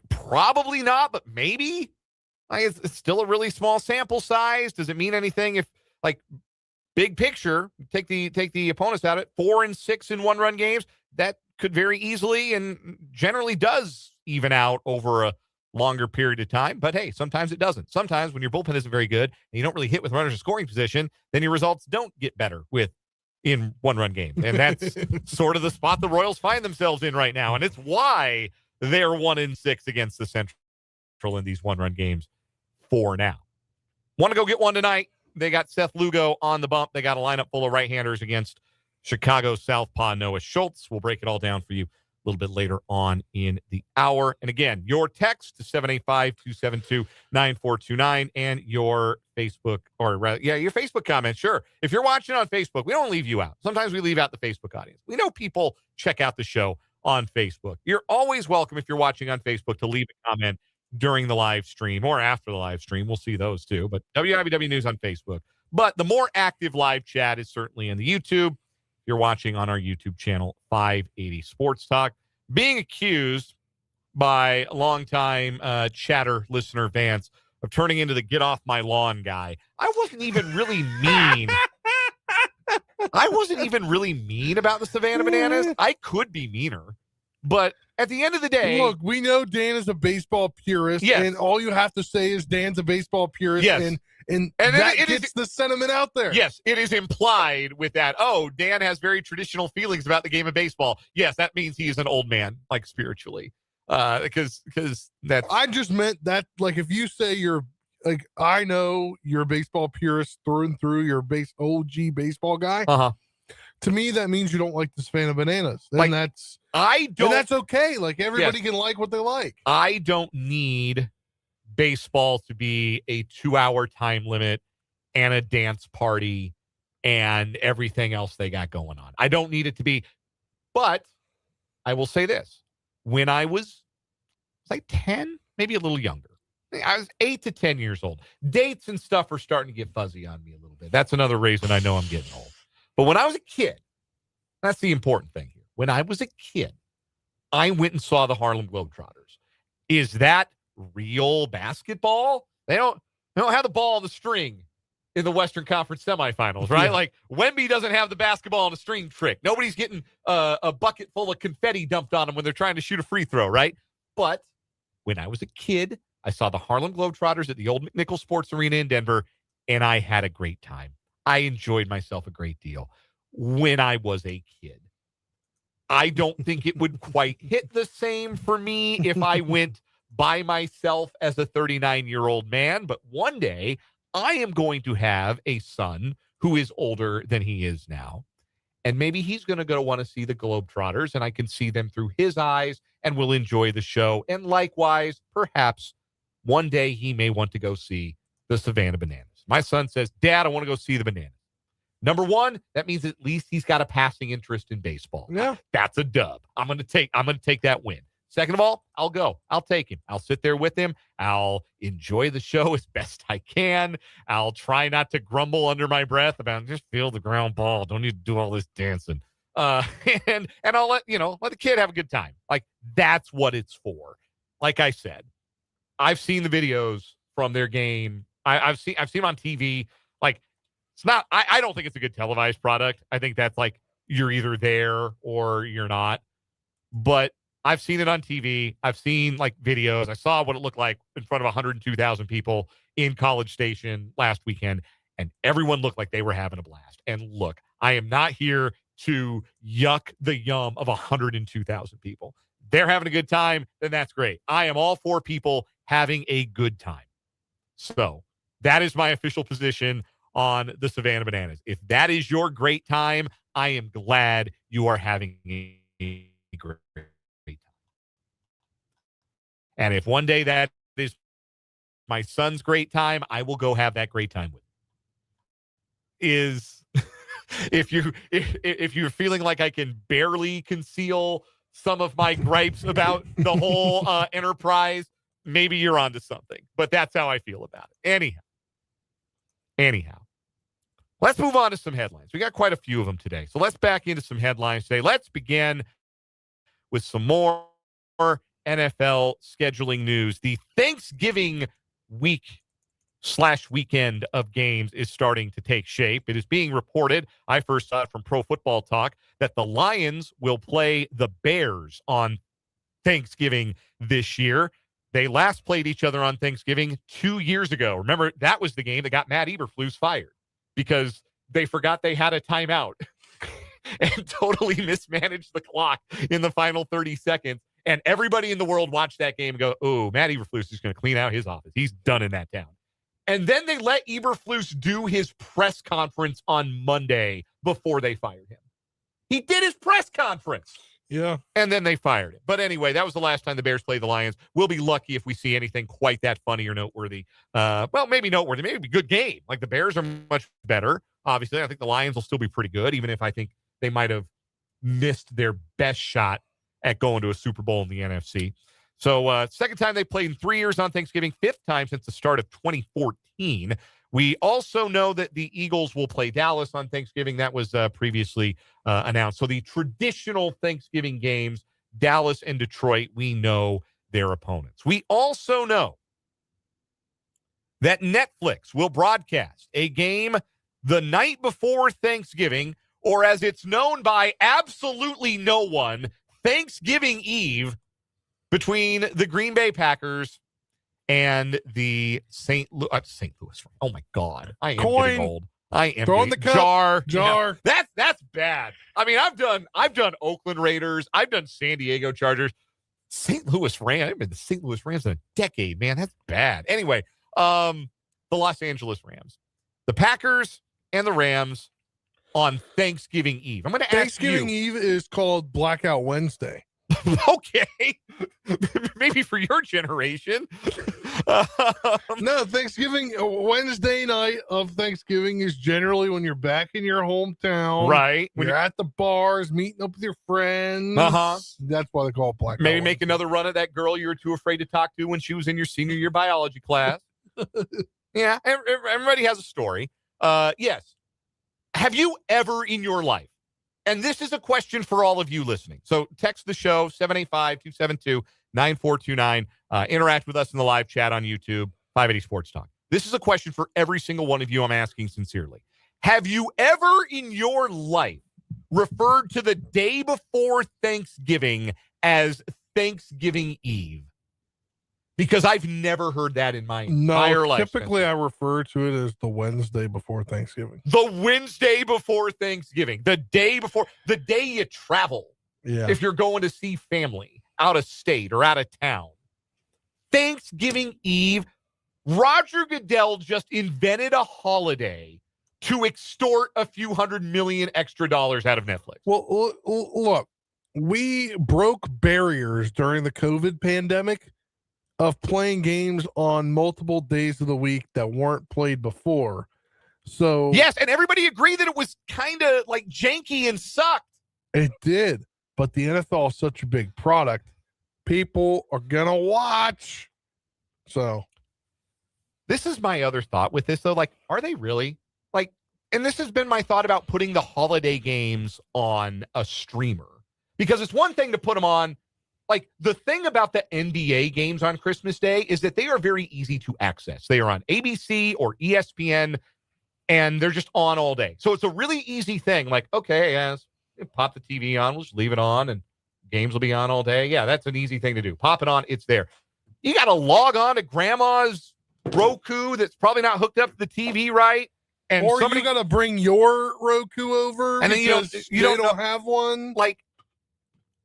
Probably not, but maybe. It's still a really small sample size. Does it mean anything if, like, big picture, take the opponents out of it, 4-6 in one-run games? That could very easily and generally does even out over a longer period of time. But hey, sometimes it doesn't. Sometimes when your bullpen isn't very good and you don't really hit with runners in scoring position, then your results don't get better in one-run games. And that's sort of the spot the Royals find themselves in right now. And it's why they're 1-6 against the Central in these one-run games for now. Want to go get one tonight? They got Seth Lugo on the bump. They got a lineup full of right-handers against Chicago southpaw Noah Schultz. We'll break it all down for you a little bit later on in the hour. And again, your text to 785-272-9429 and your Facebook, your Facebook comments. Sure. If you're watching on Facebook, we don't leave you out. Sometimes we leave out the Facebook audience. We know people check out the show on Facebook. You're always welcome if you're watching on Facebook to leave a comment during the live stream or after the live stream. We'll see those too. But WIBW News on Facebook. But the more active live chat is certainly in the YouTube. You're watching on our YouTube channel, 580 Sports Talk. Being accused by a longtime chatter listener Vance of turning into the get off my lawn guy. I wasn't even really mean. I wasn't even really mean about the Savannah Bananas. I could be meaner. But at the end of the day, look, we know Dan is a baseball purist, yes, and all you have to say is Dan's a baseball purist, yes, and that gets the sentiment out there. Yes, it is implied with that. Oh, Dan has very traditional feelings about the game of baseball. Yes, that means he's an old man, like spiritually, because that's. I just meant that, like, if you say you're like, I know you're a baseball purist through and through, you're a OG baseball guy. To me, that means you don't like the Savannah Bananas, and that's okay. Like, everybody can like what they like. I don't need baseball to be a 2-hour time limit and a dance party and everything else they got going on. I don't need it to be. But I will say this: when I was like 10, maybe a little younger, I was 8 to 10 years old. Dates and stuff are starting to get fuzzy on me a little bit. That's another reason I know I'm getting old. But when I was a kid, that's the important thing here. When I was a kid, I went and saw the Harlem Globetrotters. Is that real basketball? They don't have the ball, the string. in the Western Conference semifinals, right? Yeah. Like, Wemby doesn't have the basketball on a string trick. Nobody's getting a bucket full of confetti dumped on them when they're trying to shoot a free throw, right? But when I was a kid, I saw the Harlem Globetrotters at the old McNichol Sports Arena in Denver, and I had a great time. I enjoyed myself a great deal when I was a kid. I don't think it would quite hit the same for me if I went by myself as a 39-year-old man, but one day I am going to have a son who is older than he is now, and maybe he's going to go want to see the Globetrotters, and I can see them through his eyes and will enjoy the show, and likewise, perhaps one day he may want to go see the Savannah Bananas. My son says, Dad, I want to go see the Bananas. Number one, that means at least he's got a passing interest in baseball. Yeah. That's a dub. I'm going to take that win. Second of all, I'll go. I'll take him. I'll sit there with him. I'll enjoy the show as best I can. I'll try not to grumble under my breath about just feel the ground ball. Don't need to do all this dancing. And I'll let the kid have a good time. Like, that's what it's for. Like I said, I've seen the videos from their game. I've seen them on TV. Like, it's not, I don't think it's a good televised product. I think that's like, you're either there or you're not. But I've seen it on TV. I've seen like videos. I saw what it looked like in front of 102,000 people in College Station last weekend, and everyone looked like they were having a blast. And look, I am not here to yuck the yum of 102,000 people. They're having a good time, then that's great. I am all for people having a good time. So that is my official position on the Savannah Bananas. If that is your great time, I am glad you are having a great time. And if one day that is my son's great time, I will go have that great time with him. If you're feeling like I can barely conceal some of my gripes about the whole enterprise, maybe you're onto something. But that's how I feel about it. Anyhow, let's move on to some headlines. We got quite a few of them today. So let's back into some headlines today. Let's begin with some more NFL scheduling news. The Thanksgiving week/weekend of games is starting to take shape. It is being reported, I first saw it from Pro Football Talk, that the Lions will play the Bears on Thanksgiving this year. They last played each other on Thanksgiving 2 years ago. Remember, that was the game that got Matt Eberflus fired because they forgot they had a timeout and totally mismanaged the clock in the final 30 seconds. And everybody in the world watched that game and go, oh, Matt Eberflus is going to clean out his office. He's done in that town. And then they let Eberflus do his press conference on Monday before they fired him. He did his press conference. Yeah. And then they fired it. But anyway, that was the last time the Bears played the Lions. We'll be lucky if we see anything quite that funny or noteworthy. Well, maybe noteworthy. Maybe a good game. Like, the Bears are much better. Obviously, I think the Lions will still be pretty good, even if I think they might have missed their best shot at going to a Super Bowl in the NFC. So second time they played in 3 years on Thanksgiving, fifth time since the start of 2014. We also know that the Eagles will play Dallas on Thanksgiving. That was previously announced. So the traditional Thanksgiving games, Dallas and Detroit, we know their opponents. We also know that Netflix will broadcast a game the night before Thanksgiving, or as it's known by absolutely no one, Thanksgiving Eve, between the Green Bay Packers and the St. Louis. Oh my God, I am getting old. I am Throw in the cup. Jar. Yeah, that's bad. I mean, I've done Oakland Raiders. I've done San Diego Chargers. St. Louis Rams. I've been the St. Louis Rams in a decade, man. That's bad. Anyway, the Los Angeles Rams, the Packers, and the Rams on Thanksgiving Eve. I'm going to ask you. Thanksgiving Eve is called Blackout Wednesday. Okay. Maybe for your generation. No, Thanksgiving, Wednesday night of Thanksgiving is generally when you're back in your hometown. Right. When you're at the bars, meeting up with your friends. Uh-huh. That's why they call it Blackout Maybe Wednesday. make another run at that girl you were too afraid to talk to when she was in your senior year biology class. Yeah, everybody has a story. Yes. Have you ever in your life, and this is a question for all of you listening, so text the show, 785-272-9429. Interact with us in the live chat on YouTube, 580 Sports Talk. This is a question for every single one of you I'm asking sincerely. Have you ever in your life referred to the day before Thanksgiving as Thanksgiving Eve? Because I've never heard that in my entire life. Typically, I refer to it as the Wednesday before Thanksgiving. The Wednesday before Thanksgiving, the day before, the day you travel. Yeah. If you're going to see family out of state or out of town. Thanksgiving Eve, Roger Goodell just invented a holiday to extort a few $100 million extra dollars out of Netflix. Well, look, we broke barriers during the COVID pandemic of playing games on multiple days of the week that weren't played before. So yes, and everybody agreed that it was kind of like janky and sucked. It did, but the NFL is such a big product. People are gonna watch. So this is my other thought with this, though. Like, are they really? Like, and this has been my thought about putting the holiday games on a streamer. Because it's one thing to put them on. Like, the thing about the NBA games on Christmas Day is that they are very easy to access. They are on ABC or ESPN, and they're just on all day. So it's a really easy thing. Like, okay, yes, pop the TV on, we'll just leave it on, and games will be on all day. Yeah, that's an easy thing to do. Pop it on, it's there. You got to log on to grandma's Roku that's probably not hooked up to the TV right. And or somebody you got to bring your Roku over and then you don't have one. Like,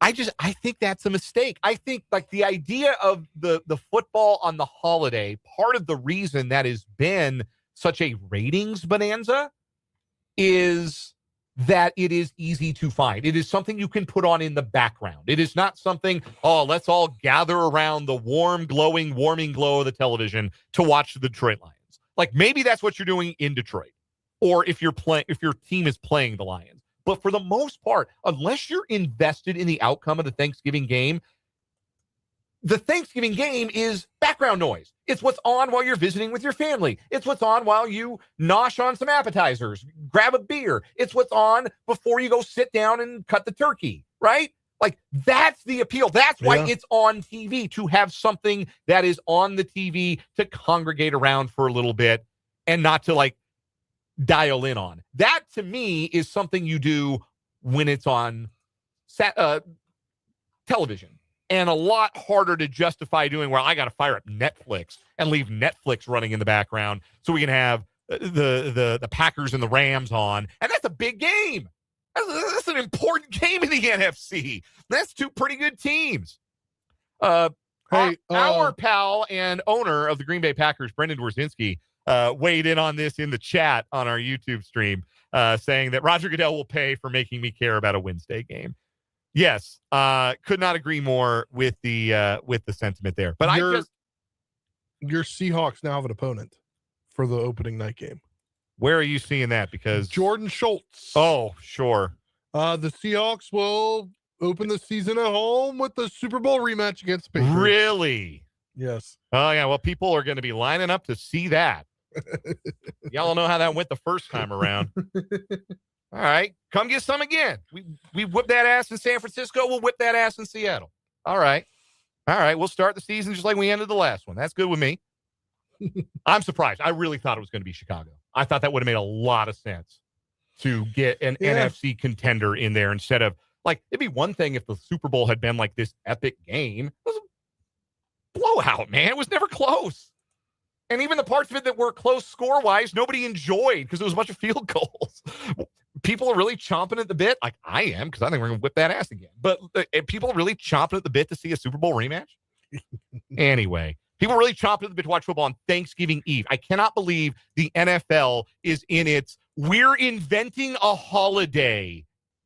I think that's a mistake. I think like the idea of the football on the holiday, part of the reason that has been such a ratings bonanza is that it is easy to find. It is something you can put on in the background. It is not something, oh, let's all gather around the warming glow of the television to watch the Detroit Lions. Like maybe that's what you're doing in Detroit, or if your team is playing the Lions. But for the most part, unless you're invested in the outcome of the Thanksgiving game is background noise. It's what's on while you're visiting with your family. It's what's on while you nosh on some appetizers, grab a beer. It's what's on before you go sit down and cut the turkey, right? Like, that's the appeal. That's why it's on TV, to have something that is on the TV to congregate around for a little bit and not to, like, dial in on. That, to me, is something you do when it's on television. And a lot harder to justify doing, well, I got to fire up Netflix and leave Netflix running in the background so we can have the Packers and the Rams on. And that's a big game. That's an important game in the NFC. That's two pretty good teams. Our pal and owner of the Green Bay Packers, Brendan Dworzinski, weighed in on this in the chat on our YouTube stream, saying that Roger Goodell will pay for making me care about a Wednesday game. Yes, could not agree more with the sentiment there. But your Seahawks now have an opponent for the opening night game. Where are you seeing that? Because Jordan Schultz. Oh, sure. The Seahawks will open the season at home with the Super Bowl rematch against the Patriots. Really? Yes. Oh yeah. Well, people are going to be lining up to see that. Y'all know how that went the first time around. All right, come get some again. We whipped that ass in San Francisco. We'll whip that ass in Seattle. All right. We'll start the season just like we ended the last one. That's good with me. I'm surprised. I really thought it was going to be Chicago. I thought that would have made a lot of sense to get an NFC contender in there instead of, like, it'd be one thing if the Super Bowl had been like this epic game. It was a blowout, man. It was never close. And even the parts of it that were close score-wise, nobody enjoyed because it was a bunch of field goals. People are really chomping at the bit, like I am, because I think we're going to whip that ass again. But people are really chomping at the bit to see a Super Bowl rematch? Anyway, people are really chomping at the bit to watch football on Thanksgiving Eve. I cannot believe the NFL is in its we're inventing a holiday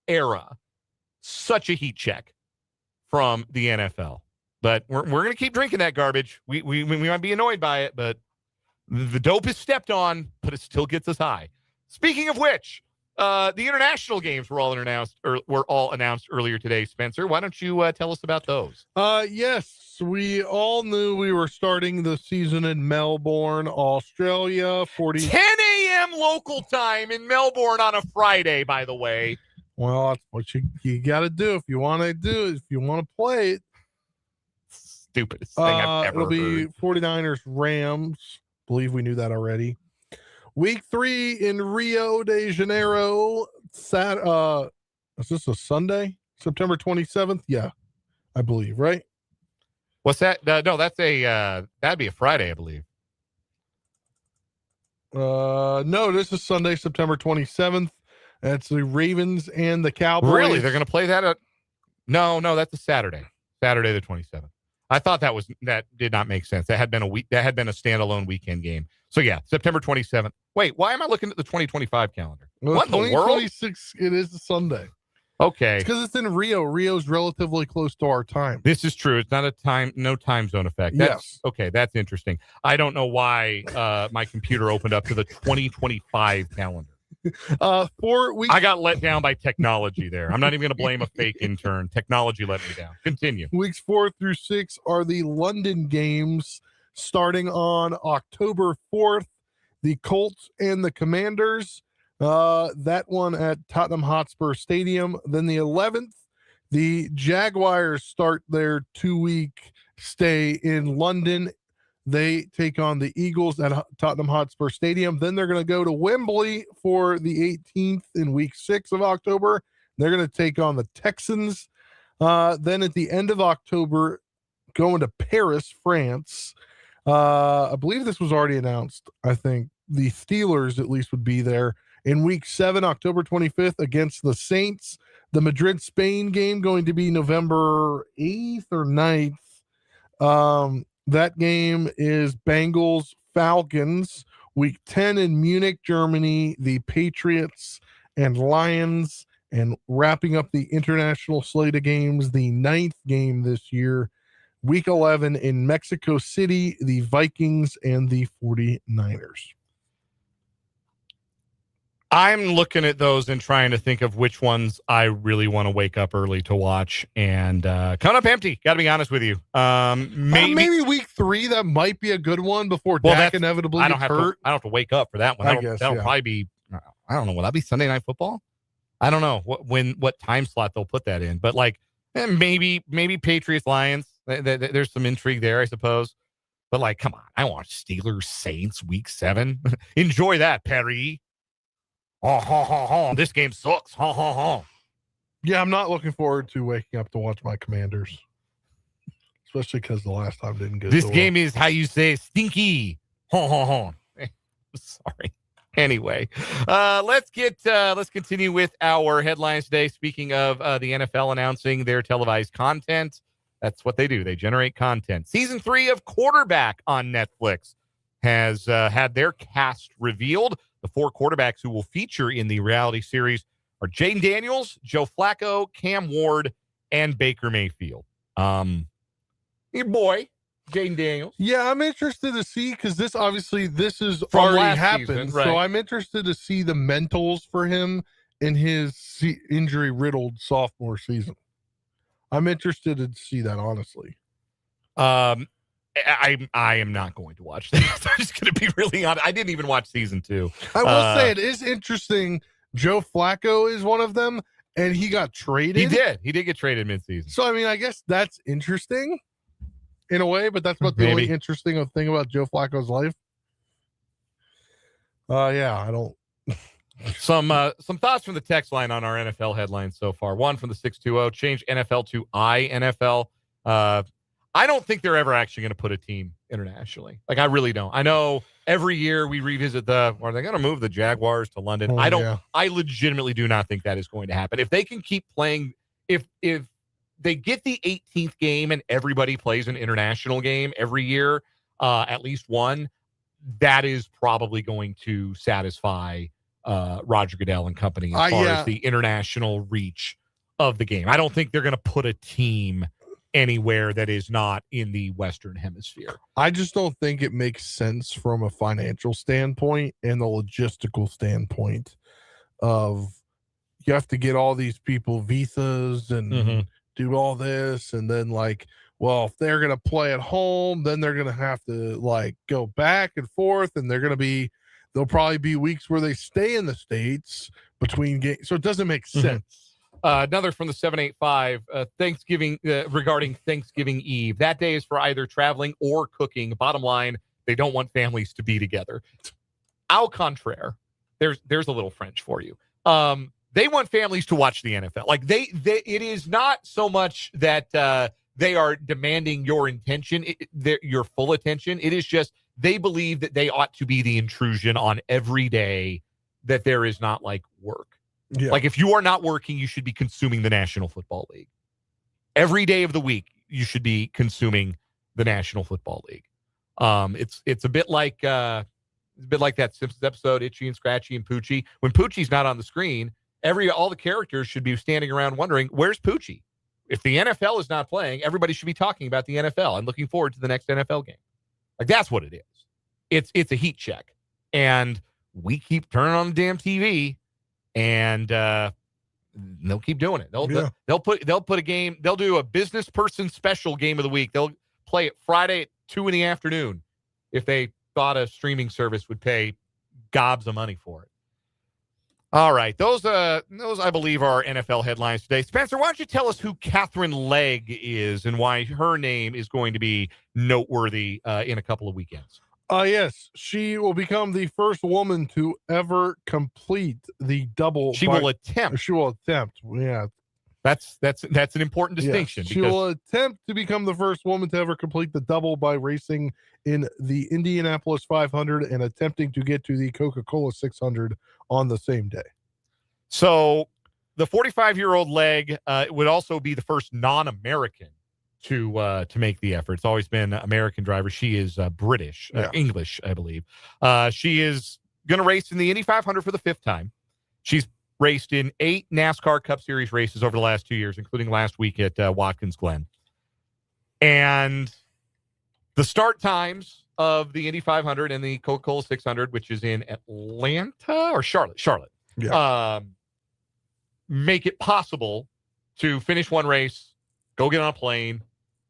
era. Such a heat check from the NFL. But we're going to keep drinking that garbage. We might be annoyed by it, but the dope is stepped on, but it still gets us high. Speaking of which, the international games were all announced earlier today. Spencer, why don't you tell us about those? Yes, we all knew we were starting the season in Melbourne, Australia. 10 a.m. local time in Melbourne on a Friday, by the way. Well, that's what you got to do if you want to do it. If you want to play it. Stupidest thing I've ever heard. It'll be heard. 49ers Rams. believe we knew that already. Week 3 in Rio de Janeiro. Is this a Sunday? September 27th? Yeah, I believe, right? What's that? No, that's that'd be a Friday, I believe. No, this is Sunday, September 27th. That's the Ravens and the Cowboys. Really? They're going to play that? No, that's a Saturday. Saturday the 27th. I thought that did not make sense. That had been a standalone weekend game. So yeah, September 27th. Wait, why am I looking at the 2025 calendar? Well, what in the world? 2026, it is a Sunday. Okay. It's because it's in Rio. Rio's relatively close to our time. This is true. It's not no time zone effect. Yes. Okay, that's interesting. I don't know why my computer opened up to the 2025 calendar. 4 weeks. I got let down by technology there. I'm not even going to blame a fake intern. Technology let me down. Continue. Weeks 4 through 6 are the London games starting on October 4th. The Colts and the Commanders. That one at Tottenham Hotspur Stadium. Then the 11th, the Jaguars start their 2-week stay in London. They take on the Eagles at Tottenham Hotspur Stadium. Then they're going to go to Wembley for the 18th in week 6 of October. They're going to take on the Texans. Then at the end of October, going to Paris, France. I believe this was already announced. I think the Steelers at least would be there in week 7, October 25th against the Saints. The Madrid, Spain game going to be November 8th or 9th. That game is Bengals, Falcons. Week 10 in Munich, Germany, the Patriots and Lions. And wrapping up the international slate of games, the 9th game this year, week 11 in Mexico City, the Vikings and the 49ers. I'm looking at those and trying to think of which ones I really want to wake up early to watch, and coming up empty. Got to be honest with you. Maybe week 3 that might be a good one before Dak inevitably gets hurt. I don't have to wake up for that one. That'll probably be. I don't know. Will that be Sunday Night Football? I don't know what time slot they'll put that in, but maybe Patriots Lions. There's some intrigue there, I suppose. But come on, I want Steelers Saints week 7. Enjoy that, Perry. This game sucks. Yeah, I'm not looking forward to waking up to watch my Commanders, especially because the last time didn't go. This game is how you say stinky. Sorry. Anyway, let's continue with our headlines today. Speaking of the NFL announcing their televised content, that's what they do. They generate content. Season 3 of Quarterback on Netflix has had their cast revealed. The 4 quarterbacks who will feature in the reality series are Jane Daniels, Joe Flacco, Cam Ward, and Baker Mayfield. Your boy, Jane Daniels. Yeah, I'm interested to see because this is From already last happened. season, right. So I'm interested to see the mentals for him in his injury-riddled sophomore season. I'm interested to see that, honestly. I am not going to watch that. I'm just going to be really honest. I didn't even watch season 2. I will say it is interesting. Joe Flacco is one of them, and he got traded. He did get traded midseason. So, I mean, I guess that's interesting in a way, but that's about the only interesting thing about Joe Flacco's life. Yeah, I don't. Some thoughts from the text line on our NFL headlines so far. One from the 620, change NFL to INFL. I don't think they're ever actually going to put a team internationally. I really don't. I know every year we revisit are they going to move the Jaguars to London? I legitimately do not think that is going to happen. If they can keep playing, if they get the 18th game and everybody plays an international game every year, at least one, that is probably going to satisfy Roger Goodell and company as far as the international reach of the game. I don't think they're going to put a team anywhere that is not in the Western Hemisphere. I just don't think it makes sense from a financial standpoint and the logistical standpoint of you have to get all these people visas and do all this. And then if they're going to play at home, then they're going to have to go back and forth, and there'll probably be weeks where they stay in the States between games. So it doesn't make sense. Another from the 785, Thanksgiving regarding Thanksgiving Eve. That day is for either traveling or cooking. Bottom line, They don't want families to be together. Au contraire, there's a little French for you. They want families to watch the NFL. Like it is not so much that they are demanding your intention, your full attention. It is just they believe that they ought to be the intrusion on every day that there is not like work. Yeah. Like if you are not working, you should be consuming the National Football League. Every day of the week, you should be consuming the National Football League. It's a bit like that Simpsons episode, Itchy and Scratchy and Poochie. When Poochie's not on the screen, all the characters should be standing around wondering, where's Poochie? If the NFL is not playing, everybody should be talking about the NFL and looking forward to the next NFL game. Like that's what it is. It's a heat check. And we keep turning on the damn TV and they'll keep doing it. They'll put a game, they'll do a business person special game of the week. They'll play it Friday at 2 p.m. if they thought a streaming service would pay gobs of money for it. All right. Those I believe are NFL headlines today. Spencer, why don't you tell us who Catherine Legg is and why her name is going to be noteworthy in a couple of weekends? Yes, she will become the first woman to ever complete the double. She will attempt. Yeah. That's an important distinction. Yes. She will attempt to become the first woman to ever complete the double by racing in the Indianapolis 500 and attempting to get to the Coca-Cola 600 on the same day. So the 45-year-old Legg would also be the first non-American to make the effort. It's always been American drivers. She is British, English, I believe. She is going to race in the Indy 500 for the 5th time. She's raced in 8 NASCAR Cup Series races over the last 2 years, including last week at Watkins Glen. And the start times of the Indy 500 and the Coca-Cola 600, which is in Atlanta or Charlotte, make it possible to finish one race, go get on a plane,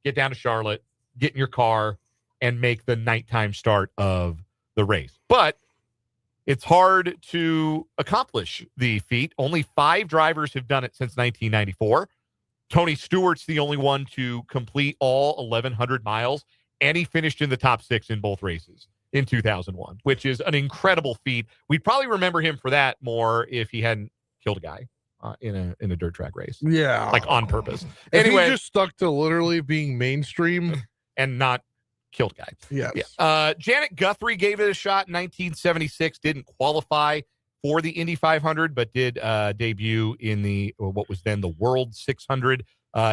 get down to Charlotte, get in your car, and make the nighttime start of the race. But it's hard to accomplish the feat. Only 5 drivers have done it since 1994. Tony Stewart's the only one to complete all 1,100 miles, and he finished in the top 6 in both races in 2001, which is an incredible feat. We'd probably remember him for that more if he hadn't killed a guy in a dirt track race. Yeah. Like on purpose. If Anyway, he just stuck to literally being mainstream and not killed a guy. Yes. Yeah. Janet Guthrie gave it a shot in 1976, didn't qualify for the Indy 500, but did debut in what was then the World 600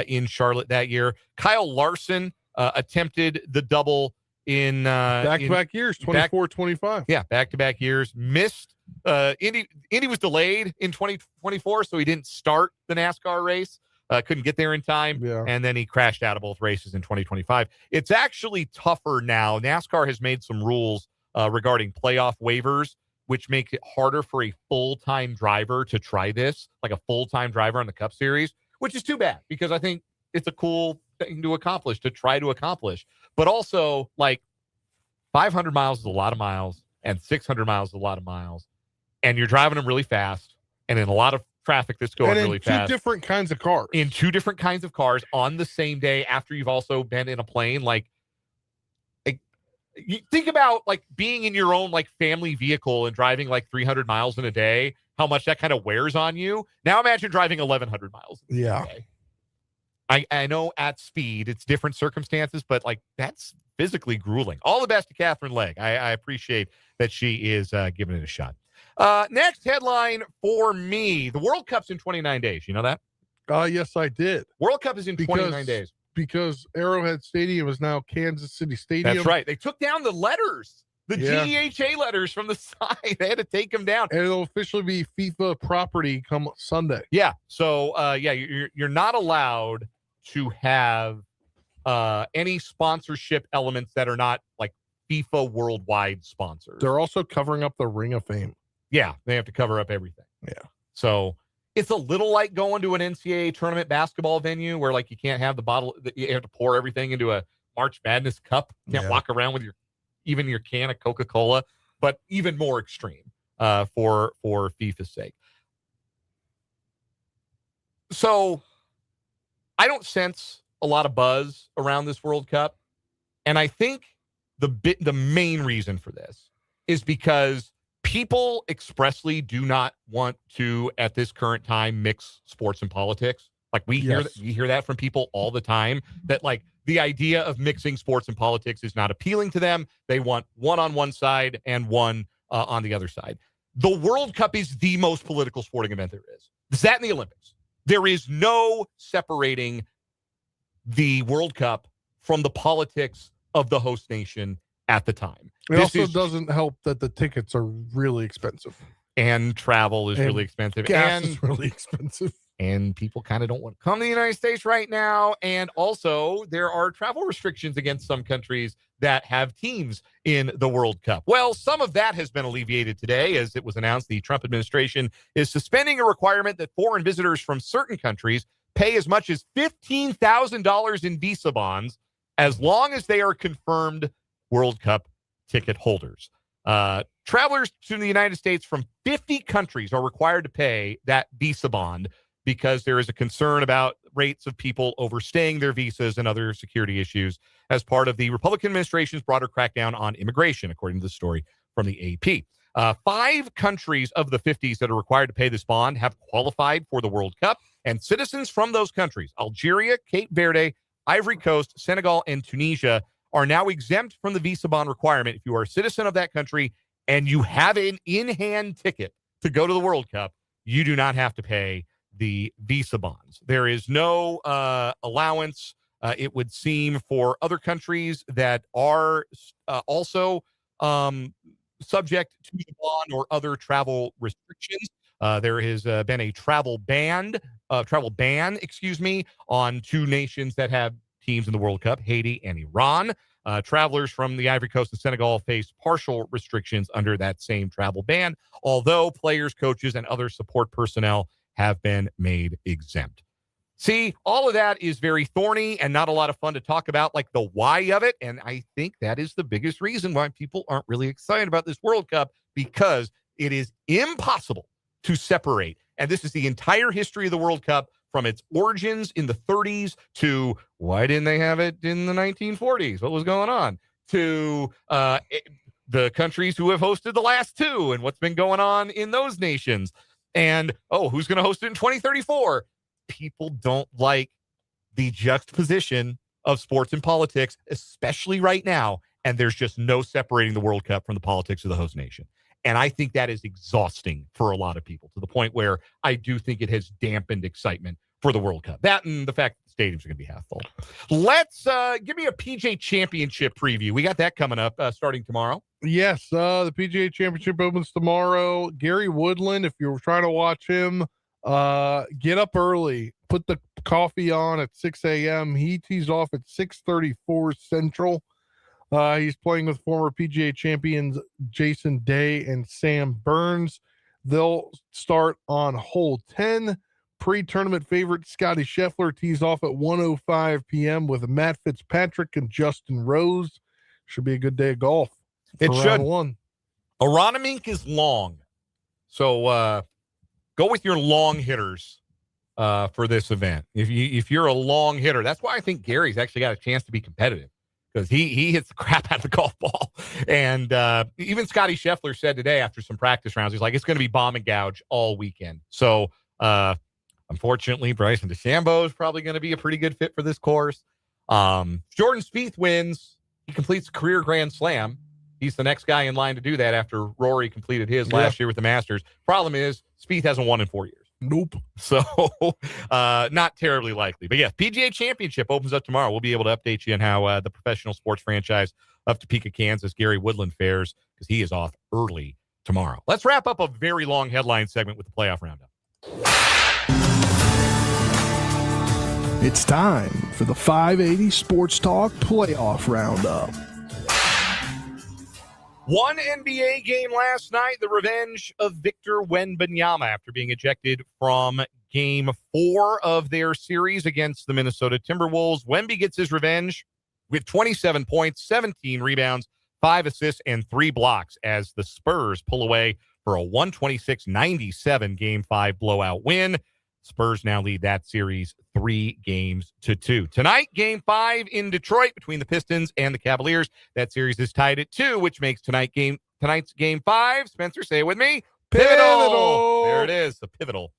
in Charlotte that year. Kyle Larson attempted the double in back-to-back years, 24-25. Yeah, back-to-back years. Missed. Indy was delayed in 2024, so he didn't start the NASCAR race. Couldn't get there in time, and then he crashed out of both races in 2025. It's actually tougher now. NASCAR has made some rules regarding playoff waivers, which make it harder for a full-time driver to try this, like a full-time driver on the Cup Series, which is too bad because I think it's a cool thing to try to accomplish. But also, like, 500 miles is a lot of miles, and 600 miles is a lot of miles, and you're driving them really fast, and in a lot of traffic that's going really fast. In 2 different kinds of cars. In 2 different kinds of cars on the same day after you've also been in a plane. Like you think about like being in your own like family vehicle and driving like 300 miles in a day, how much that kind of wears on you. Now imagine driving 1,100 miles in a day. I know at speed, it's different circumstances, but like that's physically grueling. All the best to Catherine Legg. I appreciate that she is giving it a shot. Next headline for me. The World Cup's in 29 days. You know that? Yes, I did. World Cup is in 29 days. Because Arrowhead Stadium is now Kansas City Stadium. That's right. They took down the letters, the GEHA letters from the side. They had to take them down. And it'll officially be FIFA property come Sunday. Yeah. So, you're not allowed to have any sponsorship elements that are not like FIFA worldwide sponsors. They're also covering up the Ring of Fame. Yeah, they have to cover up everything. Yeah. So it's a little like going to an NCAA tournament basketball venue where like you can't have the bottle, you have to pour everything into a March Madness cup. You can't walk around with your can of Coca-Cola, but even more extreme for FIFA's sake. So I don't sense a lot of buzz around this World Cup. And I think the main reason for this is because people expressly do not want to, at this current time, mix sports and politics. Like we hear that from people all the time, that like the idea of mixing sports and politics is not appealing to them. They want one on one side and one on the other side. The World Cup is the most political sporting event there is. It's that in the Olympics. There is no separating the World Cup from the politics of the host nation at the time. It doesn't help that the tickets are really expensive. And travel is really expensive. Gas is really expensive. And people kind of don't want to come to the United States right now. And also, there are travel restrictions against some countries that have teams in the World Cup. Well, some of that has been alleviated today, as it was announced the Trump administration is suspending a requirement that foreign visitors from certain countries pay as much as $15,000 in visa bonds as long as they are confirmed World Cup ticket holders. Travelers to the United States from 50 countries are required to pay that visa bond because there is a concern about rates of people overstaying their visas and other security issues as part of the Republican administration's broader crackdown on immigration, according to the story from the AP. 5 countries of the 50s that are required to pay this bond have qualified for the World Cup, and citizens from those countries, Algeria, Cape Verde, Ivory Coast, Senegal, and Tunisia, are now exempt from the visa bond requirement. If you are a citizen of that country and you have an in-hand ticket to go to the World Cup, you do not have to pay the visa bonds. There is no allowance, it would seem, for other countries that are also subject to the bond or other travel restrictions. There has been a travel ban, on 2 nations that have teams in the World Cup, Haiti and Iran. Travelers from the Ivory Coast and Senegal face partial restrictions under that same travel ban, although players, coaches, and other support personnel have been made exempt. See, all of that is very thorny and not a lot of fun to talk about, like the why of it. And I think that is the biggest reason why people aren't really excited about this World Cup, because it is impossible to separate. And this is the entire history of the World Cup, from its origins in the 30s to why didn't they have it in the 1940s? What was going on? To the countries who have hosted the last 2 and what's been going on in those nations. And, who's going to host it in 2034? People don't like the juxtaposition of sports and politics, especially right now. And there's just no separating the World Cup from the politics of the host nation. And I think that is exhausting for a lot of people, to the point where I do think it has dampened excitement for the World Cup. That and the fact that the stadiums are going to be half full. Let's give me a PGA Championship preview. We got that coming up starting tomorrow. Yes, the PGA Championship opens tomorrow. Gary Woodland, if you're trying to watch him, get up early. Put the coffee on at 6 a.m. He tees off at 6:34 Central. He's playing with former PGA champions Jason Day and Sam Burns. They'll start on hole 10. Pre-tournament favorite Scotty Scheffler tees off at 1:05 p.m. with Matt Fitzpatrick and Justin Rose. Should be a good day of golf. It should. One. Aronimink is long. So go with your long hitters for this event. If you're a long hitter, that's why I think Gary's actually got a chance to be competitive, because he hits the crap out of the golf ball. And even Scotty Scheffler said today after some practice rounds, he's like, it's going to be bomb and gouge all weekend. So unfortunately, Bryson DeChambeau is probably going to be a pretty good fit for this course. Jordan Spieth wins. He completes a career Grand Slam. He's the next guy in line to do that after Rory completed his last year with the Masters. Problem is, Spieth hasn't won in 4 years. Nope. So not terribly likely. But yeah, PGA Championship opens up tomorrow. We'll be able to update you on how the professional sports franchise of Topeka, Kansas, Gary Woodland, fares, because he is off early tomorrow. Let's wrap up a very long headline segment with the playoff roundup. It's time for the 580 Sports Talk Playoff Roundup. One NBA game last night, the revenge of Victor Wembanyama after being ejected from Game 4 of their series against the Minnesota Timberwolves. Wemby gets his revenge with 27 points, 17 rebounds, 5 assists, and 3 blocks as the Spurs pull away for a 126-97 Game 5 blowout win. Spurs now lead that series 3-2. Tonight, Game 5 in Detroit between the Pistons and the Cavaliers. That series is tied at 2, which makes tonight's Game 5. Spencer, say it with me. Pivotal. There it is, the pivotal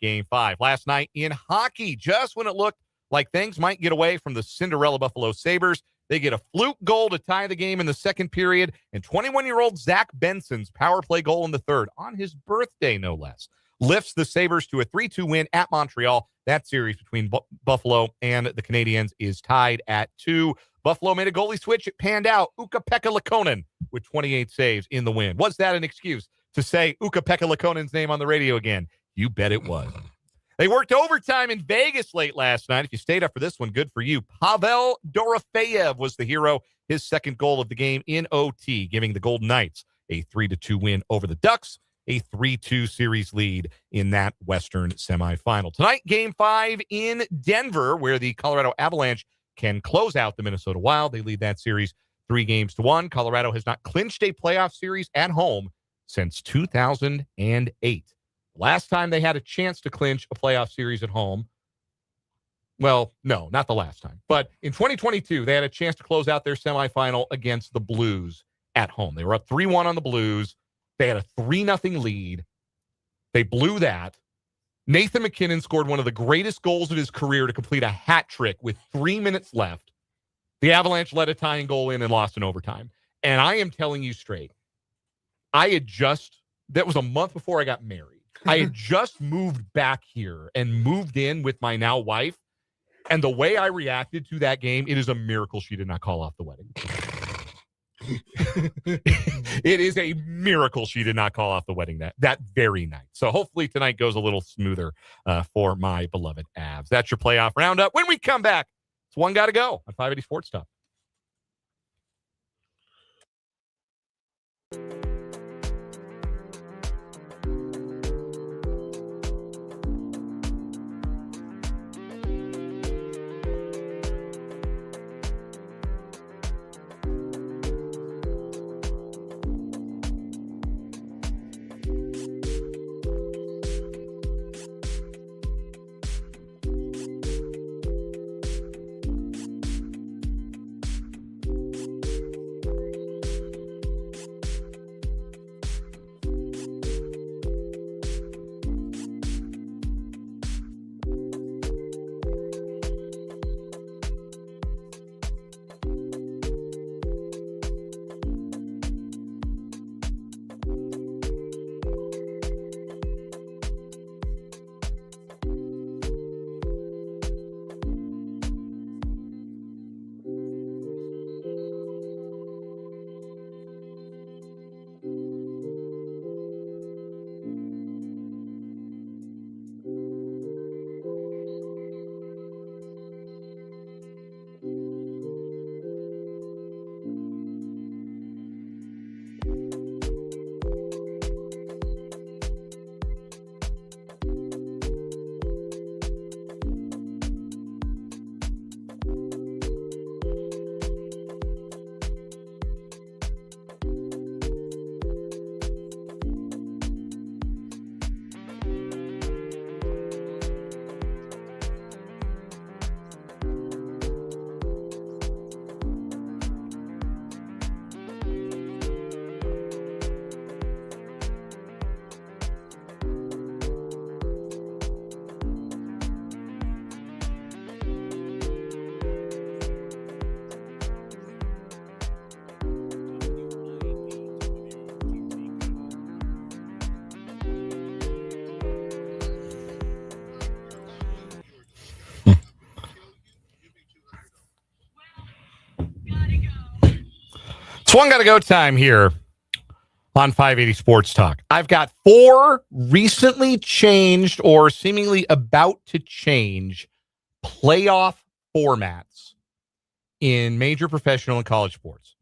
Game 5. Last night in hockey, just when it looked like things might get away from the Cinderella Buffalo Sabres, they get a fluke goal to tie the game in the second period, and 21-year-old Zach Benson's power play goal in the third, on his birthday no less, lifts the Sabres to a 3-2 win at Montreal. That series between Buffalo and the Canadiens is tied at 2. Buffalo made a goalie switch. It panned out. Ukko-Pekka Lakonen with 28 saves in the win. Was that an excuse to say Ukko-Pekka Lakonen's name on the radio again? You bet it was. They worked overtime in Vegas late last night. If you stayed up for this one, good for you. Pavel Dorofeyev was the hero. His second goal of the game in OT, giving the Golden Knights a 3-2 win over the Ducks, a 3-2 series lead in that Western semifinal. Tonight, Game 5 in Denver, where the Colorado Avalanche can close out the Minnesota Wild. They lead that series 3-1. Colorado has not clinched a playoff series at home since 2008. Last time they had a chance to clinch a playoff series at home, well, no, not the last time, but in 2022, they had a chance to close out their semifinal against the Blues at home. They were up 3-1 on the Blues. They had a 3-0 lead. They blew that. Nathan McKinnon scored one of the greatest goals of his career to complete a hat trick with 3 minutes left. The Avalanche let a tying goal in and lost in overtime. And I am telling you straight, that was a month before I got married. I had just moved back here and moved in with my now wife. And the way I reacted to that game, it is a miracle she did not call off the wedding. It is a miracle she did not call off the wedding that very night. So hopefully tonight goes a little smoother for my beloved Avs. That's your playoff roundup. When we come back, it's one got to go on 580 Sports Talk. One got to go time here on 580 Sports Talk. I've got 4 recently changed or seemingly about to change playoff formats in major professional and college sports.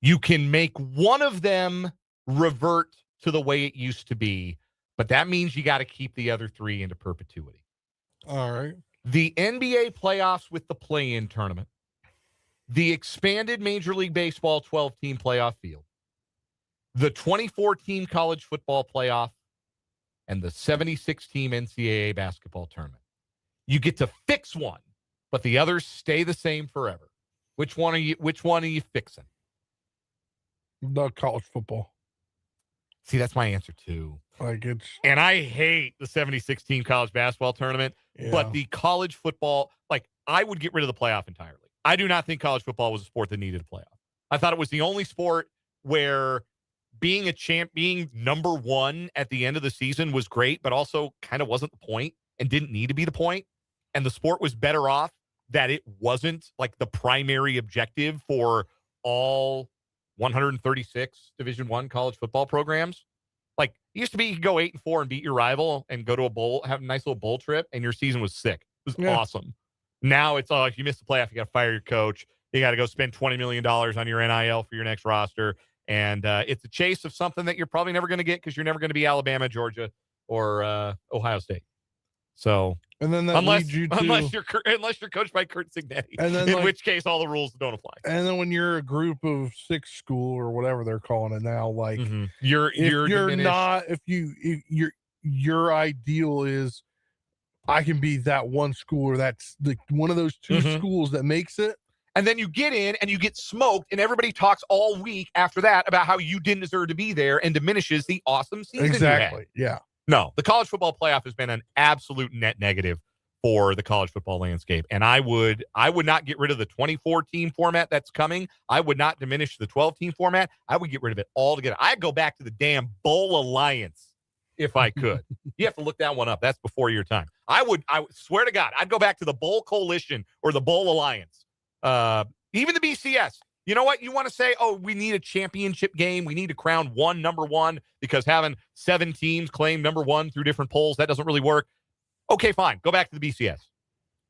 You can make one of them revert to the way it used to be, but that means you got to keep the other 3 into perpetuity. All right. The NBA playoffs with the play-in tournament. The expanded Major League Baseball 12-team playoff field, the 24-team college football playoff, and the 76-team NCAA basketball tournament. You get to fix one, but the others stay the same forever. Which one are you fixing? The college football. See, that's my answer too. And I hate the 76-team college basketball tournament, but the college football, I would get rid of the playoff entirely. I do not think college football was a sport that needed a playoff. I thought it was the only sport where being being number one at the end of the season was great, but also kind of wasn't the point and didn't need to be the point. And the sport was better off that it wasn't the primary objective for all 136 Division I college football programs. It used to be you could go 8-4 and beat your rival and go to a bowl, have a nice little bowl trip, and your season was sick. It was awesome. Now it's if you miss the playoff, you got to fire your coach. You got to go spend $20 million on your NIL for your next roster. And it's a chase of something that you're probably never going to get because you're never going to be Alabama, Georgia, or Ohio State. So, and then unless you're coached by Kurt Cignetti, and then in which case all the rules don't apply. And then when you're a group of 6 school or whatever they're calling it now, your ideal is I can be that one school or that's one of those 2 schools that makes it. And then you get in and you get smoked, and everybody talks all week after that about how you didn't deserve to be there and diminishes the awesome season Exactly. you had. Yeah. No, the college football playoff has been an absolute net negative for the college football landscape. And I would not get rid of the 24-team format that's coming. I would not diminish the 12-team format. I would get rid of it altogether. I'd go back to the damn Bowl Alliance if I could. You have to look that one up. That's before your time. I would swear to God, I'd go back to the Bowl Coalition or the Bowl Alliance. Even the BCS. You know what? You want to say, we need a championship game. We need to crown one number one because having 7 teams claim number one through different polls, that doesn't really work. Okay, fine. Go back to the BCS.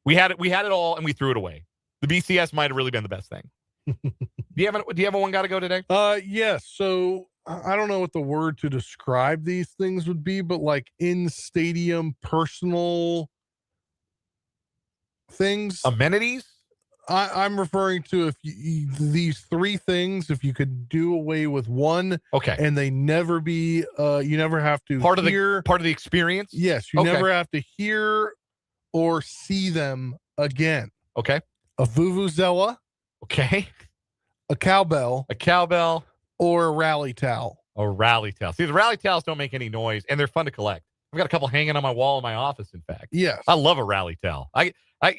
We had it all and we threw it away. The BCS might have really been the best thing. Do you have a one got to go today? Yes. So I don't know what the word to describe these things would be, but in stadium personal things, amenities. I'm referring to these 3 things, if you could do away with one, okay, and they never be, you never have to part of the experience. Yes, you never have to hear or see them again. Okay, a vuvuzela. Okay, a cowbell, or a rally towel. A rally towel. See, the rally towels don't make any noise, and they're fun to collect. I've got a couple hanging on my wall in my office. In fact, yes, I love a rally towel.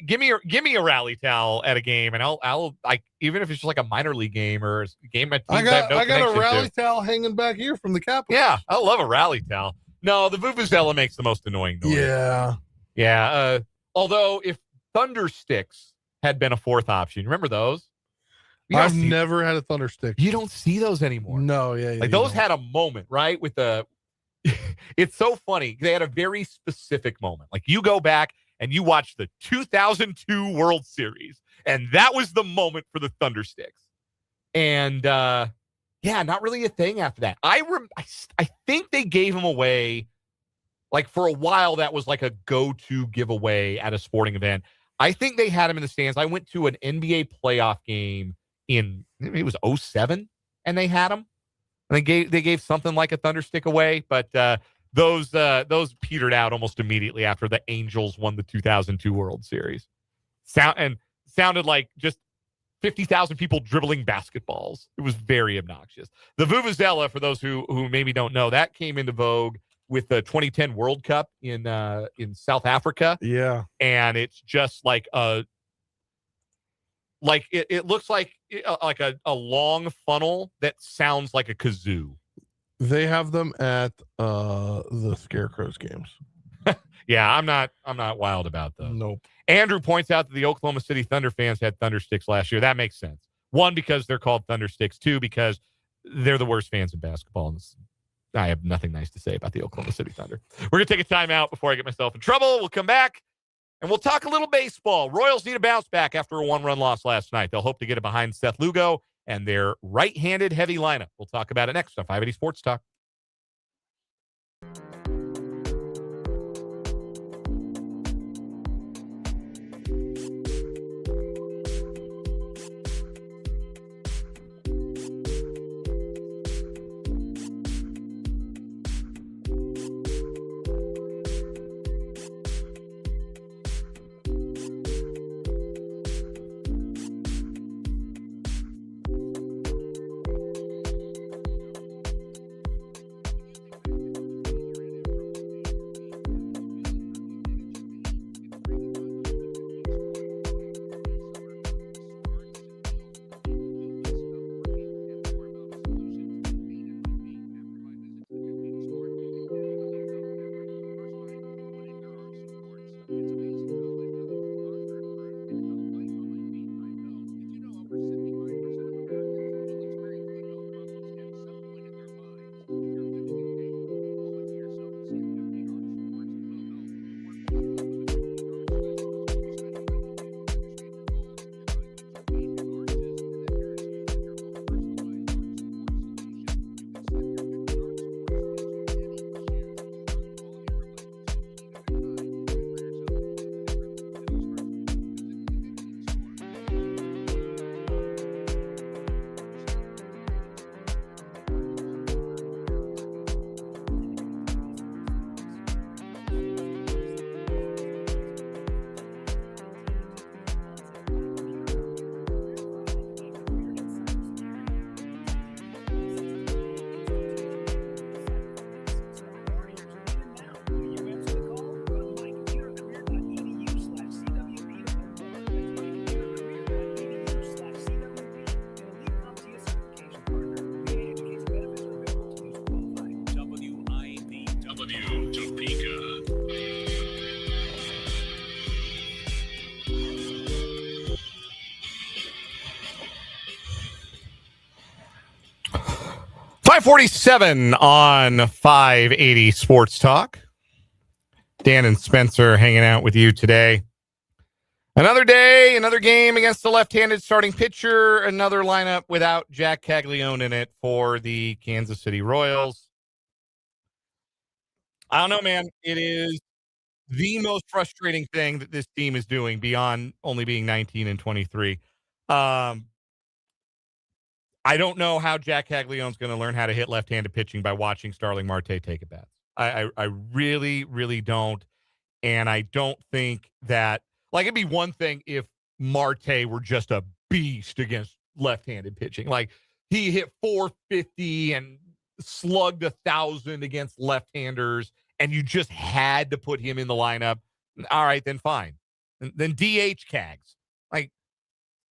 Give me a rally towel at a game, and I'll even if it's just a minor league game or a game at teams I got a rally towel hanging back here from the Capitals. Yeah, I love a rally towel. No, the vuvuzela makes the most annoying noise. Yeah. Although if Thunder Sticks had been a 4th option, remember those? I've never had a Thunder Stick. You don't see those anymore. No, yeah. Those had a moment, right? With the, it's so funny. They had a very specific moment. You go back and you watch the 2002 World Series, and that was the moment for the Thunder Sticks. And not really a thing after that. I think they gave them away. For a while, that was a go-to giveaway at a sporting event. I think they had them in the stands. I went to an NBA playoff game in, maybe it was 2007, and they had them. And they gave something like a Thunder Stick away, but those petered out almost immediately after the Angels won the 2002 World Series. Sounded like just 50,000 people dribbling basketballs. It was very obnoxious. The vuvuzela, for those who maybe don't know, that came into vogue with the 2010 World Cup in South Africa. Yeah. And it's just it looks like a long funnel that sounds like a kazoo. They have them at the Scarecrows games. Yeah, I'm not wild about those. Nope. Andrew points out that the Oklahoma City Thunder fans had Thunder Sticks last year. That makes sense. 1, because they're called Thunder Sticks. 2, because they're the worst fans in basketball. And I have nothing nice to say about the Oklahoma City Thunder. We're going to take a timeout before I get myself in trouble. We'll come back, and we'll talk a little baseball. Royals need a bounce back after a 1-run loss last night. They'll hope to get it behind Seth Lugo and their right-handed heavy lineup. We'll talk about it next on 580 Sports Talk. 547 on 580 Sports Talk. Dan and Spencer hanging out with you today. Another day, another game against the left-handed starting pitcher, another lineup without Jack Caglione in it for the Kansas City Royals. I don't know, man. It is the most frustrating thing that this team is doing beyond only being 19 and 23. I don't know how Jack Caglione's going to learn how to hit left-handed pitching by watching Starling Marte take at bats. I really, really don't. And I don't think that, like, it'd be one thing if Marte were just a beast against left-handed pitching. Like, he hit 450 and slugged 1,000 against left-handers, and you just had to put him in the lineup. All right, then fine. Then DH Cags. Like,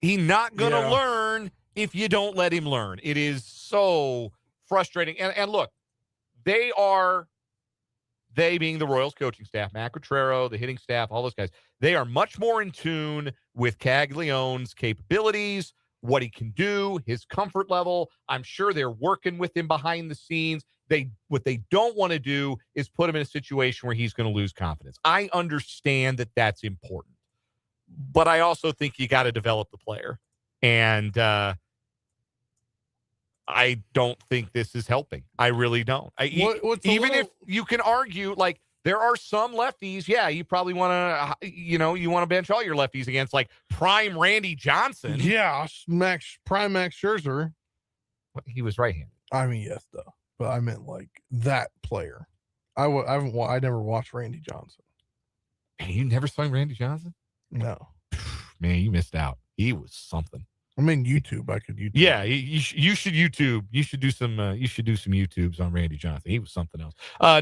he's not going to learn if you don't let him learn. It is so frustrating. And look, they being the Royals coaching staff, Matt Quatrero, the hitting staff, all those guys, they are much more in tune with Caglione's capabilities, what he can do, his comfort level. I'm sure they're working with him behind the scenes. What they don't want to do is put him in a situation where he's going to lose confidence. I understand that that's important, but I also think you got to develop the player. And I don't think this is helping. I really don't. Even if you can argue, like, there are some lefties, you probably want to, you want to bench all your lefties against, like, prime Randy Johnson. Yeah, prime Max Scherzer. He was right-handed. I mean, yes, though. But I meant, like, that player. I never watched Randy Johnson. Man, you never saw Randy Johnson? No. Man, you missed out. He was something. I mean, YouTube. I could YouTube. Yeah, you should YouTube. You should do some YouTubes on Randy Johnson. He was something else.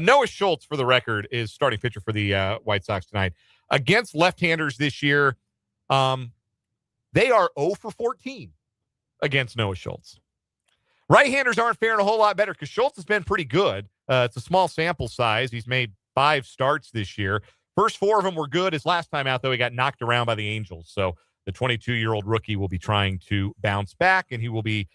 Noah Schultz, for the record, is starting pitcher for the White Sox tonight against left-handers this year. They are 0 for 14 against Noah Schultz. Right-handers aren't faring a whole lot better because Schultz has been pretty good. It's a small sample size. He's made 5 starts this year. First 4 of them were good. His last time out, though, he got knocked around by the Angels. So the 22-year-old rookie will be trying to bounce back, and he will be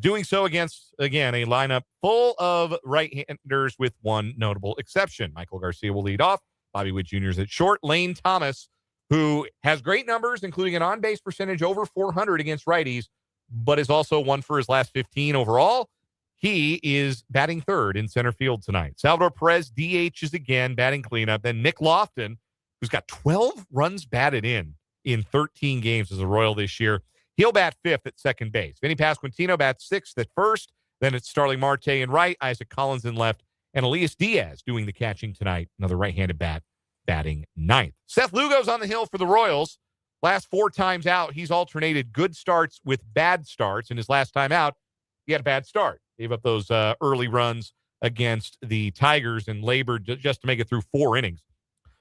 doing so against, again, a lineup full of right-handers with one notable exception. Michael Garcia will lead off. Bobby Witt Jr. is at short. Lane Thomas, who has great numbers, including an on-base percentage over 400 against righties, but is also 1 for his last 15 overall. He is batting third in center field tonight. Salvador Perez DHs again, batting cleanup. Then Nick Lofton, who's got 12 runs batted in 13 games as a Royal this year. He'll bat 5th at second base. Vinny Pasquantino bats 6th at first. Then it's Starling Marte in right, Isaac Collins in left, and Elias Diaz doing the catching tonight. Another right-handed bat batting 9th. Seth Lugo's on the hill for the Royals. Last 4 times out, he's alternated good starts with bad starts. And his last time out, he had a bad start. Gave up those early runs against the Tigers and labored just to make it through 4 innings.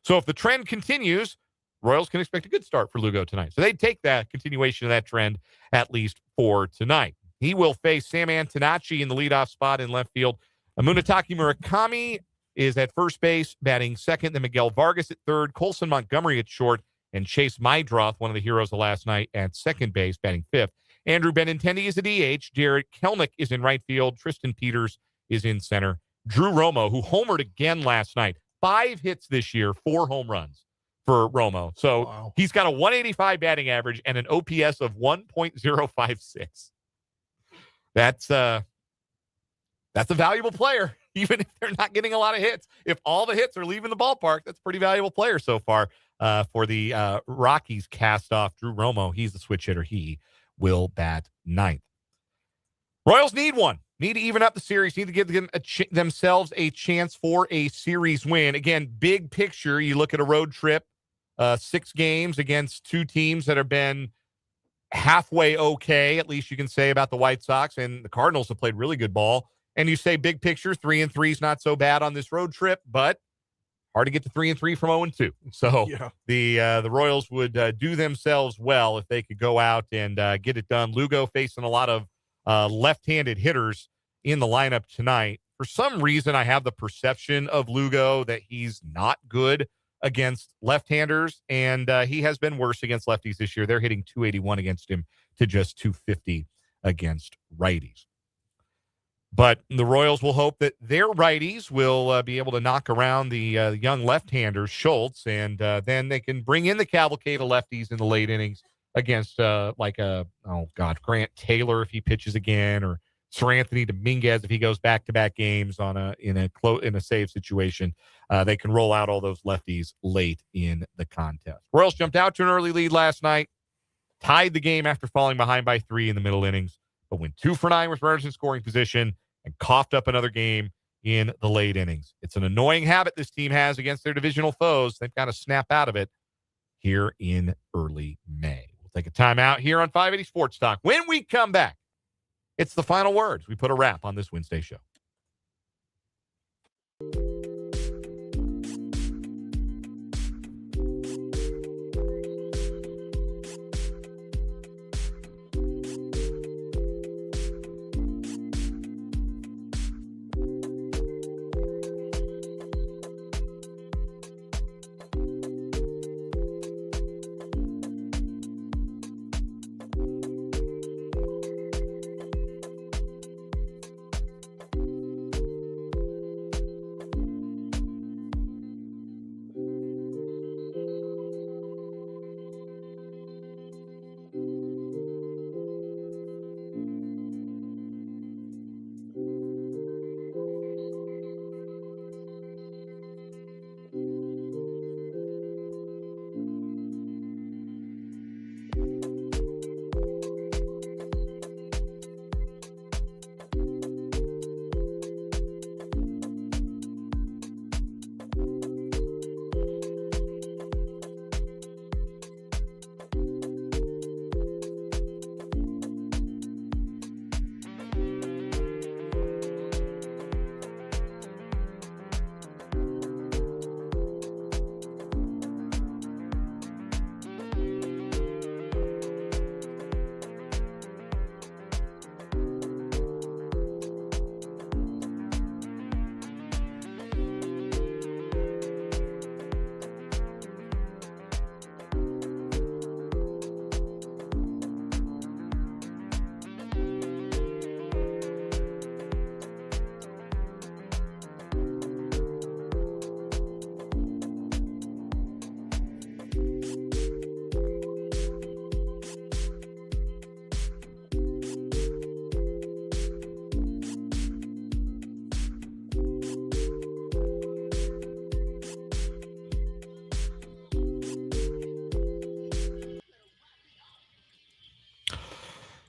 So if the trend continues, Royals can expect a good start for Lugo tonight. So they'd take that continuation of that trend at least for tonight. He will face Sam Antonacci in the leadoff spot in left field. Munetake Murakami is at first base, batting second. Then Miguel Vargas at third. Colson Montgomery at short. And Chase Mydroth, one of the heroes of last night, at second base, batting 5th. Andrew Benintendi is a DH. Jared Kelnick is in right field. Tristan Peters is in center. Drew Romo, who homered again last night. 5 hits this year, 4 home runs for Romo. So He's got a 185 batting average and an OPS of 1.056. That's a valuable player, even if they're not getting a lot of hits. If all the hits are leaving the ballpark, that's a pretty valuable player so far for the Rockies cast-off Drew Romo. He's the switch hitter. He will bat 9th. Royals need one. Need to even up the series. Need to give them themselves a chance for a series win. Again, big picture, you look at a road trip, 6 games against 2 teams that have been halfway okay, at least you can say about the White Sox, and the Cardinals have played really good ball. And you say big picture, 3-3 is not so bad on this road trip, but hard to get to 3-3 from 0-2. So the Royals would do themselves well if they could go out and get it done. Lugo facing a lot of left-handed hitters in the lineup tonight. For some reason, I have the perception of Lugo that he's not good against left-handers, and he has been worse against lefties this year. They're hitting 281 against him to just 250 against righties. But the Royals will hope that their righties will be able to knock around the young left-hander, Schultz, and then they can bring in the cavalcade of lefties in the late innings against Grant Taylor if he pitches again, or Sir Anthony Dominguez if he goes back-to-back games in a save situation. They can roll out all those lefties late in the contest. Royals jumped out to an early lead last night, tied the game after falling behind by 3 in the middle innings, but went 2 for 9 with runners in scoring position and coughed up another game in the late innings. It's an annoying habit this team has against their divisional foes. They've got to snap out of it here in early May. We'll take a timeout here on 580 Sports Talk. When we come back, it's the final words. We put a wrap on this Wednesday show.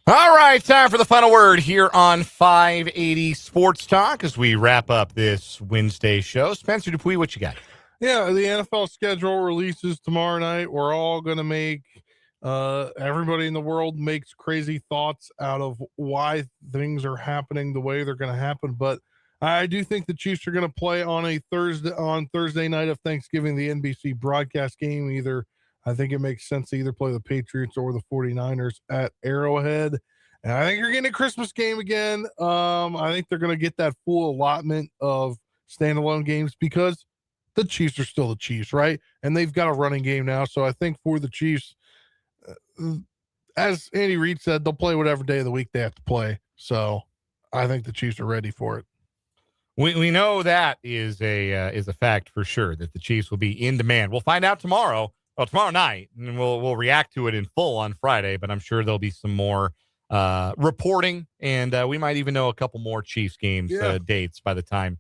All right, time for the final word here on 580 Sports Talk as we wrap up this Wednesday show. Spencer Dupuis, what you got? Yeah, the NFL schedule releases tomorrow night. We're all going to make everybody in the world makes crazy thoughts out of why things are happening the way they're going to happen. But I do think the Chiefs are going to play on Thursday night of Thanksgiving, the NBC broadcast game. I think it makes sense to either play the Patriots or the 49ers at Arrowhead. And I think you're getting a Christmas game again. I think they're going to get that full allotment of standalone games because the Chiefs are still the Chiefs, right? And they've got a running game now. So I think for the Chiefs, as Andy Reid said, they'll play whatever day of the week they have to play. So I think the Chiefs are ready for it. We know that is a fact for sure, that the Chiefs will be in demand. We'll find out tomorrow night, and we'll react to it in full on Friday, but I'm sure there'll be some more reporting, and we might even know a couple more Chiefs games dates by the time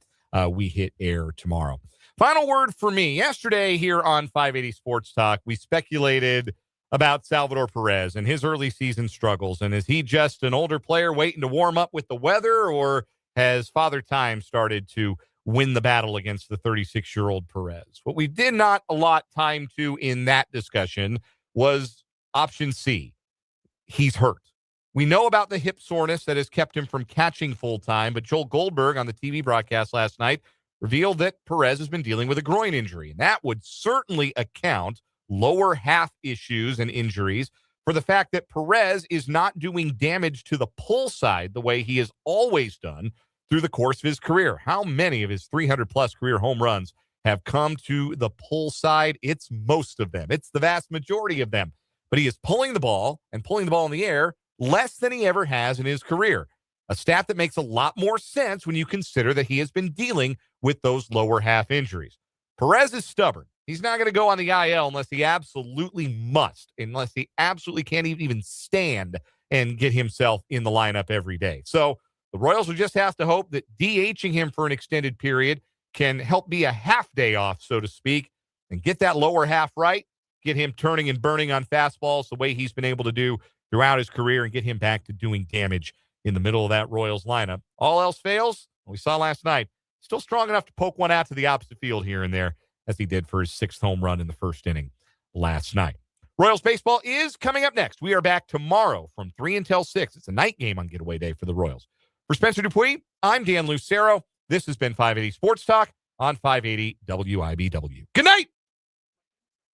we hit air tomorrow. Final word for me. Yesterday here on 580 Sports Talk, we speculated about Salvador Perez and his early season struggles, and is he just an older player waiting to warm up with the weather, or has Father Time started to win the battle against the 36-year-old Perez? What we did not allot time to in that discussion was option C. He's hurt. We know about the hip soreness that has kept him from catching full-time, but Joel Goldberg on the TV broadcast last night revealed that Perez has been dealing with a groin injury, and that would certainly account, lower half issues and injuries, for the fact that Perez is not doing damage to the pull side the way he has always done through the course of his career. How many of his 300-plus career home runs have come to the pull side? It's most of them. It's the vast majority of them. But he is pulling the ball in the air less than he ever has in his career. A stat that makes a lot more sense when you consider that he has been dealing with those lower half injuries. Perez is stubborn. He's not going to go on the IL unless he absolutely must, unless he absolutely can't even stand and get himself in the lineup every day. So the Royals will just have to hope that DHing him for an extended period can help be a half day off, so to speak, and get that lower half right, get him turning and burning on fastballs the way he's been able to do throughout his career and get him back to doing damage in the middle of that Royals lineup. All else fails, we saw last night, still strong enough to poke one out to the opposite field here and there, as he did for his 6th home run in the first inning last night. Royals baseball is coming up next. We are back tomorrow from 3 until 6. It's a night game on getaway day for the Royals. For Spencer Dupuis, I'm Dan Lucero. This has been 580 Sports Talk on 580 WIBW. Good night.